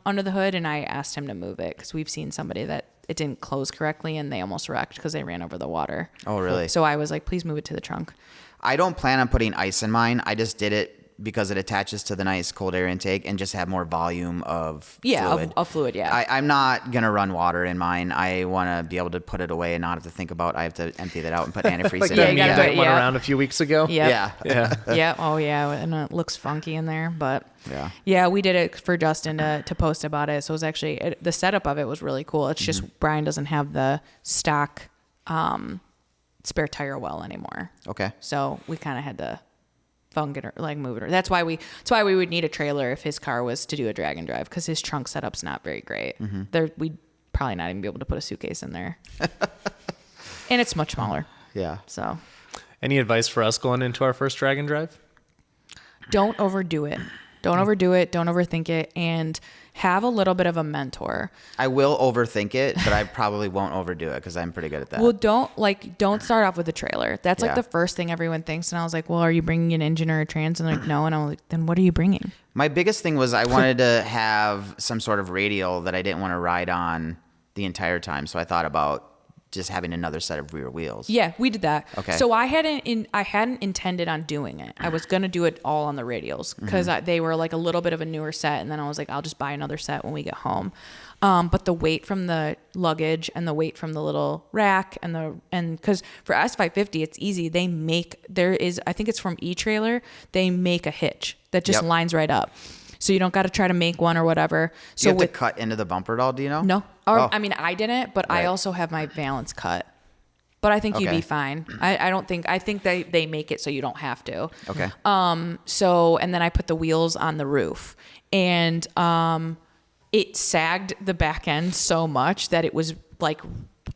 hood, and I asked him to move it because we've seen somebody that it didn't close correctly, and they almost wrecked because they ran over the water. Oh, really? So I was like, please move it to the trunk. I don't plan on putting ice in mine. I just did it because it attaches to the nice cold air intake and just have more volume of fluid. Of fluid, yeah. I'm not going to run water in mine. I want to be able to put it away and not have to think about I have to empty that out and put antifreeze Like in that it. meme that went around a few weeks ago. Yep. Yeah. Yeah. Oh, yeah. And it looks funky in there. But yeah, we did it for Justin to post about it. So it was actually, the setup of it was really cool. It's just Brian doesn't have the stock spare tire well anymore. Okay. So we kind of had to funk it or like move it. That's why we would need a trailer if his car was to do a drag and drive, because his trunk setup's not very great. We'd probably not even be able to put a suitcase in there. And it's much smaller. Yeah. So Any advice for us going into our first drag and drive? don't overdo it. Don't overdo it. Don't overthink it. And have a little bit of a mentor. I will overthink it, but I probably won't overdo it because I'm pretty good at that. Well, don't start off with a trailer. That's like the first thing everyone thinks. And I was like, well, are you bringing an engine or a trans? And they're like, no. And I'm like, then what are you bringing? My biggest thing was I wanted to have some sort of radial that I didn't want to ride on the entire time. So I thought about just having another set of rear wheels. Yeah, we did that. Okay. So I hadn't intended on doing it. I was gonna do it all on the radials because they were like a little bit of a newer set, and then I was like, I'll just buy another set when we get home. But the weight from the luggage and the weight from the little rack and because for S550 it's easy. I think it's from E-Trailer. They make a hitch that just lines right up. So you don't got to try to make one or whatever. So you have to cut into the bumper at all, do you know? No. I mean, I didn't, but I also have my valance cut. But I think you'd be fine. I think they make it so you don't have to. Okay. And then I put the wheels on the roof, and it sagged the back end so much that it was like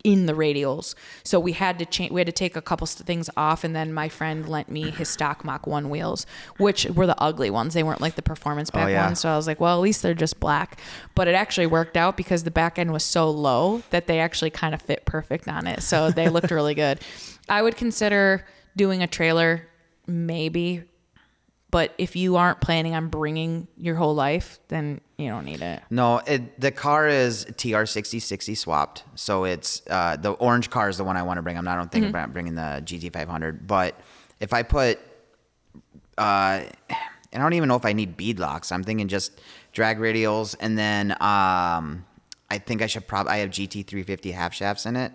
in the radials. So we had to take a couple things off, and then my friend lent me his stock Mach 1 wheels, which were the ugly ones. They weren't like the performance back ones. So I was like, well, at least they're just black. But it actually worked out because the back end was so low that they actually kind of fit perfect on it. So they looked really good. I would consider doing a trailer, maybe. But if you aren't planning on bringing your whole life, then you don't need it. No, the car is TR6060 swapped. So it's the orange car is the one I want to bring. I don't think about bringing the GT500. But if I put, I don't even know if I need bead locks. I'm thinking just drag radials. And then I think I have GT350 half shafts in it.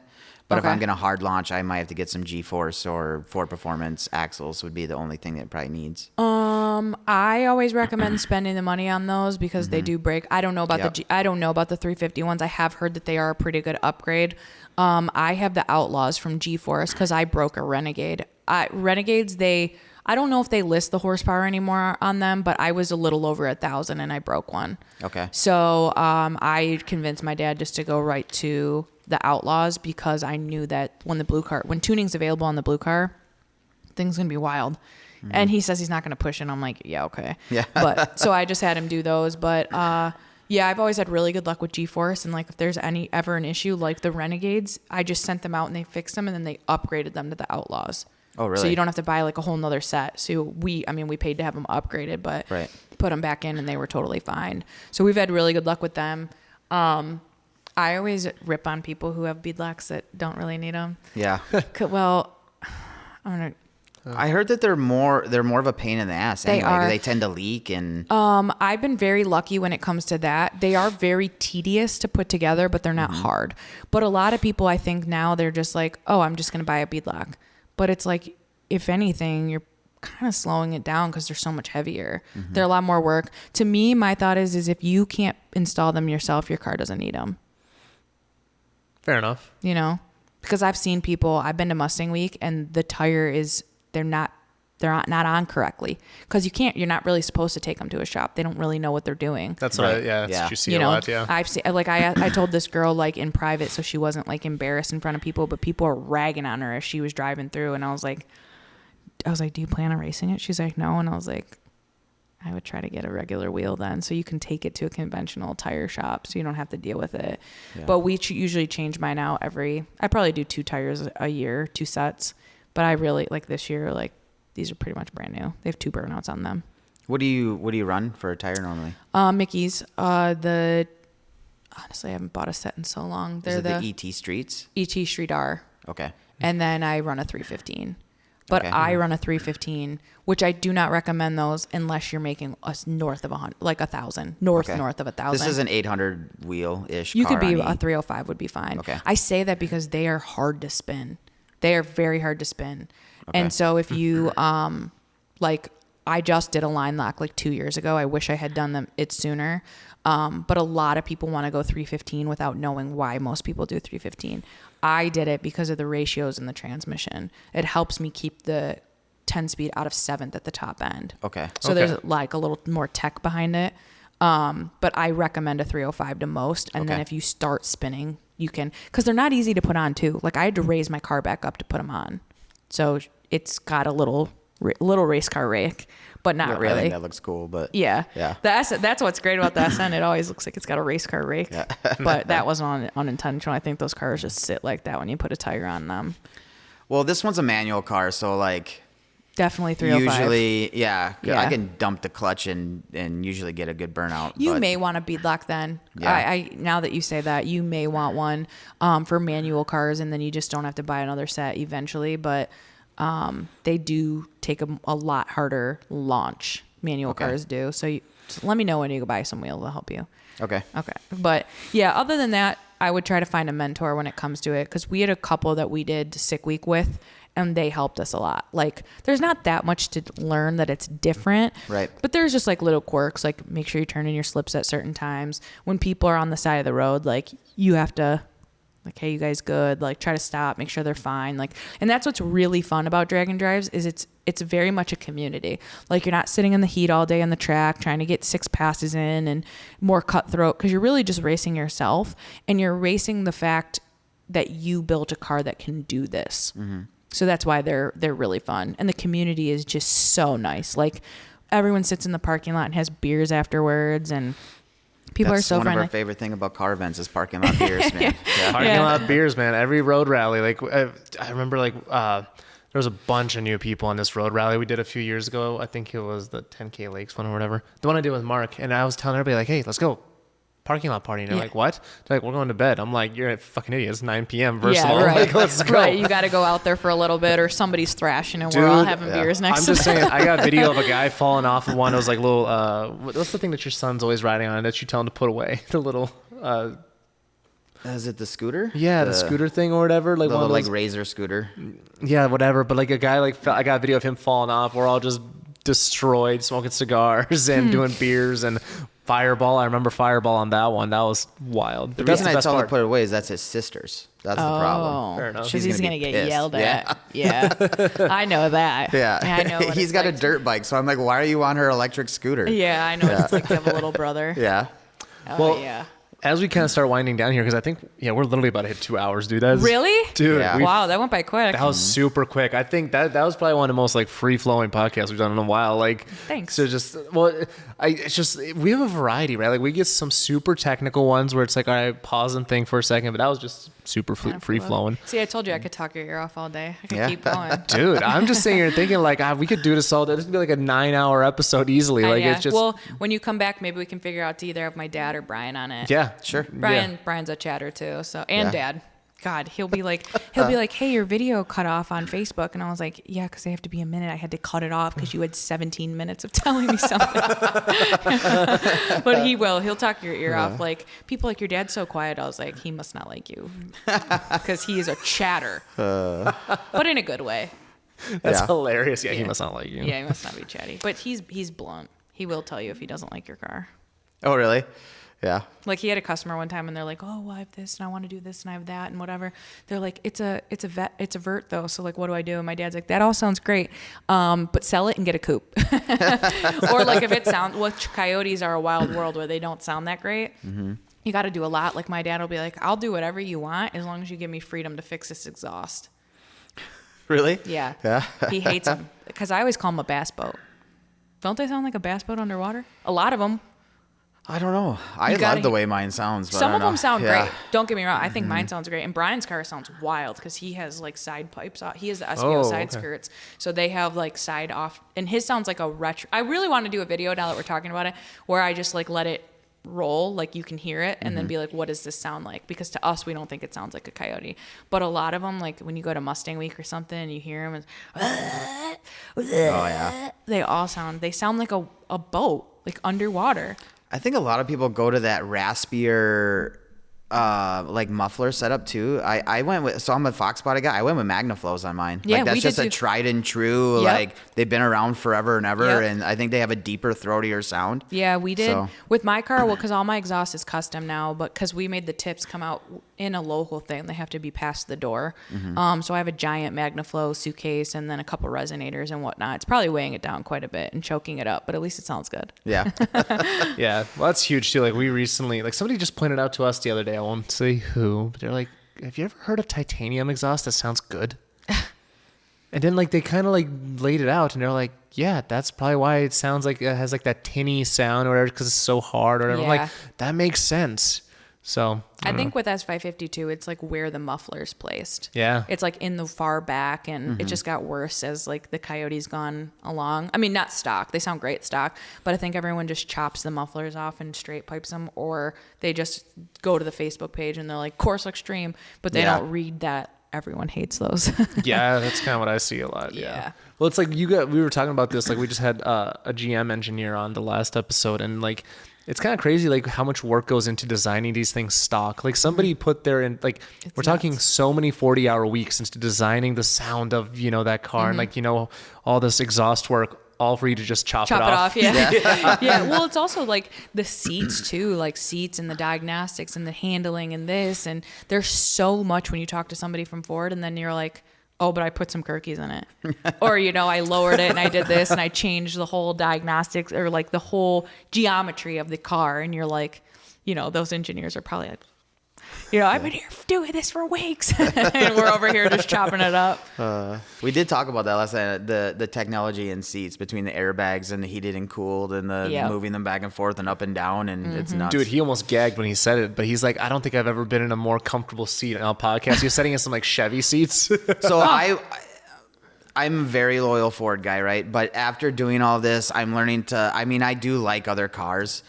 But if I'm going to hard launch, I might have to get some G-Force or Ford Performance axles would be the only thing that it probably needs. I always recommend spending the money on those because they do break. I don't know about the 350 ones. I have heard that they are a pretty good upgrade. I have the Outlaws from G-Force because I broke a Renegade. Renegades, I don't know if they list the horsepower anymore on them, but I was a little over 1,000 and I broke one. Okay. So I convinced my dad just to go right to the Outlaws because I knew that when tuning's available on the blue car, things gonna be wild. And he says he's not gonna push it. And I'm like, yeah, okay. Yeah. But so I just had him do those. But I've always had really good luck with G-Force. And like if there's ever an issue like the Renegades, I just sent them out and they fixed them and then they upgraded them to the Outlaws. Oh, really? So you don't have to buy like a whole nother set. So we paid to have them upgraded, but put them back in and they were totally fine. So we've had really good luck with them. I always rip on people who have beadlocks that don't really need them. Yeah. Well, I heard that they're more of a pain in the ass. Anyway. They are. They tend to leak and. I've been very lucky when it comes to that. They are very tedious to put together, but they're not hard. But a lot of people, I think now they're just like, oh, I'm just gonna buy a beadlock. But it's like, if anything, you're kind of slowing it down because they're so much heavier. They're a lot more work. To me, my thought is if you can't install them yourself, your car doesn't need them. Fair enough. You know, because I've seen people. I've been to Mustang Week, and the tire they're not on correctly because you're not really supposed to take them to a shop. They don't really know what they're doing. That's what you see a lot. Yeah. I've seen I told this girl like in private so she wasn't like embarrassed in front of people, but people are ragging on her as she was driving through, and I was like, do you plan on racing it? She's like, no. And I was like, I would try to get a regular wheel then, so you can take it to a conventional tire shop, so you don't have to deal with it. Yeah. But we usually change mine out I probably do 2 tires a year, 2 sets. But I really like this year, like these are pretty much brand new. They have 2 burnouts on them. What do you run for a tire normally? Mickey's. Honestly, I haven't bought a set in so long. They're the ET Streets? ET Street R. Okay. And then I run a 315. But okay. I run a 315, which I do not recommend those unless you're making us north of 100, like 1,000, north of 1,000. This is an 800 wheel-ish You car. could be a 305 would be fine. Okay. I say that because they are hard to spin. They are very hard to spin. Okay. And so if you, like, I just did a line lock like 2 years ago. I wish I had done it sooner. But a lot of people want to go 315 without knowing why most people do 315. I did it because of the ratios in the transmission. It helps me keep the 10-speed out of 7th at the top end. Okay. So there's like a little more tech behind it. But I recommend a 305 to most. And then if you start spinning, you can, because they're not easy to put on too. Like I had to raise my car back up to put them on. So it's got a little race car rake, but not really. I think that looks cool, but yeah. That's what's great about the SN. It always looks like it's got a race car rake, but that wasn't unintentional. I think those cars just sit like that when you put a tire on them. Well, this one's a manual car, so like definitely 305. Usually, I can dump the clutch and usually get a good burnout. You may want a beadlock then. Yeah. I now that you say that, you may want one for manual cars, and then you just don't have to buy another set eventually. But they do take a lot harder launch. Manual cars do. So let me know when you go buy some wheels. I'll help you. Okay. But yeah, other than that, I would try to find a mentor when it comes to it, because we had a couple that we did sick week with, and they helped us a lot. Like, there's not that much to learn that it's different. Right. But there's just like little quirks, like make sure you turn in your slips at certain times. When people are on the side of the road, like you have to, like, hey, you guys good? Like, try to stop, make sure they're fine. Like, and that's what's really fun about drag and drives is it's very much a community. Like, you're not sitting in the heat all day on the track trying to get 6 passes in and more cutthroat, because you're really just racing yourself, and you're racing the fact that you built a car that can do this. Mm-hmm. So that's why they're really fun. And the community is just so nice. Like, everyone sits in the parking lot and has beers afterwards, and people are so friendly. One of our favorite thing about car events is parking lot beers, man. Parking lot beers, man. Every road rally, like I remember, like there was a bunch of new people on this road rally we did a few years ago. I think it was the 10K Lakes one or whatever. The one I did with Mark, and I was telling everybody like, hey, let's go parking lot party. And they're like, what? They're like, we're going to bed. I'm like, you're a fucking idiot. It's 9 p.m. First of all. Right. Like, let's go. Right. You got to go out there for a little bit, or somebody's thrashing and we're all having beers next to them. I'm just saying, I got a video of a guy falling off of one. It was like little, what's the thing that your son's always riding on that you tell him to put away? The little, is it the scooter? Yeah, the scooter thing or whatever. Like the one of those, like razor scooter. Yeah, whatever. But like a guy, like I got a video of him falling off. We're all just destroyed, smoking cigars and doing beers and Fireball. I remember Fireball on that one. That was wild. The reason I told him to put it away is that's his sister's. That's the problem. Fair enough. Because he's going to get pissed. yelled at. Yeah. I know that. Yeah. I know what he's got a dirt bike, so I'm like, why are you on her electric scooter? Yeah, I know what it's like to have a little brother. Yeah. Oh, Well, yeah. As we kind of start winding down here, because I think, we're literally about to hit 2 hours, dude. Really? Dude. Yeah. Wow, that went by quick. That was super quick. I think that was probably one of the most like free flowing podcasts we've done in a while. Like, thanks. So just, it's just, we have a variety, right? Like we get some super technical ones where it's like, all right, pause and think for a second, but that was just super free flowing. See, I told you I could talk your ear off all day. I could keep going. Dude, I'm just sitting here thinking like, we could do this all day. This could be like a 9-hour episode easily. Like it's just. Well, when you come back, maybe we can figure out to either have my dad or Brian on it. Yeah, sure. Brian's a chatter too. So, and Dad. God, he'll be like, hey, your video cut off on Facebook. And I was like, yeah, because they have to be a minute. I had to cut it off because you had 17 minutes of telling me something. But he'll talk your ear off. Like, people like, your dad's so quiet. I was like, he must not like you because he is a chatter, but in a good way. That's hilarious. Yeah, he must not like you. Yeah, he must not be chatty, but he's blunt. He will tell you if he doesn't like your car. Oh, really? Yeah. Like, he had a customer one time and they're like, oh, well, I have this and I want to do this and I have that and whatever. They're like, it's a vert though. So like, what do I do? And my dad's like, that all sounds great. But sell it and get a coupe. Or like if it sounds, which Coyotes are a wild world where they don't sound that great. Mm-hmm. You got to do a lot. Like my dad will be like, I'll do whatever you want as long as you give me freedom to fix this exhaust. Really? Yeah. Yeah. He hates them because I always call him a bass boat. Don't they sound like a bass boat underwater? A lot of them. I don't know. I love the way mine sounds. But some of them know. sound great. Don't get me wrong. I think mine sounds great. And Brian's car sounds wild because he has like side pipes. He has the SBO side skirts. So they have like side off. And his sounds like a retro. I really want to do a video now that we're talking about it where I just like let it roll, like you can hear it and then be like, what does this sound like? Because to us, we don't think it sounds like a Coyote. But a lot of them, like when you go to Mustang Week or something and you hear them, they sound like a boat, like underwater. I think a lot of people go to that raspier like muffler setup too. I went with, so I'm a Fox Body guy. I went with MagnaFlows on mine. Yeah, like that's just a tried and true. Yep. Like they've been around forever and ever, and I think they have a deeper, throatier sound. Yeah, we did with my car. Well, because all my exhaust is custom now, but because we made the tips come out in a local thing, they have to be past the door. So I have a giant MagnaFlow suitcase and then a couple resonators and whatnot. It's probably weighing it down quite a bit and choking it up, but at least it sounds good. Yeah. Yeah. Well, that's huge too. Like we recently, like somebody just pointed out to us the other day. I won't say who, but they're like, have you ever heard of titanium exhaust that sounds good? And then like they kind of like laid it out and they're like, yeah, that's probably why it sounds like it has like that tinny sound or whatever because it's so hard or whatever. I'm like, that makes sense. So I think with S552, it's like where the muffler's placed. Yeah. It's like in the far back, and it just got worse as like the Coyote's gone along. I mean, not stock. They sound great stock, but I think everyone just chops the mufflers off and straight pipes them, or they just go to the Facebook page and they're like, Course Extreme, but they don't read that. Everyone hates those. Yeah, that's kind of what I see a lot. Yeah. Well, it's like we were talking about this, like we just had a GM engineer on the last episode, and like, it's kind of crazy, like how much work goes into designing these things stock. Like somebody put their in, like we're talking so many 40-hour weeks into designing the sound of, you know, that car and like, you know, all this exhaust work, all for you to just chop it off. Yeah. Yeah. Well, it's also like the seats too, like seats and the diagnostics and the handling and this, and there's so much when you talk to somebody from Ford, and then you're like, oh, but I put some Kirkies in it. Or, you know, I lowered it and I did this and I changed the whole diagnostics or like the whole geometry of the car. And you're like, you know, those engineers are probably like, you know, I've been here doing this for weeks. And we're over here just chopping it up. We did talk about that last night, the technology in seats between the airbags and the heated and cooled and the moving them back and forth and up and down. And it's nuts. Dude, he almost gagged when he said it, but he's like, I don't think I've ever been in a more comfortable seat on a podcast. He was sitting in some like Chevy seats. So I'm a very loyal Ford guy, right? But after doing all this, I'm learning to, I mean, I do like other cars.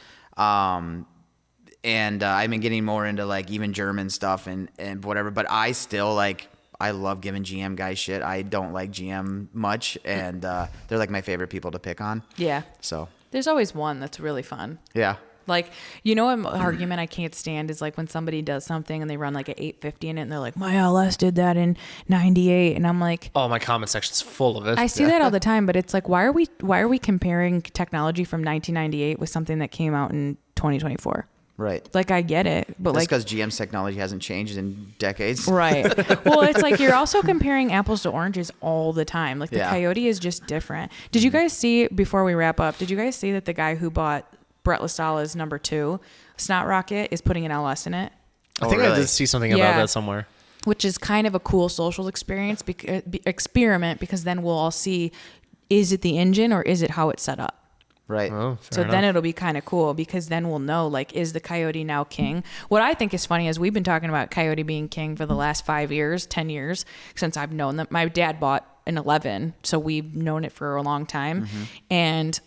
And I've been getting more into like even German stuff and whatever, but I still like, I love giving GM guys shit. I don't like GM much, and they're like my favorite people to pick on. Yeah. So there's always one that's really fun. Yeah. Like, you know, an argument I can't stand is like when somebody does something and they run like an 850 in it and they're like, my LS did that in 98. And I'm like, oh, my comment section's full of it. I see that all the time, but it's like, why are we comparing technology from 1998 with something that came out in 2024? Right. Like, I get it, but that's like, because GM's technology hasn't changed in decades. Right. Well, it's like you're also comparing apples to oranges all the time. Like the Coyote is just different. Did you guys see, before we wrap up, did you guys see that the guy who bought Brett LaSala's number 2 Snot Rocket is putting an LS in it? I think I did see something about that somewhere. Which is kind of a cool social experiment because then we'll all see, is it the engine or is it how it's set up? Right. Oh, so then it'll be kind of cool because then we'll know, like, is the Coyote now king? What I think is funny is we've been talking about Coyote being king for the last 5 years, 10 years since I've known them. My dad bought an 11, so we've known it for a long time. And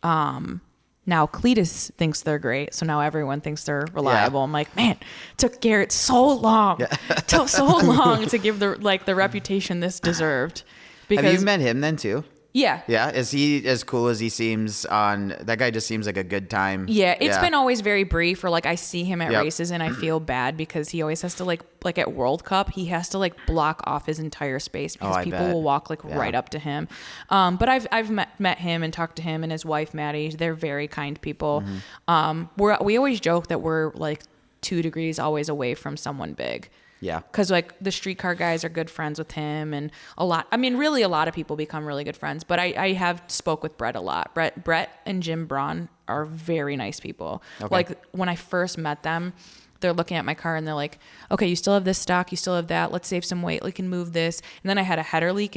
now Cletus thinks they're great, so now everyone thinks they're reliable. I'm like, man, it took Garrett so long, to give the reputation this deserved. Because, have you met him then too? Yeah. Yeah. Is he as cool as he seems on that guy? Just seems like a good time. Yeah. It's been always very brief, or like I see him at races and I feel bad because he always has to like at World Cup, he has to like block off his entire space because people will walk like right up to him. But I've met him and talked to him and his wife, Maddie. They're very kind people. We always joke that we're like 2 degrees always away from someone big. Yeah. Because like the streetcar guys are good friends with him, and a lot of people become really good friends. But I have spoke with Brett a lot. Brett and Jim Braun are very nice people. Okay. Like when I first met them, they're looking at my car and they're like, okay, you still have this stock, you still have that. Let's save some weight. We can move this. And then I had a header leak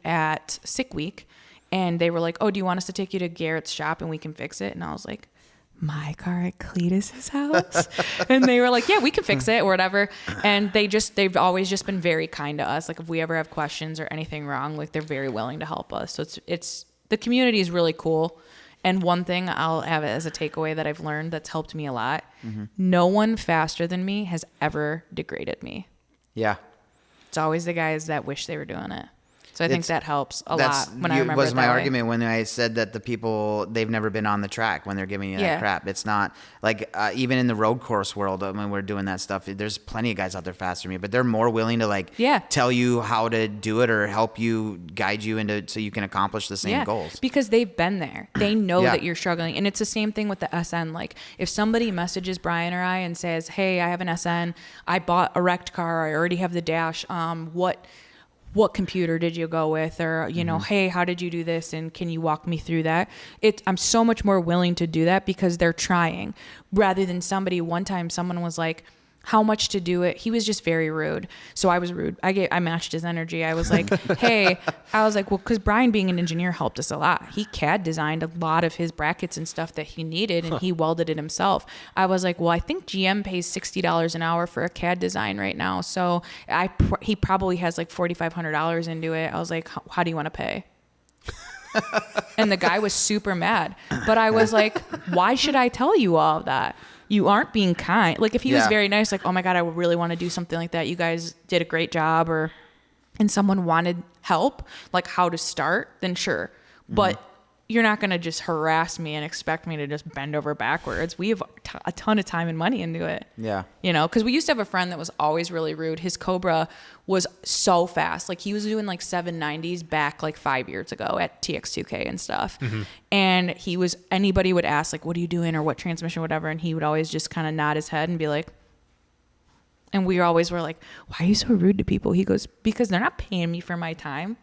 at Sick Week. And they were like, oh, do you want us to take you to Garrett's shop and we can fix it? And I was like, my car at Cletus's house? And they were like, yeah, we can fix it or whatever. And they've always just been very kind to us. Like if we ever have questions or anything wrong, like they're very willing to help us. So it's the community is really cool. And one thing I'll have as a takeaway that I've learned that's helped me a lot, no one faster than me has ever degraded me. Yeah. It's always the guys that wish they were doing it. So I think that helps a lot when I remember it was my argument when I said that the people, they've never been on the track when they're giving you that crap. It's not like even in the road course world when we're doing that stuff, there's plenty of guys out there faster than me, but they're more willing to like tell you how to do it or help you, guide you into so you can accomplish the same goals. Because they've been there. They know that you're struggling. And it's the same thing with the SN. Like if somebody messages Brian or I and says, hey, I have an SN, I bought a wrecked car, I already have the dash, what computer did you go with? Or, you know, hey, how did you do this? And can you walk me through that? I'm so much more willing to do that because they're trying rather than one time someone was like, how much to do it. He was just very rude. So I was rude. I matched his energy. I was like, hey, well, because Brian being an engineer helped us a lot. He CAD designed a lot of his brackets and stuff that he needed, and he welded it himself. I was like, well, I think GM pays $60 an hour for a CAD design right now. So he probably has like $4,500 into it. I was like, how do you want to pay? And the guy was super mad. But I was like, why should I tell you all of that? You aren't being kind. Like if he was very nice, like, oh my God, I would really want to do something like that. You guys did a great job, and someone wanted help, like how to start, then sure. But you're not going to just harass me and expect me to just bend over backwards. We have a ton of time and money into it. Yeah. You know, because we used to have a friend that was always really rude. His Cobra was so fast. Like he was doing like 790s back like 5 years ago at TX2K and stuff. And anybody would ask like, what are you doing or what transmission, whatever. And he would always just kind of nod his head and be like, and we always were like, why are you so rude to people? He goes, because they're not paying me for my time.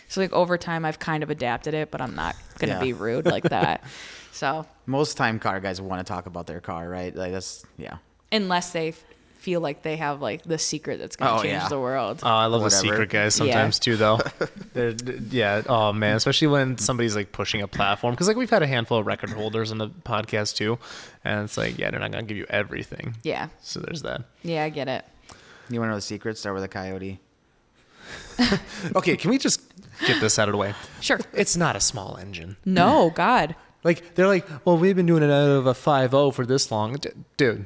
So like over time, I've kind of adapted it, but I'm not going to be rude like that. So most time car guys want to talk about their car, right? Like that's, unless they feel like they have like the secret that's going to change the world. Oh, I love the secret guys sometimes too, though. Oh man, especially when somebody's like pushing a platform. Cause like we've had a handful of record holders on the podcast too. And it's like, they're not going to give you everything. Yeah. So there's that. Yeah, I get it. You want to know the secret? Start with a Coyote. Okay, can we just get this out of the way? Sure. It's not a small engine. No, God. Like, they're like, well, we've been doing it out of a 5.0 for this long. Dude,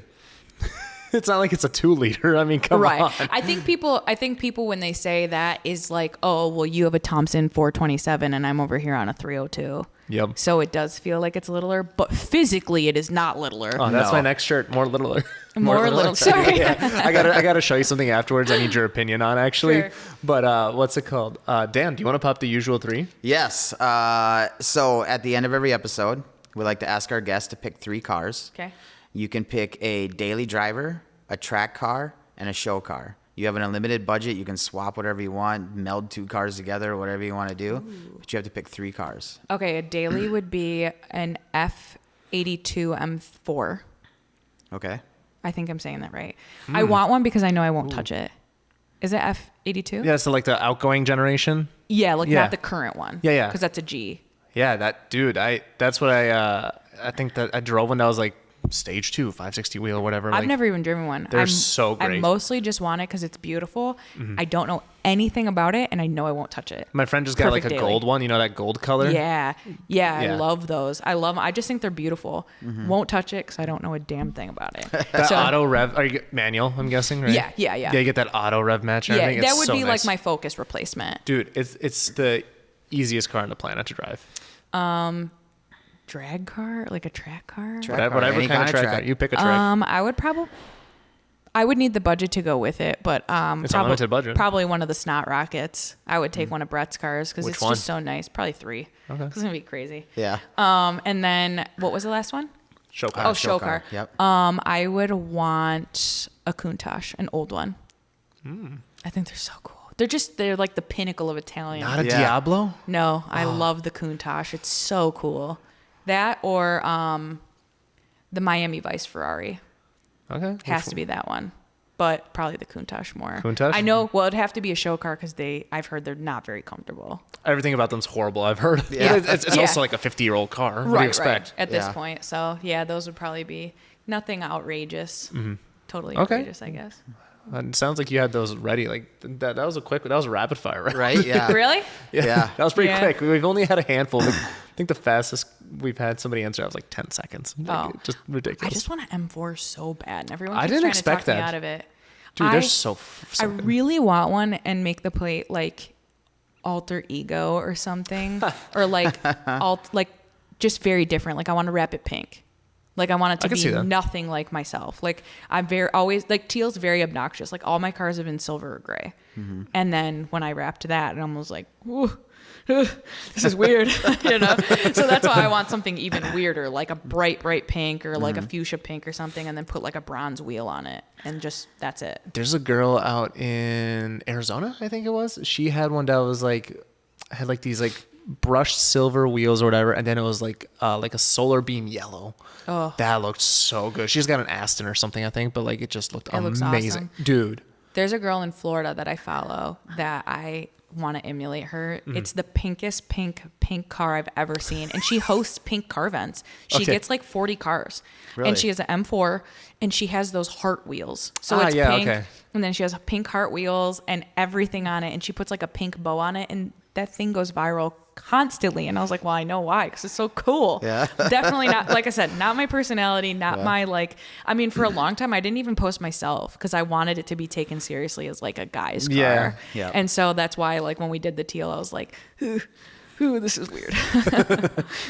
it's not like it's a 2-liter. I mean, come on. I think people, when they say that is like, oh, well, you have a Thompson 427 and I'm over here on a 302. Yep. So it does feel like it's littler, but physically it is not littler. Oh, that's my next shirt. More littler. More little. Sorry. I gotta show you something afterwards. I need your opinion on actually. Sure. But what's it called? Dan, do you want to pop the usual 3? Yes. So at the end of every episode, we like to ask our guests to pick 3 cars. Okay. You can pick a daily driver, a track car, and a show car. You have an unlimited budget. You can swap whatever you want, meld 2 cars together, whatever you want to do. Ooh. But you have to pick 3 cars. Okay, a daily would be an F82 M4. Okay. I think I'm saying that right. I want one because I know I won't touch it. Is it F82? Yeah, so like the outgoing generation? Yeah, not the current one. Yeah. Because that's a G. Yeah, that's what I think that I drove when I was like stage 2, 560 wheel or whatever. I've never even driven one. They're so great. I mostly just want it because it's beautiful. I don't know anything about it, and I know I won't touch it. My friend just got like a gold one. You know that gold color? Yeah. I love those. I love them. I just think they're beautiful. Won't touch it because I don't know a damn thing about it. That auto rev, are you manual? I'm guessing, right? Yeah. Yeah, you get that auto rev match. And everything. That would be like my Focus replacement. Dude, it's the easiest car on the planet to drive. Drag car, like a track car, whatever kind of track car. You pick a track. I would need the budget to go with it, but it's a limited budget. Probably one of the Snot Rockets. I would take one of Brett's cars because it's just so nice. Probably 3. Okay, it's gonna be crazy. Yeah. And then what was the last one? Show car. Oh, show car. Yep. I would want a Countach, an old one. I think they're so cool. They're like the pinnacle of Italian. Not a Diablo? No, I love the Countach. It's so cool. That or the Miami Vice Ferrari. Okay. Has to be that one. but probably the Countach more. Countach? I know. Well, it'd have to be a show car because I've heard they're not very comfortable. Everything about them's horrible. I've heard. Yeah. It's also like a 50-year-old car. What do you expect? At this point. So yeah, those would probably be nothing outrageous. Totally Okay. outrageous, I guess. It sounds like you had those ready. Like that was a rapid fire, right? Right? Yeah. Really? Yeah. That was pretty Yeah. quick. We've only had a handful. I think the fastest we've had somebody answer was like 10 seconds. Oh. Just ridiculous. I just want an M4 so bad, and everyone I keeps didn't trying expect to talk me that. out of it. Dude, they're I so I good. really want one and make the plate like alter ego or something, or like just very different. Like I want to wrap it pink. Like I want it I to can see be that. nothing like myself. Like I'm always like teal's very obnoxious. Like all my cars have been silver or gray, and then when I wrapped that, and I was like, ooh. This is weird, you know. So that's why I want something even weirder, like a bright pink or like a fuchsia pink or something, and then put like a bronze wheel on it, and just that's it. There's a girl out in Arizona, I think it was. She had one that was had these like brushed silver wheels or whatever, and then it was like a solar beam yellow. Oh, That looked so good. She's got an Aston or something, I think, but like it just looked looks amazing, awesome. dude. there's a girl in Florida that I follow that I want to emulate her. It's the pinkest pink car I've ever seen, and she hosts pink car events. She Okay. gets like 40 cars, Really? and she has an M4, and she has those heart wheels. So it's yeah, pink, okay. and then she has pink heart wheels and everything on it, and she puts like a pink bow on it, and that thing goes viral constantly. And I was like, well, I know why, because it's so cool. Yeah. Definitely not, like I said, not my personality, not my like, I mean, for a long time I didn't even post myself because I wanted it to be taken seriously as like a guy's car. Yeah, yeah. And so that's why, like, when we did the teal, I was like, ooh, this is weird.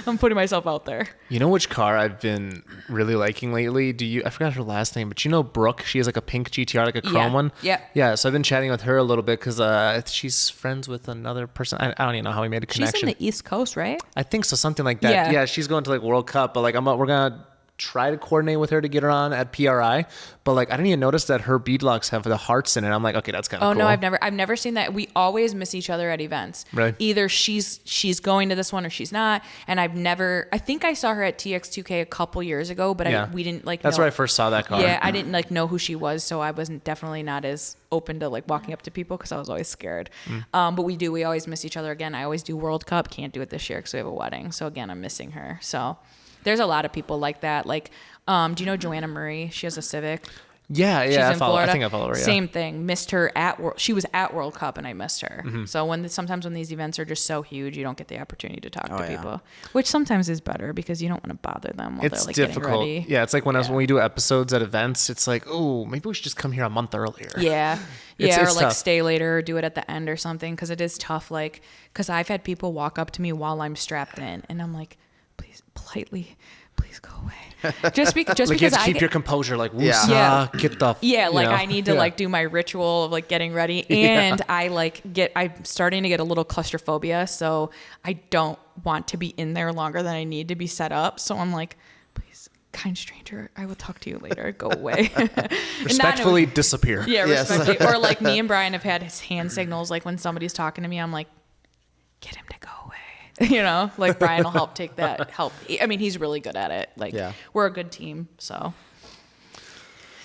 I'm putting myself out there. You know which car I've been really liking lately? I forgot her last name, but you know Brooke? She has like a pink GTR, like a chrome Yeah. one. Yeah. Yeah, so I've been chatting with her a little bit because she's friends with another person. I don't even know how we made a She's connection. in the East Coast, right? I think so, something like that. Yeah. Yeah, she's going to like World Cup, but like we're gonna try to coordinate with her to get her on at PRI. But like I didn't even notice that her beadlocks have the hearts in it. I'm like, okay, that's kind of Oh cool. no, I've never seen that. We always miss each other at events. Right. Either she's going to this one or she's not. And I think I saw her at TX2K a couple years ago, but Yeah. we didn't like. That's know, where I first saw that car. Yeah, I didn't like know who she was, so I wasn't definitely not as open to like walking up to people because I was always scared. But we always miss each other. Again, I always do World Cup. Can't do it this year because we have a wedding. So again, I'm missing her. So there's a lot of people like that. Like, do you know Joanna Murray? She has a Civic. Yeah, She's I in follow. Florida. I think I follow her. Yeah. Same thing. Missed her she was at World Cup and I missed her. So sometimes when these events are just so huge, you don't get the opportunity to talk to yeah. people, which sometimes is better because you don't want to bother them while It's they're like difficult. getting ready. Yeah, it's like when we do episodes at events, it's like, oh, maybe we should just come here a month earlier. Yeah. It's or like tough. stay later or do it at the end or something. Cause it is tough. Like, cause I've had people walk up to me while I'm strapped in and I'm like, please politely, please go away. Just Like because you have to I keep get, your composure. Like, Yeah. woosah, Yeah. get the. yeah, like you know? I need to Yeah. like do my ritual of like getting ready, and I'm starting to get a little claustrophobia, so I don't want to be in there longer than I need to be set up. So I'm like, please, kind stranger, I will talk to you later. Go away. And not in a- Respectfully disappear. yeah, Yes. respectfully. Or like me and Brian have had his hand signals. Like when somebody's talking to me, I'm like, get him to go away. You know, like Brian will help take that help. I mean, he's really good at it. Like we're a good team. So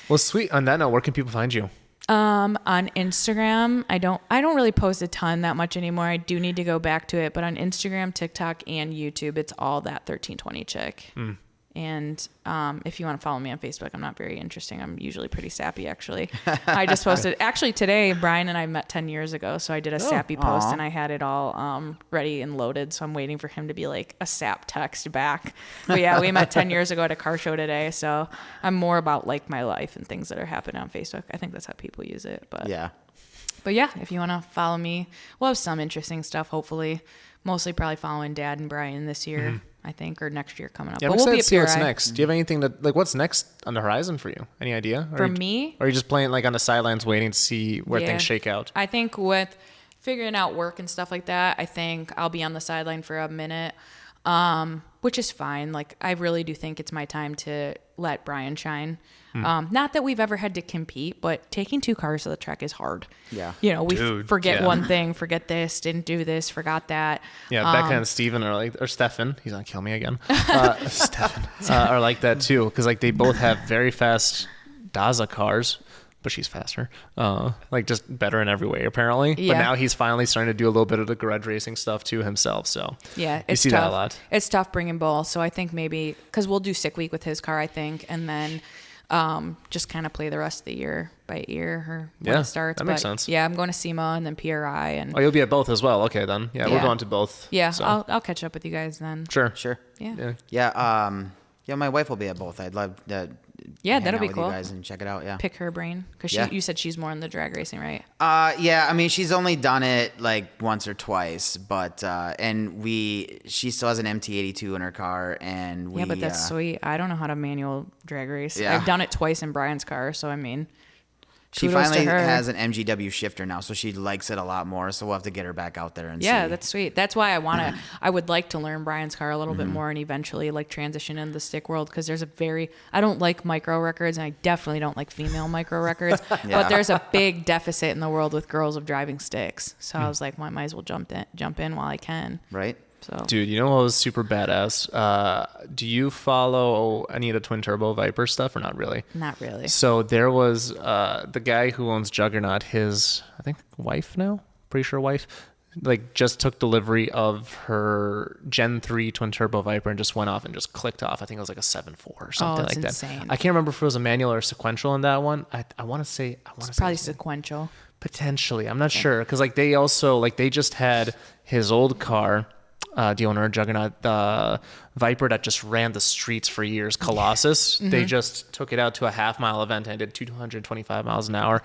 Well, sweet. On that note, where can people find you? on Instagram, I don't really post a ton that much anymore. I do need to go back to it, but on Instagram, TikTok, and YouTube, it's all that 1320 chick. And if you want to follow me on Facebook, I'm not very interesting. I'm usually pretty sappy, actually. I just posted. Actually, today, Brian and I met 10 years ago, so I did a sappy post, and I had it all ready and loaded, so I'm waiting for him to be like a sap text back. But yeah, we met 10 years ago at a car show today, so I'm more about like my life and things that are happening on Facebook. I think that's how people use it. But Yeah. But yeah, if you want to follow me, we'll have some interesting stuff, hopefully. Mostly probably following Dad and Brian this year. I think, or next year coming up. Yeah, but I'm we'll excited be to see what's PRI. next. Do you have anything what's next on the horizon for you? Any idea? For me? Or are you just playing like on the sidelines waiting to see where Yeah. things shake out? I think with figuring out work and stuff like that, I think I'll be on the sideline for a minute, which is fine. Like, I really do think it's my time to let Brian shine. Not that we've ever had to compete, but taking 2 cars to the track is hard. Yeah. You know, we Dude, forget yeah. one thing, forget this, didn't do this, forgot that. Yeah, Becca and Steven or Stefan, he's gonna kill me again. Stefan are like that too, because like they both have very fast Daza cars, but she's faster. Like just better in every way, apparently. Yeah. But now he's finally starting to do a little bit of the garage racing stuff too himself. So yeah, you it's see tough. that a lot. It's tough bringing both. So I think maybe because we'll do sick week with his car, I think, and then just kind of play the rest of the year by ear or when it starts. That makes sense. Yeah, I'm going to SEMA and then PRI and. Oh, you'll be at both as well. Okay, then. Yeah, we're going to both. Yeah, so. I'll catch up with you guys then. Sure. Yeah. Yeah. My wife will be at both. I'd love to. Yeah, hang that'll out be with cool. You guys and check it out. Yeah. Pick her brain because you said she's more in the drag racing, right? Yeah. I mean, she's only done it like once or twice, but she still has an MT82 in her car, and we. Yeah, but that's sweet. I don't know how to manual drag race. Yeah. I've done it twice in Brian's car, so I mean. She kudos finally to her. has an MGW shifter now, so she likes it a lot more. So we'll have to get her back out there and see. Yeah, that's sweet. That's why I would like to learn Brian's car a little bit more and eventually like transition into the stick world because I don't like micro records and I definitely don't like female micro records, but there's a big deficit in the world with girls of driving sticks. So I was like, well, I might as well jump in while I can. Right. So. Dude, you know what was super badass? Do you follow any of the twin turbo Viper stuff or not really? Not really. So there was the guy who owns Juggernaut, his, I think, wife now, pretty sure wife, like just took delivery of her Gen 3 twin turbo Viper and just went off and just clicked off. I think it was like a 7.4 or something like insane. that. I can't remember if it was a manual or sequential in that one. I want to say It's probably sequential. Potentially. I'm not sure. Because like they also, like they just had his old car, the owner of Juggernaut, the Viper that just ran the streets for years, Colossus. They just took it out to a half-mile event and did 225 miles an hour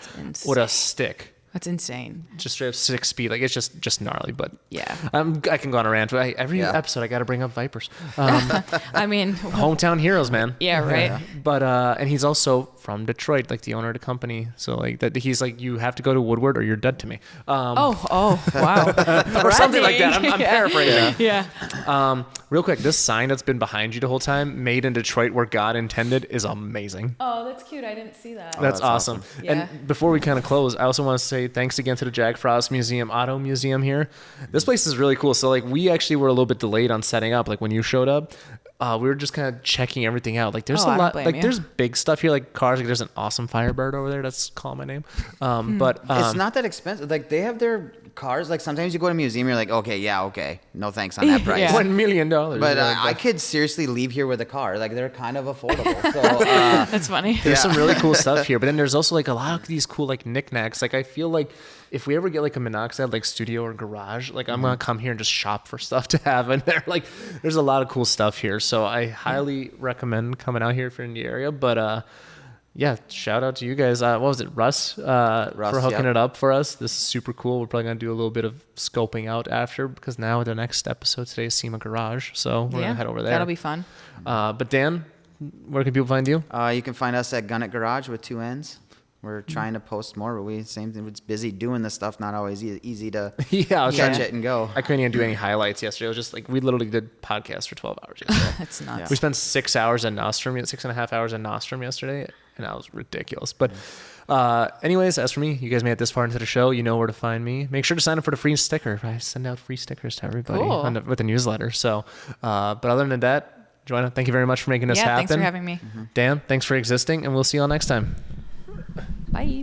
with a stick. That's insane. Just straight up 6 speed. Like it's just gnarly, but yeah. I can go on a rant. Every episode I got to bring up Vipers. I mean, hometown heroes, man. Yeah, right. But and he's also from Detroit, like the owner of the company. So like that, he's like, you have to go to Woodward or you're dead to me. Wow. Or something like that. I'm paraphrasing. Yeah. Real quick, this sign that's been behind you the whole time, "Made in Detroit where God intended," is amazing. Oh, that's cute. I didn't see that. That's awesome. Yeah. And before we kind of close, I also want to say thanks again to the Jack Frost Museum Auto Museum here. This place is really cool. So like we actually were a little bit delayed on setting up. Like when you showed up, we were just kind of checking everything out. Like there's a lot, like there's big stuff here, like cars. Like there's an awesome Firebird over there. That's calling my name. But it's not that expensive. Like they have their cars. Like sometimes you go to a museum, you're like, okay, no thanks on that price. Yeah. $1 million. But I could seriously leave here with a car. Like they're kind of affordable. So that's funny. There's some really cool stuff here. But then there's also like a lot of these cool like knickknacks. Like I feel like if we ever get like a monoxide like studio or garage, like I'm gonna come here and just shop for stuff to have in there. Like there's a lot of cool stuff here. So I highly recommend coming out here if you're in the area. But yeah, shout out to you guys. What was it, Russ? For hooking it up for us. This is super cool. We're probably gonna do a little bit of scoping out after because now the next episode today is SEMA Garage. So we're gonna head over there. That'll be fun. But Dan, where can people find you? You can find us at Gun It Garage with 2 N's. We're trying to post more, but same thing. It's busy doing this stuff. Not always easy to catch it and go. I couldn't even do any highlights yesterday. It was just like we literally did podcasts for 12 hours yesterday. That's nuts. We spent 6 hours at Nostrum, 6.5 hours at Nostrum yesterday, and that was ridiculous. But anyways, as for me, you guys made it this far into the show. You know where to find me. Make sure to sign up for the free sticker. I send out free stickers to everybody with the newsletter. So, but other than that, Joanna, thank you very much for making this happen. Thanks for having me. Dan, thanks for existing, and we'll see you all next time. Bye.